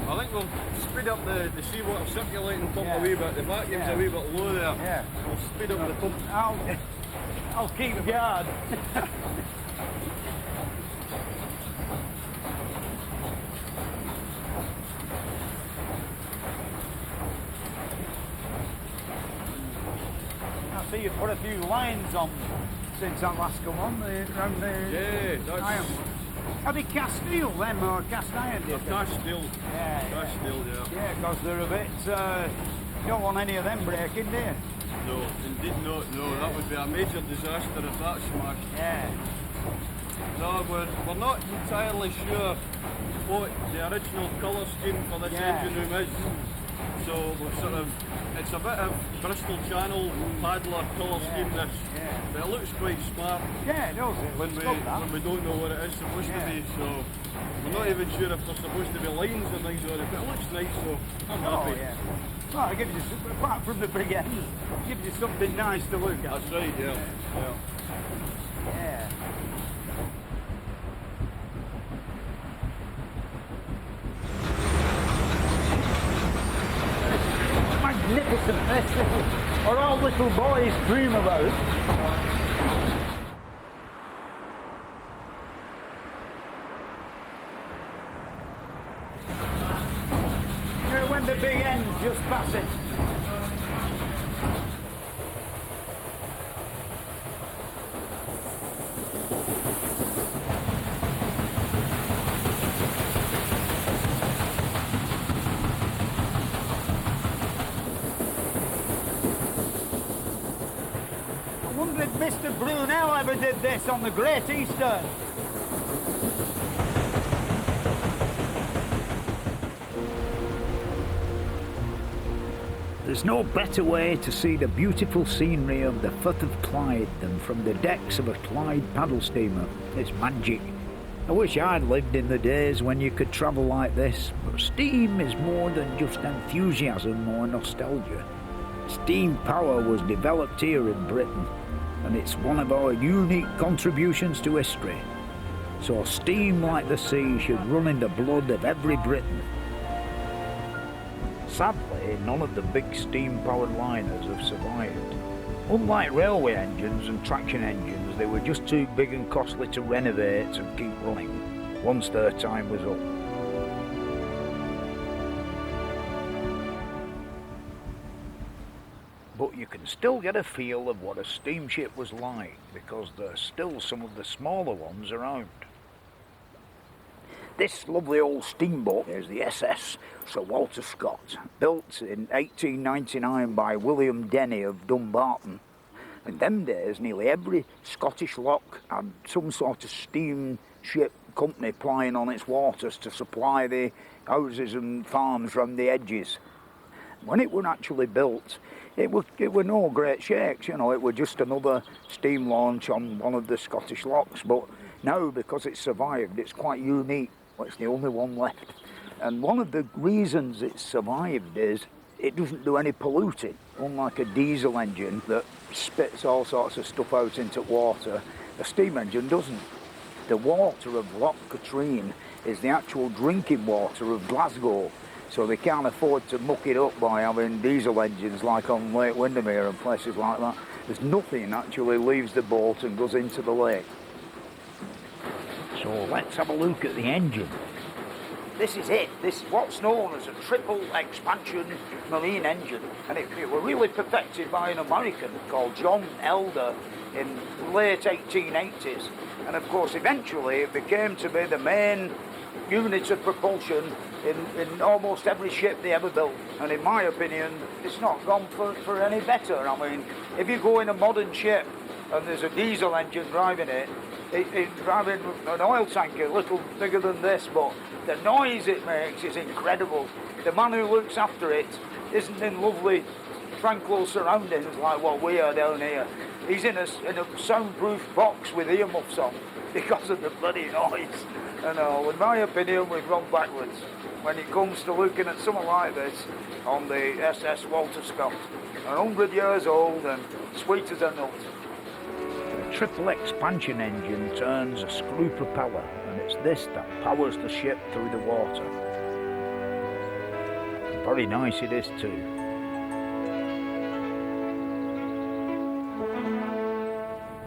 I think we'll speed up the seawater circulating pump a wee bit. The vacuum's a wee bit low there. We'll speed up the pump. I'll keep guard. I see you put a few lines on since I last come on around the iron. Are they cast steel then, or cast iron? They're cast steel. Cast steel, Yeah, because they're a bit... you don't want any of them breaking, do you? No, indeed not. No, that would be a major disaster if that smashed. Yeah. No, we're not entirely sure what the original colour scheme for this engine room is. So we've sort of... It's a bit of Bristol Channel paddler colour scheme this. But it looks quite smart. Yeah, it does. When we don't know what it is supposed to be, so we're not even sure if there's supposed to be lines and things on it, but it looks nice, so I'm happy. Well, it gives you, apart from the big end, it gives you something nice to look at. That's right, yeah. Magnificent. That's what all little boys dream about. When the big end's just passing. I wonder if Mr. Brunel ever did this on the Great Eastern. There's no better way to see the beautiful scenery of the Firth of Clyde than from the decks of a Clyde paddle steamer. It's magic. I wish I'd lived in the days when you could travel like this, but steam is more than just enthusiasm or nostalgia. Steam power was developed here in Britain, and it's one of our unique contributions to history. So steam like the sea should run in the blood of every Briton. Sadly, none of the big steam-powered liners have survived. Unlike railway engines and traction engines, they were just too big and costly to renovate and keep running once their time was up. But you can still get a feel of what a steamship was like, because there's still some of the smaller ones around. This lovely old steamboat is the SS Sir Walter Scott, built in 1899 by William Denny of Dumbarton. In them days, nearly every Scottish loch had some sort of steamship company plying on its waters to supply the houses and farms round the edges. When it was actually built, it were no great shakes, you know, it was just another steam launch on one of the Scottish lochs, but now, because it's survived, it's quite unique. It's the only one left. And one of the reasons it's survived is it doesn't do any polluting. Unlike a diesel engine that spits all sorts of stuff out into water, a steam engine doesn't. The water of Loch Katrine is the actual drinking water of Glasgow, so they can't afford to muck it up by having diesel engines like on Lake Windermere and places like that. There's nothing actually leaves the boat and goes into the lake. So let's have a look at the engine. This is it. This is what's known as a triple expansion marine engine, and it was really perfected by an American called John Elder in the late 1880s. And of course, eventually it became to be the main unit of propulsion in almost every ship they ever built. And in my opinion, it's not gone for any better. I mean, if you go in a modern ship and there's a diesel engine driving it, it's driving an oil tanker a little bigger than this, but the noise it makes is incredible. The man who looks after it isn't in lovely, tranquil surroundings like what we are down here. He's in a soundproof box with earmuffs on because of the bloody noise. And in my opinion, we've gone backwards when it comes to looking at something like this on the SS Walter Scott. 100 years old and sweet as a nut. The triple expansion engine turns a screw propeller, and it's this that powers the ship through the water. Very nice it is too.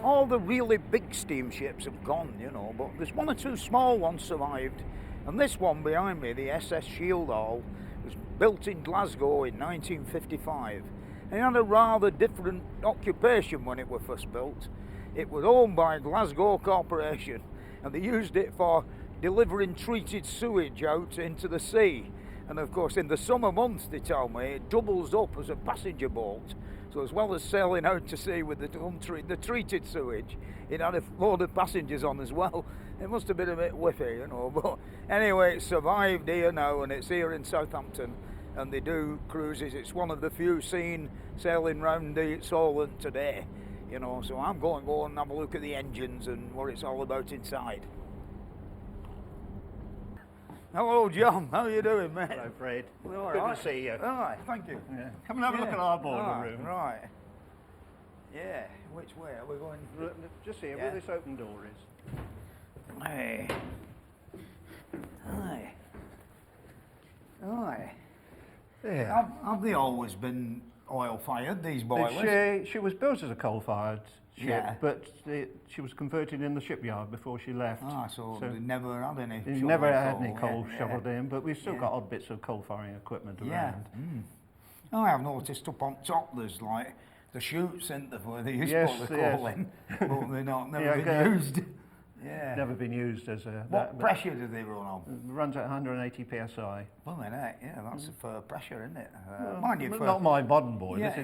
All the really big steamships have gone, you know, but there's one or two small ones survived. And this one behind me, the SS Shieldhall, was built in Glasgow in 1955. And it had a rather different occupation when it was first built. It was owned by Glasgow Corporation, and they used it for delivering treated sewage out into the sea. And of course, in the summer months, they told me, it doubles up as a passenger boat. So as well as sailing out to sea with the treated sewage, it had a load of passengers on as well. It must have been a bit whiffy, you know. But anyway, it survived here now, and it's here in Southampton, and they do cruises. It's one of the few seen sailing round the Solent today. You know, so I'm going to go and have a look at the engines and what it's all about inside. Hello, John. How are you doing, mate? Hello, Fred. All Good right. to see you. All right, thank you. Yeah. Come and have a look at our boiler room. Right. Yeah, which way are we going? Just here, where this open door is. Hey. Hi. Hi. Yeah. Have they always been oil-fired, these boilers? She was built as a coal-fired ship, but she was converted in the shipyard before she left. So they never had any. Never had any coal shoveled in, but we've still got odd bits of coal-firing equipment around. I've noticed up on top there's like the chutes, isn't there, where they used to put the coal in, but they're never been used. Never been used as a... What pressure do they run on? It runs at 180 psi. Well, that's for pressure, isn't it? Mind you, not my modern boilers.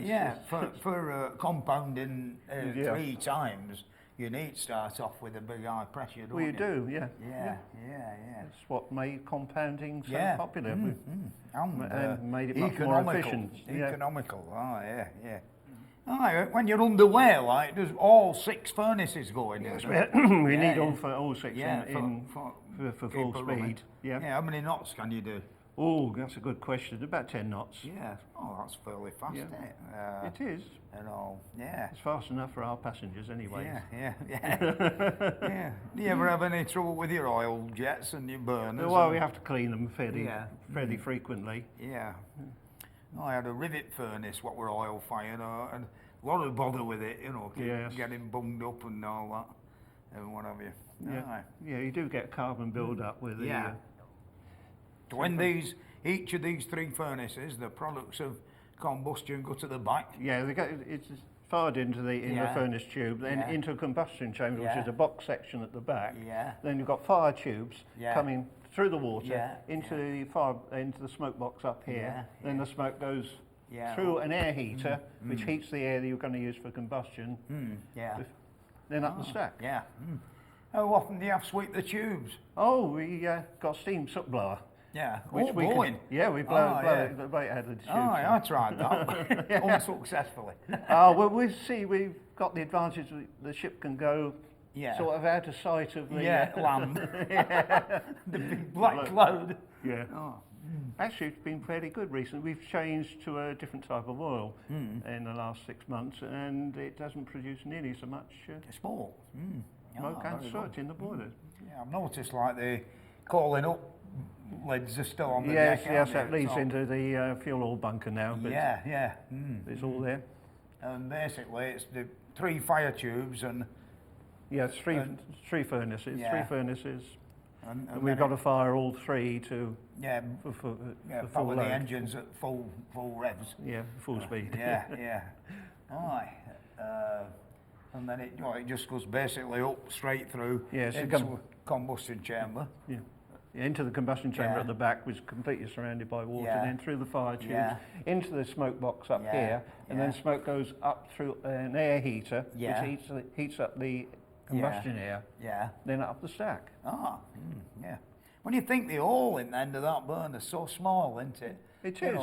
For compounding 3 times, you need to start off with a big high pressure, don't you? Well, you do, yeah. That's what made compounding so popular. And made it much more efficient. Economical, when you're underway, like, there's all 6 furnaces going. We need all 6 for full speed. How many knots can you do? Oh, that's a good question. About 10 knots. Yeah. Oh, that's fairly fast, isn't it? It is. It's fast enough for our passengers anyway. Yeah. Do you ever have any trouble with your oil jets and your burners? Well, we have to clean them fairly frequently. Yeah. I had a rivet furnace, what were oil fired, and a lot of bother with it, you know, getting bunged up and all that, and what have you. Yeah, yeah, you do get carbon build-up with the... When each of these 3 furnaces, the products of combustion go to the back. Yeah, it's fired into the furnace tube, then into a combustion chamber, which is a box section at the back. Then you've got fire tubes coming through the water into the smoke box up here. Then the smoke goes through an air heater, which heats the air that you're going to use for combustion. Then up the stack. How often do you have to sweep the tubes? Oh, we got a steam soot blower. Yeah, which we blowing? We blow it right out of the tubes. Oh, I tried that, unsuccessfully. Well, we've got the advantage that the ship can go sort of out of sight of the land. The big black cloud. Actually, it's been fairly good recently. We've changed to a different type of oil in the last 6 months, and it doesn't produce nearly so much smoke and soot in the boilers. Yeah, I've noticed like the calling up lids are still on the deck. Yes, that leads into the fuel oil bunker now. But it's all there. And basically, it's the 3 fire tubes and three furnaces. 3 furnaces. And we've got to fire all 3 to power the engines at full revs. Full speed. Aye. And then it just goes basically up straight through into a combustion chamber. Into the combustion chamber at the back, was completely surrounded by water, then through the fire tubes, into the smoke box up here, and then smoke goes up through an air heater, which heats up the combustion air, then up the stack. When you think the hole in the end of that burner is so small, isn't it? It is.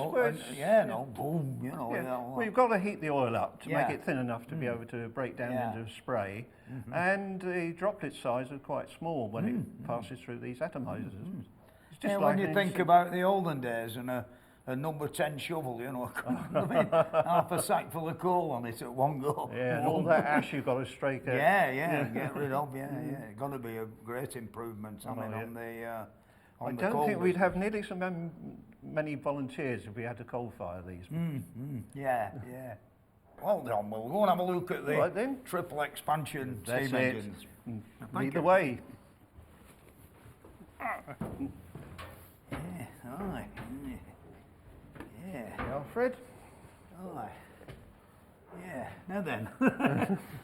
Boom, Well, you've got to heat the oil up to make it thin enough to be able to break down into spray, and the droplet size is quite small when it passes through these atomizers. It's just when you think about the olden days and a number 10 shovel, half a sack full of coal on it at one go. And all that ash you've got to strike out. Get rid of, It's got to be a great improvement, on the I don't think we'd have nearly so many volunteers if we had to coal fire these. Well done, we'll go and have a look at the triple expansion steam engines. Lead the way. Alfred? Now then,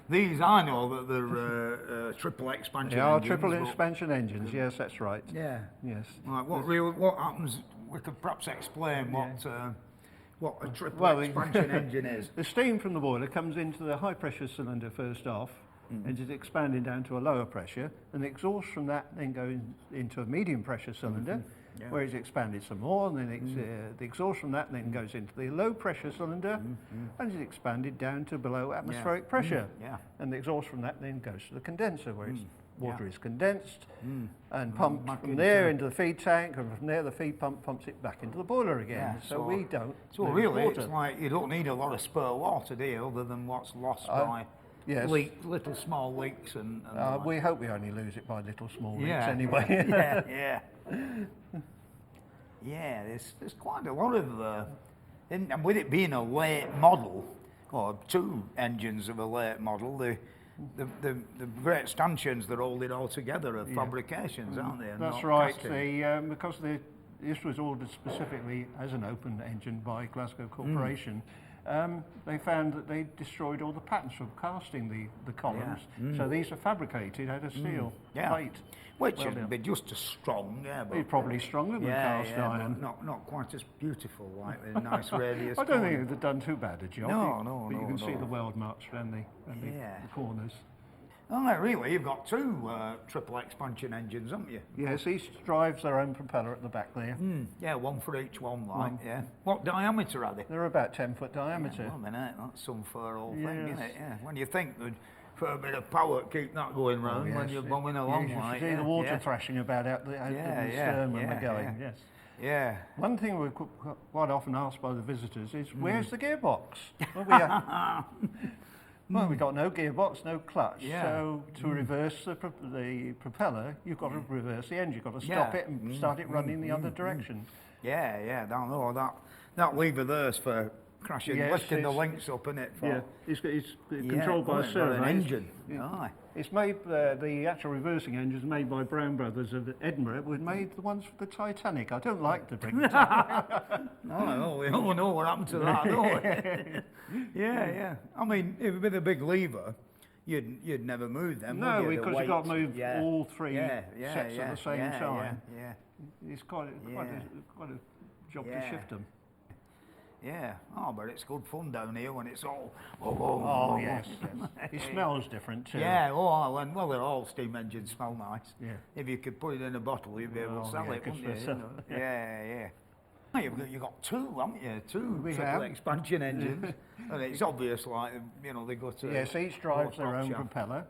these I know that they're triple expansion engines. Triple expansion engines, yes, that's right. Yes. Right, what happens, we could perhaps explain what a triple expansion engine is. The steam from the boiler comes into the high pressure cylinder first off, and is expanding down to a lower pressure, and the exhaust from that then goes into a medium pressure cylinder, where it's expanded some more, and then the exhaust from that then goes into the low pressure cylinder, and is expanded down to below atmospheric pressure. And the exhaust from that then goes to the condenser, where water is condensed and pumped from there into the feed tank, and from there the feed pump pumps it back into the boiler again. So we don't. So really, it's like you don't need a lot of spare water, do you, other than what's lost by little small leaks and we hope we only lose it by little small leaks anyway. There's quite a lot of and with it being a late model, or 2 engines of a late model, the great stanchions that hold it all together are fabrications, aren't they? That's right. Because this was ordered specifically as an open engine by Glasgow Corporation. They found that they destroyed all the patterns from casting the columns. So these are fabricated out of steel plate. Which would be just as strong, but probably stronger than cast iron. But not quite as beautiful, like the nice radius. I don't think they've done too bad a job. No. But you can see the weld marks around the corners. Oh, really? You've got 2 triple expansion engines, haven't you? Yes, each drives their own propeller at the back there. One for each one, What diameter are they? They're about 10-foot diameter. That's some fair old thing, isn't it? When you think that for a bit of power, keep that going round when you're bombing along. You should see the water thrashing about out the stern when we're going. One thing we're quite often asked by the visitors is, where's the gearbox? Well, we've got no gearbox, no clutch, so to reverse the propeller, you've got to reverse the engine. You've got to stop it and start it running the other direction. I know that. That lever there's for crashing, lifting the links up, isn't it? It's controlled by a servo. An engine. It's made, the actual reversing engine is made by Brown Brothers of Edinburgh. We made the ones for the Titanic. I don't like to bring it up. No, we all know what happened to that, don't we? Yeah. I mean, if with a big lever, you'd never move them. No, because you've got to move all three sets at the same time. Yeah. It's quite a job to shift them. Yeah, but it's good fun down here when it's all... Yes. It smells different too. Yeah, well, they're all steam engines smell nice. Yeah. If you could put it in a bottle, you'd be able to sell it, wouldn't you? Yeah. You've got two, haven't you? Two triple expansion engines. And it's obvious, like, they go to... Yes, each drives their own propeller.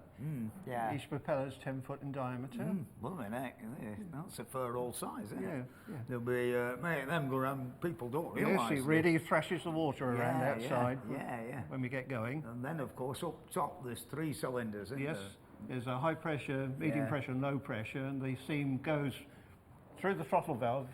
Each propeller is 10 foot in diameter. Blooming heck, that's a fair old size, isn't it? There'll be, them go around, people don't realise. Yes, it really thrashes the water around outside when we get going. And then, of course, up top there's 3 cylinders, isn't there? Yes, there's a high pressure, medium pressure and low pressure, and the steam goes through the throttle valve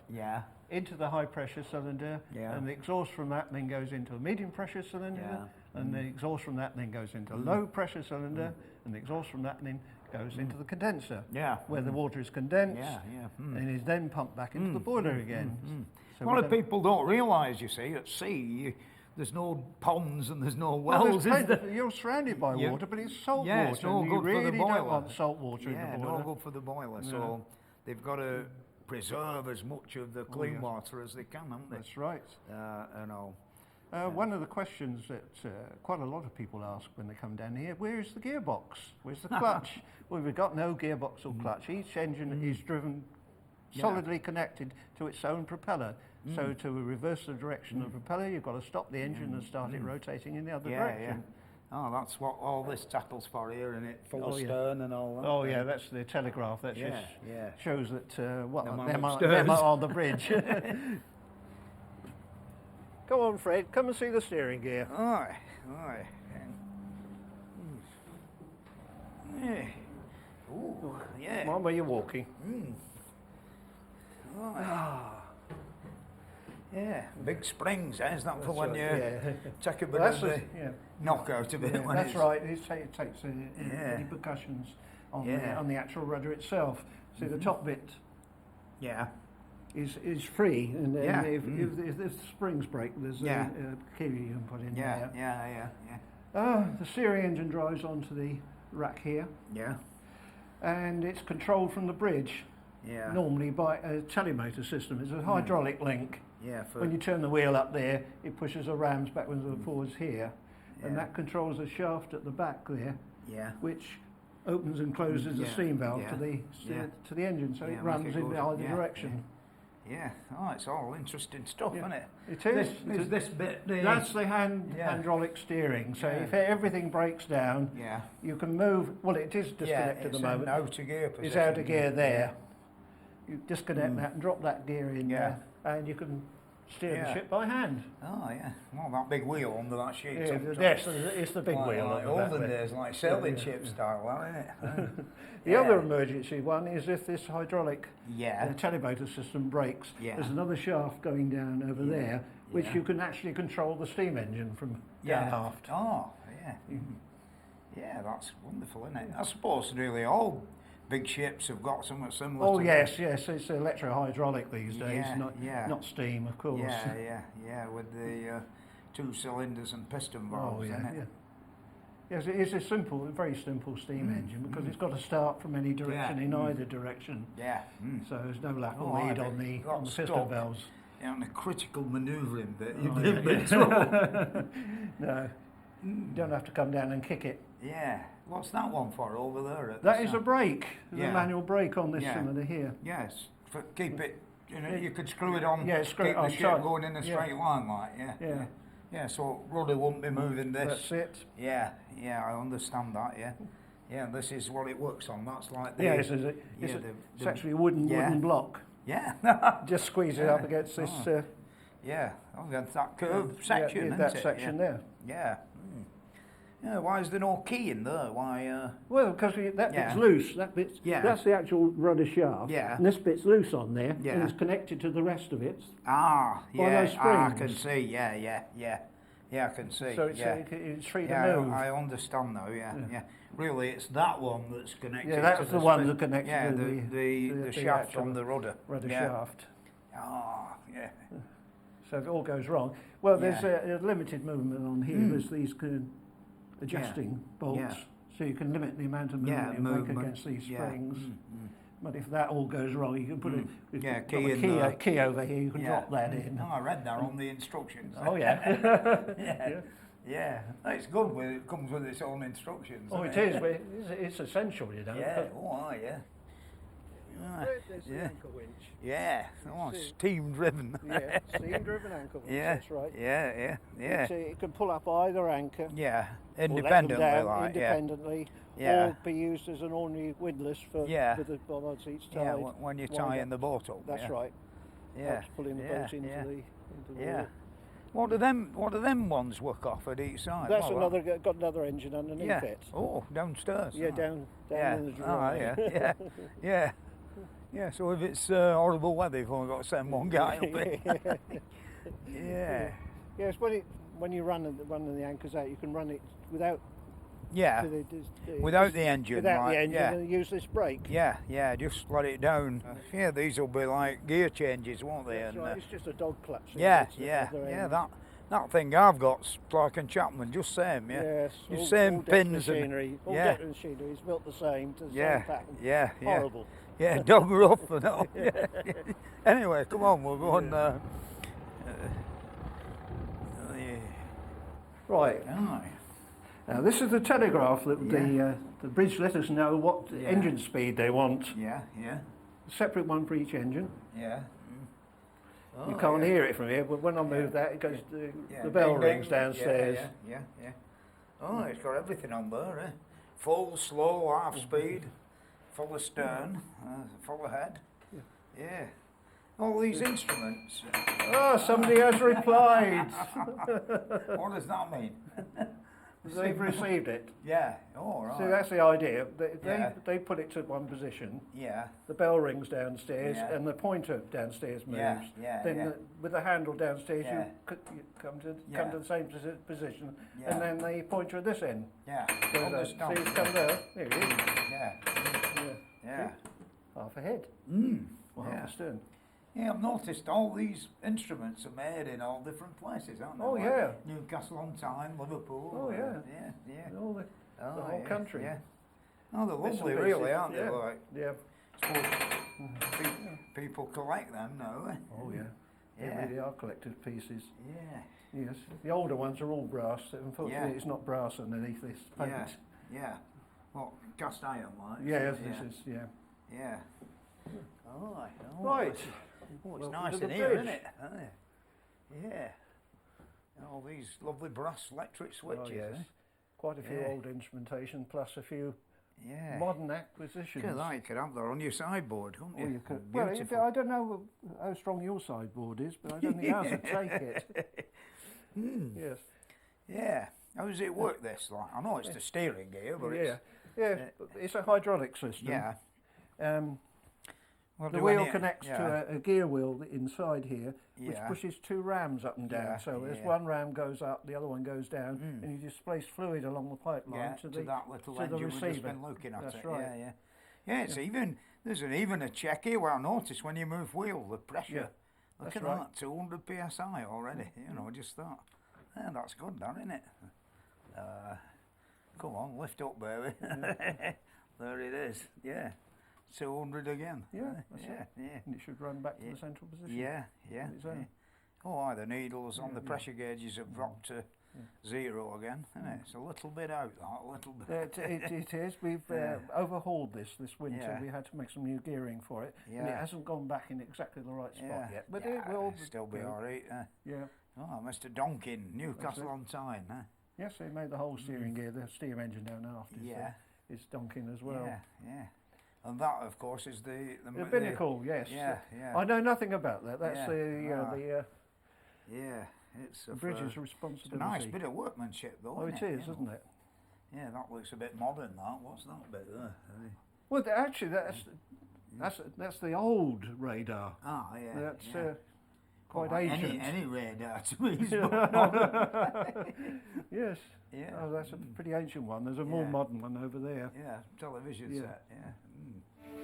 into the high pressure cylinder, and the exhaust from that then goes into a medium pressure cylinder, and the exhaust from that then goes into a low pressure cylinder, and the exhaust from that then goes into the condenser, where the water is condensed and is then pumped back into the boiler again. So a lot of people don't realise, you see, at sea, there's no ponds and there's no wells, is there? You're surrounded by water, but it's salt water. It's no good really for the boiler. Don't want salt water in the boiler. No good for the boiler, so they've got to preserve as much of the clean water as they can, haven't they? That's right. One of the questions that quite a lot of people ask when they come down here, where is the gearbox? Where's the clutch? Well, we've got no gearbox or clutch. Each engine is driven solidly connected to its own propeller. So to reverse the direction of the propeller, you've got to stop the engine and start it rotating in the other direction. That's what all this tackle's for here, and it full of stern and all that. Oh yeah, that's the telegraph. That shows that them are on the bridge. Go on, Fred. Come and see the steering gear. Aye. Ooh, yeah. Mind where you're walking. Yeah, big springs, is that for when you take a bit of the knockout of it? That's right, it takes any percussions on the actual rudder itself. See, the top bit is free, and if the springs break, there's a key you can put in there. The steering engine drives onto the rack here. And it's controlled from the bridge. Normally by a telemotor system. It's a hydraulic link. When you turn the wheel up there, it pushes the rams backwards and forwards here, and that controls a shaft at the back there, which opens and closes the steam valve to the engine, so it runs in either direction. It's all interesting stuff, isn't it? It is. Is this bit that's the hydraulic steering. So if everything breaks down, you can move. Well, it is disconnected at the moment. Out of gear position. It's out of gear there. You disconnect that and drop that gear in there, and you can steer the ship by hand. Well, that big wheel under that sheet. Yes, it's the big wheel. Like olden days, like sailing ship style, isn't it? The other emergency one is if this hydraulic telemotor system breaks, there's another shaft going down over there, which you can actually control the steam engine from down aft. Yeah, that's wonderful, isn't it? I suppose really all big ships have got something similar. Oh yes, it's electro-hydraulic these days, not steam, of course. With the 2 cylinders and piston valves, isn't it? Yes, it is a very simple steam engine because it's got to start from any direction in either direction. So there's no lap or lead on the piston valves. On the critical manoeuvring bit, you'd be in big trouble. No, you don't have to come down and kick it. What's that one for over there? That is a brake. There's a manual brake on this cylinder here. Yes, keep it. You could screw it on. Screw it on. Keep the ship going in a straight line, like so rudder won't be moving this. That's it. I understand that. This is what it works on. That's like the. It's actually a wooden block. Just squeeze it up against this. Against that curved section. That section there. Yeah, why is there no key in there? Why? Well, because that bit's loose. That's the actual rudder shaft. Yeah. And this bit's loose on there, Yeah. and it's connected to the rest of it. Ah, by yeah. those springs. I can see. Yeah, I can see. So it's free to move. I understand now. Yeah. Really, it's that one that's connected. Yeah, that's to the one that connects to the shaft on the rudder. Rudder shaft. Ah, yeah. So if it all goes wrong, well, there's a limited movement on here. There's these adjusting bolts, so you can limit the amount of movement you make against these springs. But if that all goes wrong, you can put a key over here. You can drop that in. Oh, I read that on the instructions. Oh yeah. Yeah, it's good when it comes with its own instructions. Oh, it is, but it's essential, you know. Yeah, yeah. There's the anchor winch. Yeah, steam driven. Yeah, steam driven anchor winch, that's right. Yeah. It can pull up either anchor. Yeah, independently. Independently, or be used as an ordinary windlass with the bollards each time. Yeah, when you're tying the boat up. That's right. Yeah. Helps pulling the boat into the water. What do them ones work off at each side? That's got another engine underneath it. Oh, downstairs. Yeah, down in the dry. Yeah, so if it's horrible weather, you've only got to send one guy up in. Yeah. Yes, when you run the anchors out, you can run it without. Yeah. Without the engine. Without the engine, and use this brake. Yeah, just let it down. These will be like gear changes, won't they? That's right. It's just a dog clutch. Yeah. That thing I've got's like in Chatham, just same. Yes. Just same pins machinery. All deck machinery is built the same to the same pattern. Yeah. Horrible. Yeah, dog rough and all. Anyway, come on, we'll go on. Right. Now this is the telegraph that the bridge let us know what engine speed they want. Yeah. A separate one for each engine. Yeah. You can't hear it from here, but when I move that, it goes. The bell rings downstairs. Yeah. Oh, it's got everything on there, eh? Full, slow, half speed, full of stern, full of head. Yeah. All these instruments. Oh, somebody has replied. What does that mean? They've received it. Yeah. Oh, right. So that's the idea. They put it to one position. Yeah. The bell rings downstairs, and the pointer downstairs moves. Then with the handle downstairs, you come to the same position, and then the pointer at this end. Yeah. See, it's come there. There it is. Yeah. Half a head. Or half a stern. Yeah, I've noticed all these instruments are made in all different places, aren't they? Oh, yeah. Newcastle on Tyne, Liverpool. Oh, yeah. Yeah. All the whole country. Yeah. Oh, they're lovely, really, aren't they? Like, yeah. People collect them now, eh? Oh, yeah. They really are collector's pieces. Yeah. Yes. The older ones are all brass. Unfortunately, it's not brass underneath this paint. Yeah. What, cast iron, like? Yes, this is, Yeah. Right. Oh, it's nice in here, isn't it? Yeah. All these lovely brass electric switches. Oh, yes. Eh? Quite a few old instrumentation, plus a few modern acquisitions. You could have that on your sideboard, couldn't you? You could. Well, I don't know how strong your sideboard is, but I don't think ours would take it. Yes. Yeah. How does it work, this? Like, I know it's the steering gear, but it's a hydraulic system. Yeah. The wheel connects to a gear wheel inside here, which pushes two rams up and down. So as one ram goes up, the other one goes down, and you displace fluid along the pipeline to that little to engine the we've receiver. just been looking at. That's it. right. Yeah, it's even there's even a check here where I noticed when you move wheel the pressure. Yeah. Look at that, 200 psi already. Just that. Yeah, that's good, that, isn't it? Come on, lift up, baby. There it is. Yeah. 200 again. Yeah, and it should run back to the central position. Yeah. Oh, the needles on the pressure gauges have dropped to zero again, isn't it? It's a little bit out, a little bit. It is. We've overhauled this winter. Yeah. We had to make some new gearing for it, and it hasn't gone back in exactly the right spot yet. But it will still be all right. Yeah. Oh, Mr. Donkin, Newcastle on Tyne. Yes, they made the whole steering gear, the steam engine down aft. Is Donkin as well. Yeah. And that, of course, is the binnacle. Yes. Yeah. I know nothing about that. That's the it's bridge's responsibility. It's a nice bit of workmanship, though. Oh, it is, isn't it? Yeah, that looks a bit modern. That what's that bit there? Well, actually, that's the old radar. Ah, yeah. That's yeah. quite Well, ancient. Any radar to me is modern. Yes. Yeah. Oh, that's a pretty ancient one. There's a more modern one over there. Yeah, television set. Yeah.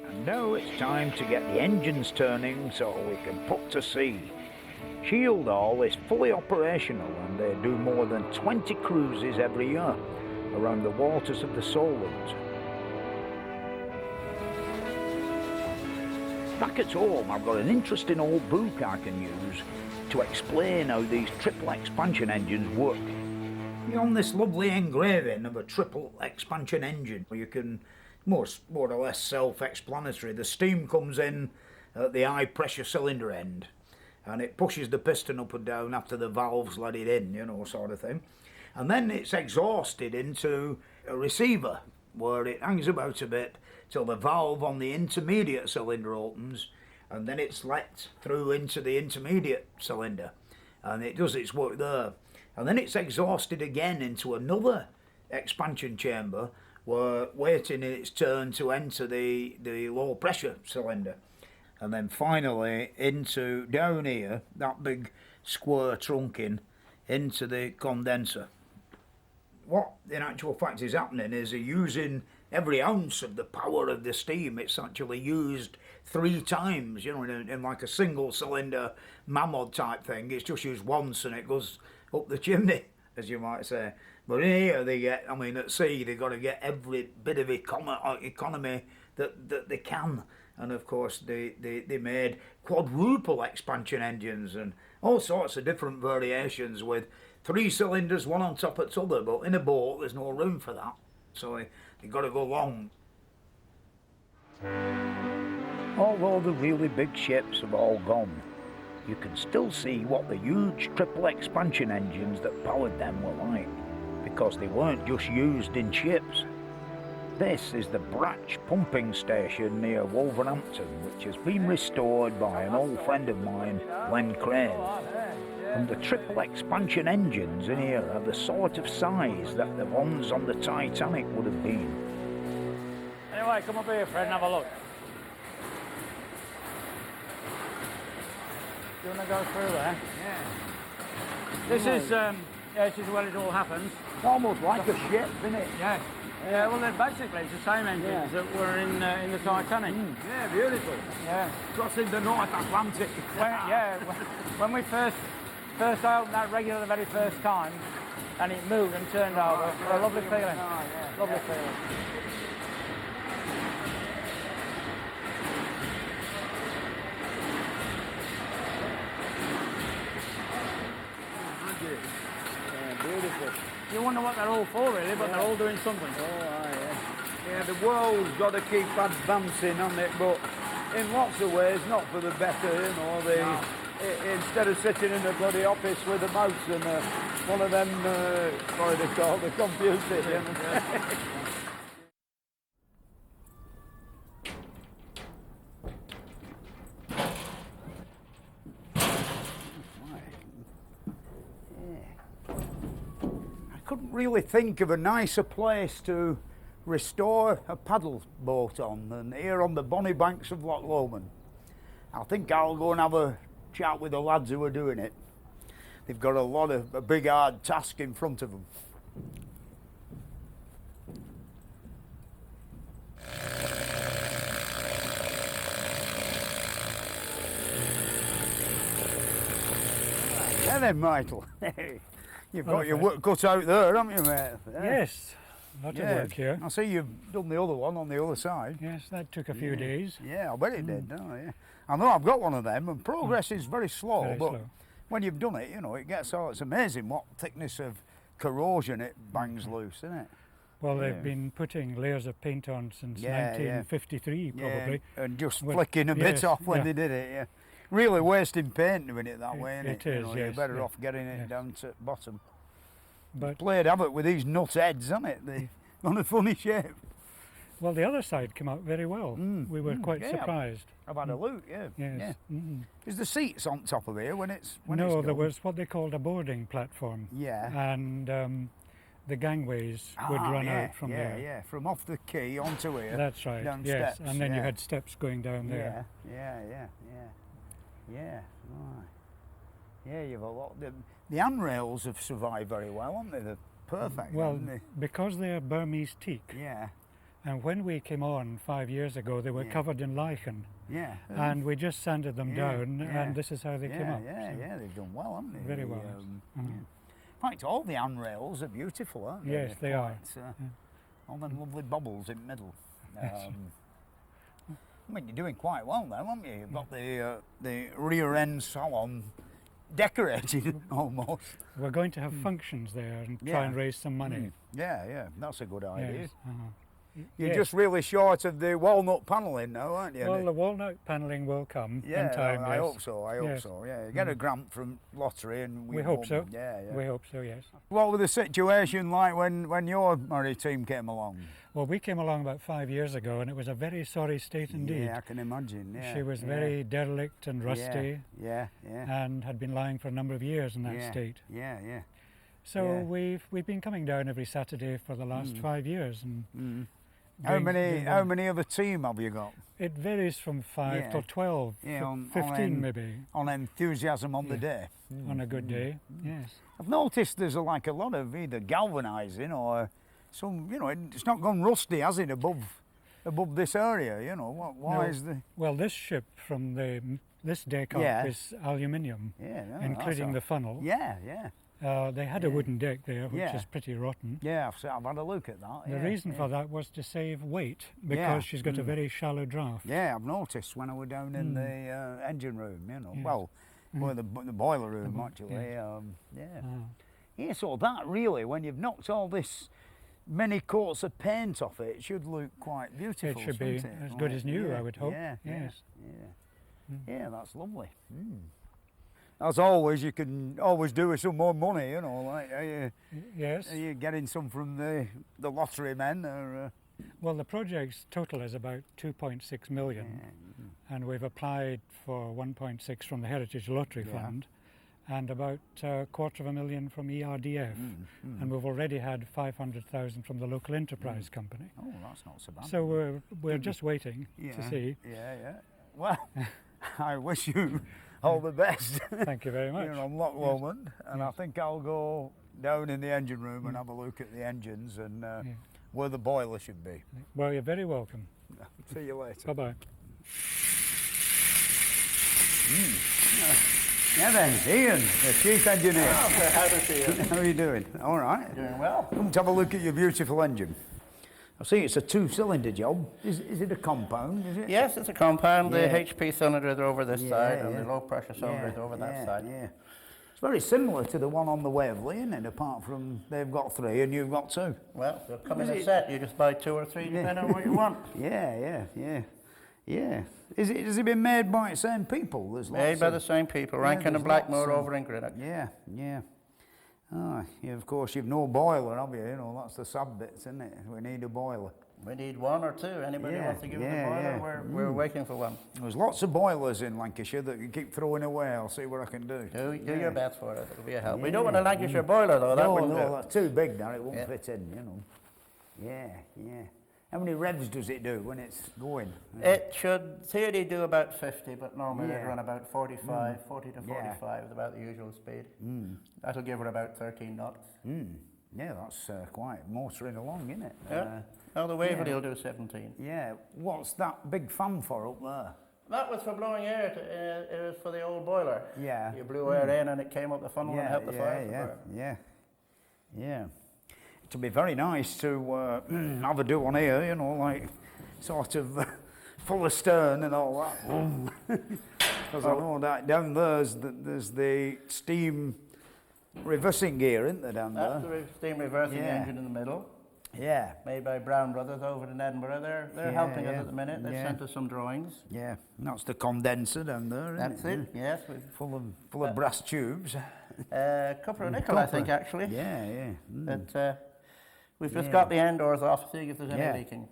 And now it's time to get the engines turning so we can put to sea. Shieldhall is fully operational and they do more than 20 cruises every year around the waters of the Solent. Back at home, I've got an interesting old book I can use to explain how these triple expansion engines work. On this lovely engraving of a triple expansion engine, you can more or less self-explanatory. The steam comes in at the high pressure cylinder end and it pushes the piston up and down after the valves let it in, you know, sort of thing. And then it's exhausted into a receiver where it hangs about a bit till the valve on the intermediate cylinder opens, and then it's let through into the intermediate cylinder and it does its work there. And then it's exhausted again into another expansion chamber where waiting in its turn to enter the low pressure cylinder. And then finally into down here, that big square trunking, into the condenser. What in actual fact is happening is using every ounce of the power of the steam. It's actually used 3 times, you know, in like a single cylinder mammoth type thing. It's just used once and it goes up the chimney, as you might say. But in here they get, I mean, at sea they've got to get every bit of economy that they can. And of course they made quadruple expansion engines and all sorts of different variations with 3 cylinders, one on top of the other. But in a boat there's no room for that, so you've got to go long. Although the really big ships have all gone, you can still see what the huge triple expansion engines that powered them were like, because they weren't just used in ships. This is the Bratch pumping station near Wolverhampton, which has been restored by an old friend of mine, Len Crane. And the triple expansion engines in here are the sort of size that the ones on the Titanic would have been. Anyway, come up here, Fred, and have a look. Do you want to go through there? Yeah. This is where it all happens. It's almost like a ship, isn't it? Yeah. Yeah, well, basically it's the same engines that were in the Titanic. Yeah, beautiful. Yeah. Crossing the North Atlantic. When we first opened that regular the very first time, and it moved and turned over, what a lovely feeling. Oh, yeah. Lovely feeling. Beautiful. You wonder what they're all for, really, but they're all doing something. Oh, yeah, the world's got to keep advancing on it, but in lots of ways, not for the better, you know. Instead of sitting in a bloody office with a mouse and one of them, what are they called, the computer. You know? Couldn't really think of a nicer place to restore a paddle boat on than here on the bonny banks of Loch Lomond. I think I'll go and have a chat with the lads who are doing it. They've got a big hard task in front of them. Yeah then, Michael. You've got your work cut out there, haven't you, mate? Yes, a lot of work here. I see you've done the other one on the other side. Yes, that took a few days. Yeah, I bet it did. Oh, yeah. I know I've got one of them, and progress is very slow, but when you've done it, you know, it gets out. It's amazing what thickness of corrosion it bangs loose, isn't it? Well, they've been putting layers of paint on since 1953, probably. And just flicking a bit off when they did it, Really wasting paint doing it that way, isn't it? It is, you know, you're better off getting it down to the bottom. But played havoc with these nut heads, hasn't it? They're on a funny shape. Well, the other side came out very well. We were quite surprised. I've had a look, Yes. Yeah. Is the seats on top of here when it's No, there was what they called a boarding platform. Yeah. And the gangways would run out from there. Yeah, from off the quay onto here. That's right. Down yes, steps. and then you had steps going down there. Yeah. Right. Yeah, you've a lot. The handrails have survived very well, haven't they? They're perfect. Well, haven't they? because they are Burmese teak. Yeah. And when we came on 5 years ago, they were covered in lichen. Yeah. And we just sanded them down, and this is how they came up. Yeah, they've done well, haven't they? Very well. In fact, all the handrails are beautiful, aren't they? Yes, they are. All them lovely bubbles in the middle. I mean, you're doing quite well now, haven't you? You've got the rear end salon decorated almost. We're going to have functions there and try and raise some money. Yeah, that's a good idea. Yes. You're just really short of the walnut panelling now, aren't you? Well, the walnut panelling will come in time. I hope so. Yeah, you get a grant from lottery, and we hope so. Yeah. We hope so. Yes. What was the situation like when your Murray team came along? Well, we came along about 5 years ago, and it was a very sorry state indeed. Yeah, I can imagine. Yeah, she was very derelict and rusty. Yeah. And had been lying for a number of years in that state. Yeah. So we've been coming down every Saturday for the last 5 years, and. How many of the team have you got? It varies from 5 to 12, 15 maybe. On enthusiasm on the day? On a good day, yes. I've noticed there's a lot of either galvanising or some, it's not gone rusty, has it, above this area, why is the... Well, this ship from this deck up is aluminium, including the funnel. Yeah. They had a wooden deck there, which is pretty rotten. Yeah, I've had a look at that. The reason for that was to save weight, because she's got a very shallow draft. Yeah, I've noticed when I was down in the engine room, well, the boiler room actually. Yeah, so that really, when you've knocked all this many coats of paint off it, it should look quite beautiful. It should be as good as new, I would hope. Yes. Yeah, that's lovely. As always, you can always do with some more money, yes. Are you getting some from the lottery men? Or, Well, the project's total is about 2.6 million, and we've applied for 1.6 from the Heritage Lottery Fund, and about $250,000 from ERDF, and we've already had 500,000 from the local enterprise company. Oh, that's not so bad. So we're just waiting to see. Yeah. Well, I wish you all the best. Thank you very much. You're on Loch Lomond, and I think I'll go down in the engine room and have a look at the engines and where the boiler should be. Well, you're very welcome. See you later. Bye-bye. Yeah then, Ian, the chief engineer. Oh, how to see you. How are you doing? All right. Doing well. Come to have a look at your beautiful engine. I see it's a two-cylinder job. Is it a compound, is it? Yes, it's a compound. The HP cylinders are over this side and the low-pressure cylinders over that side. Yeah. It's very similar to the one on the Waverley, isn't it? Apart from they've got 3 and you've got 2. Well, they'll come in a set. You just buy 2 or 3 depending on what you want. Yeah. Has it been made by the same people? Made by the same people, Rankin and Blackmore over in Greenock. Yeah. Of course, you've no boiler, have you? That's the sad bits, isn't it? We need a boiler. We need 1 or 2. Anybody wants to give us a boiler, we're waiting for one. There's lots of boilers in Lancashire that you keep throwing away. I'll see what I can do. Do your best for it. It'll be a help. We don't want a Lancashire boiler, though. That wouldn't do. That's too big now. It won't fit in, Yeah. How many revs does it do when it's going? It should theory do about 50, but normally they run about 40 to 45 is about the usual speed. That'll give her about 13 knots. Yeah, that's quite motoring along, isn't it? Yeah. The Waverley will do 17. Yeah. What's that big fan for up there? That was for blowing air. It was for the old boiler. Yeah. You blew air in and it came up the funnel and helped the fire. Yeah. It'll be very nice to have a do one here, like sort of full of stern and all that. Because I know that down there's the steam reversing gear, isn't there, down there? That's the steam reversing engine in the middle. Yeah. Made by Brown Brothers over in Edinburgh. They're helping us at the minute. They've sent us some drawings. Yeah. And that's the condenser down there, isn't That's it, yes. Full of brass tubes. Copper and nickel, I think, actually. Yeah. But we've just got the end doors off, see if there's any leaking.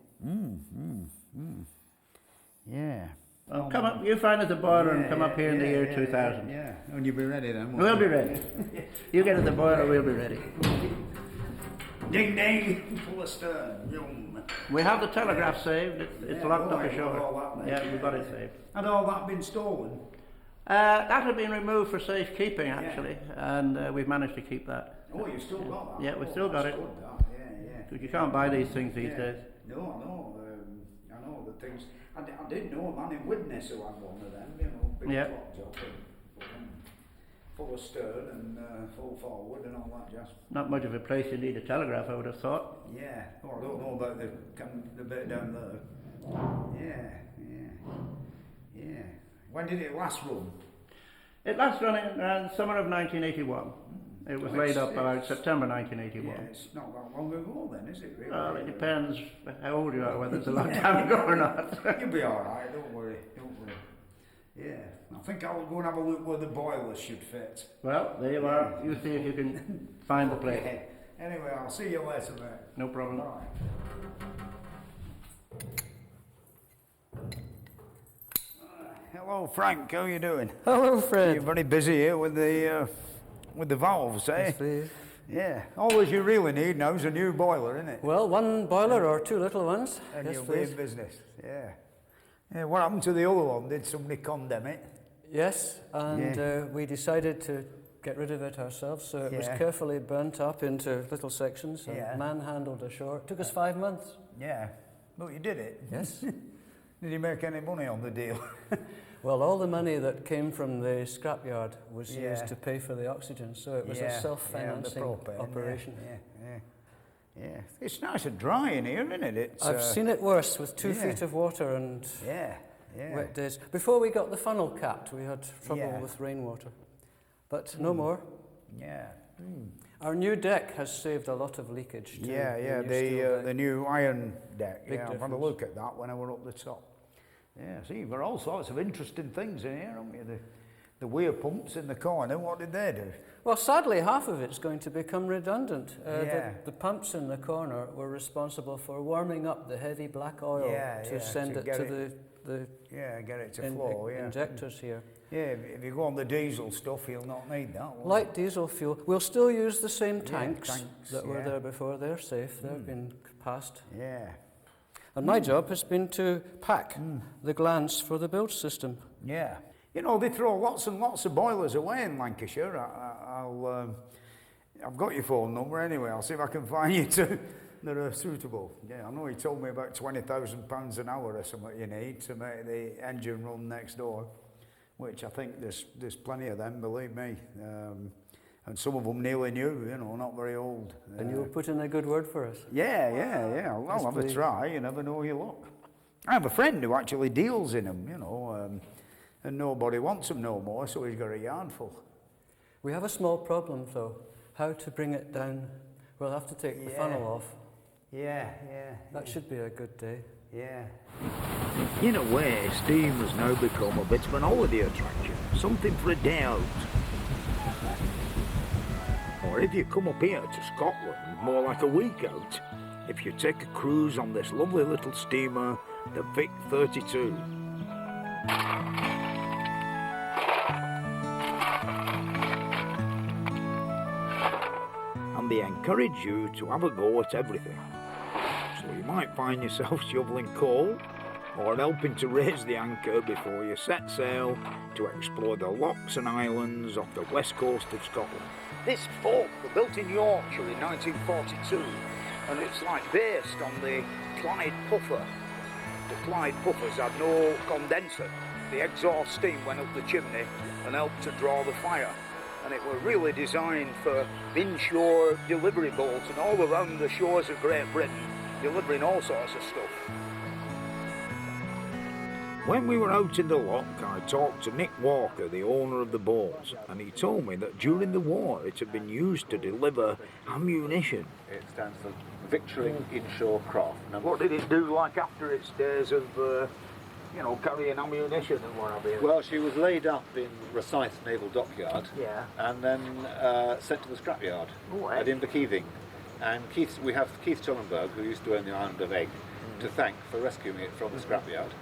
Yeah. Well, come up, you find us a boiler and come up here in the year 2000. Yeah, and you'll be ready then. We'll be ready. You get us the boiler, we'll be ready. Ding ding, full astern. Yum. We have the telegraph saved. It's locked up ashore. Yeah, we've got it saved. Had all that been stolen? That had been removed for safekeeping, actually, and we've managed to keep that. Oh, you still got that? Yeah, we've still got it. Yeah. Because you can't buy these things these days. No, I know the things. I did know a man in Widnes who had one of them, you know, big clock job, full of stern and full forward and all that jazz. Not much of a place you need a telegraph, I would have thought. Yeah, I don't know about the bit down there. Yeah. When did it last run? It last run in summer of 1981. It was laid up about September 1981. Yeah, it's not that long ago then, is it really? Well, it depends how old you are, whether it's a long time ago or not. You'll be alright, don't worry. Yeah, I think I'll go and have a look where the boilers should fit. Well, there you are. You see if you can find the place. Yeah. Anyway, I'll see you later, mate. No problem. Bye. Hello, Frank. How are you doing? Hello, Fred. You're very busy here with the valves, eh? Yes, please. Yeah. All you really need now is a new boiler, isn't it? Well, one boiler or two little ones. And yes, you'll please. be in business. Yeah. Yeah. What happened to the other one? Did somebody condemn it? Yes, and we decided to get rid of it ourselves, so it was carefully burnt up into little sections and manhandled ashore. It took us 5 months. Yeah. But you did it. Yes. Did you make any money on the deal? Well, all the money that came from the scrapyard was used to pay for the oxygen, so it was a self-financing operation. Yeah. It's nice and dry in here, isn't it? I've seen it worse with 2 feet of water and wet days. Before we got the funnel capped, we had trouble with rainwater, but no more. Yeah. Our new deck has saved a lot of leakage too. The new iron deck. Big I've had a look at that when I were up the top. Yeah, see, you've got all sorts of interesting things in here, haven't you? The weir pumps in the corner, what did they do? Well, sadly, half of it's going to become redundant. The pumps in the corner were responsible for warming up the heavy black oil to send it to the get it to flow, injectors here. Yeah, if you go on the diesel stuff, you'll not need that. Light diesel fuel. We'll still use the same tanks that were there before. They're safe. They've been passed. Yeah. And my job has been to pack the glans for the bilge system. Yeah. You know, they throw lots and lots of boilers away in Lancashire. I've got your phone number anyway. I'll see if I can find you two that are suitable. Yeah, I know he told me about £20,000 an hour or something you need to make the engine run next door, which I think there's plenty of them, believe me. And some of them nearly new, you know, not very old. And you'll put in a good word for us? Yeah. I'll have a try. You never know your luck. I have a friend who actually deals in them, you know, and nobody wants them no more, so he's got a yard full. We have a small problem, though. How to bring it down? We'll have to take the funnel off. Yeah. That should be a good day. Yeah. In a way, steam has now become a bit of an holiday attraction, something for a day out. Or if you come up here to Scotland, more like a week out, if you take a cruise on this lovely little steamer, the Vic 32. And they encourage you to have a go at everything. So you might find yourself shoveling coal, or helping to raise the anchor before you set sail to explore the lochs and islands off the west coast of Scotland. This boat was built in Yorkshire in 1942, and it's based on the Clyde Puffer. The Clyde Puffers had no condenser. The exhaust steam went up the chimney and helped to draw the fire. And it was really designed for inshore delivery boats and all around the shores of Great Britain, delivering all sorts of stuff. When we were out in the loch, I talked to Nick Walker, the owner of the boat, and he told me that during the war it had been used to deliver ammunition. It stands for Victualling Inshore Craft. What did it do after its days of, carrying ammunition and what have you? Well, she was laid up in Rosyth Naval Dockyard and then sent to the scrapyard at Inverkeithing. And we have Keith Tollenberg, who used to own the island of Egg, to thank for rescuing it from the scrapyard.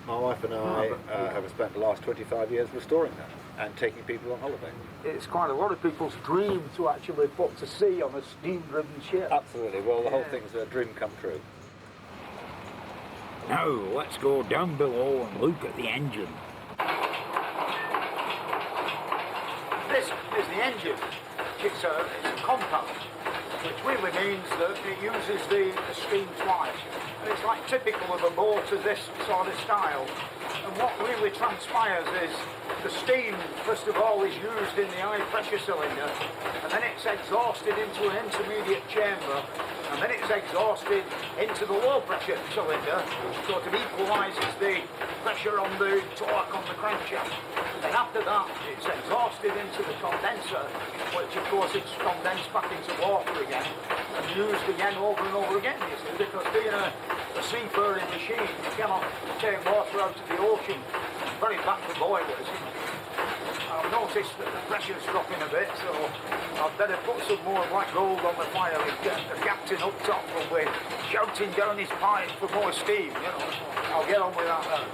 My wife and I have spent the last 25 years restoring that. and taking people on holiday. It's quite a lot of people's dream to actually put to sea on a steam-driven ship. Absolutely. Well, the whole thing's a dream come true. Now let's go down below and look at the engine. This is the engine. It's a compound, which really means that it uses the steam twice. And it's like typical of a boat of this sort of style. And what really transpires is the steam, first of all, is used in the high pressure cylinder, and then it's exhausted into an intermediate chamber, and then it's exhausted into the low pressure cylinder, which sort of equalises the pressure on the torque on the crankshaft. Then after that, it's exhausted into the condenser, which of course is condensed back into water again, and used again over and over again, you see, because being a seafaring machine, you cannot take water out of the ocean. It's very bad for boilers. I've noticed that the pressure's dropping a bit, so I'd better put some more black gold on the fire. The captain up top will be shouting down his pipe for more steam, you know. I'll get on with that now.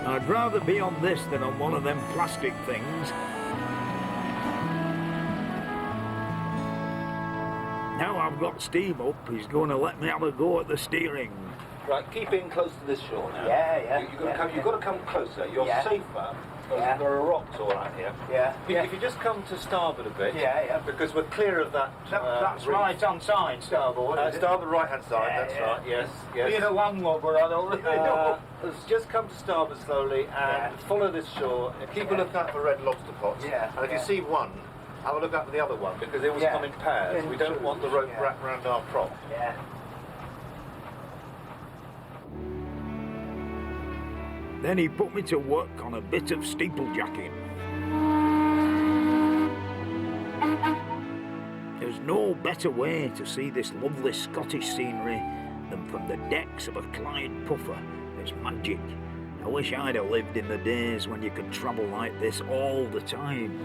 I'd rather be on this than on one of them plastic things. Now I've got steam up, he's going to let me have a go at the steering. Right, keep in close to this shore now. Yeah. You've got to come closer. You're safer. There are rocks all around here. If you just come to starboard a bit. Because we're clear of that. That's right hand side, starboard. Starboard right hand side. That's right. Yes. Being a landlubber, I don't really know. Just come to starboard slowly and follow this shore. Keep a look out for red lobster pots. And if you see one, have a look out for the other one, because they always come in pairs. We don't want the rope wrapped around our prop. Then he put me to work on a bit of steeplejacking. There's no better way to see this lovely Scottish scenery than from the decks of a Clyde puffer. It's magic. I wish I'd have lived in the days when you could travel like this all the time.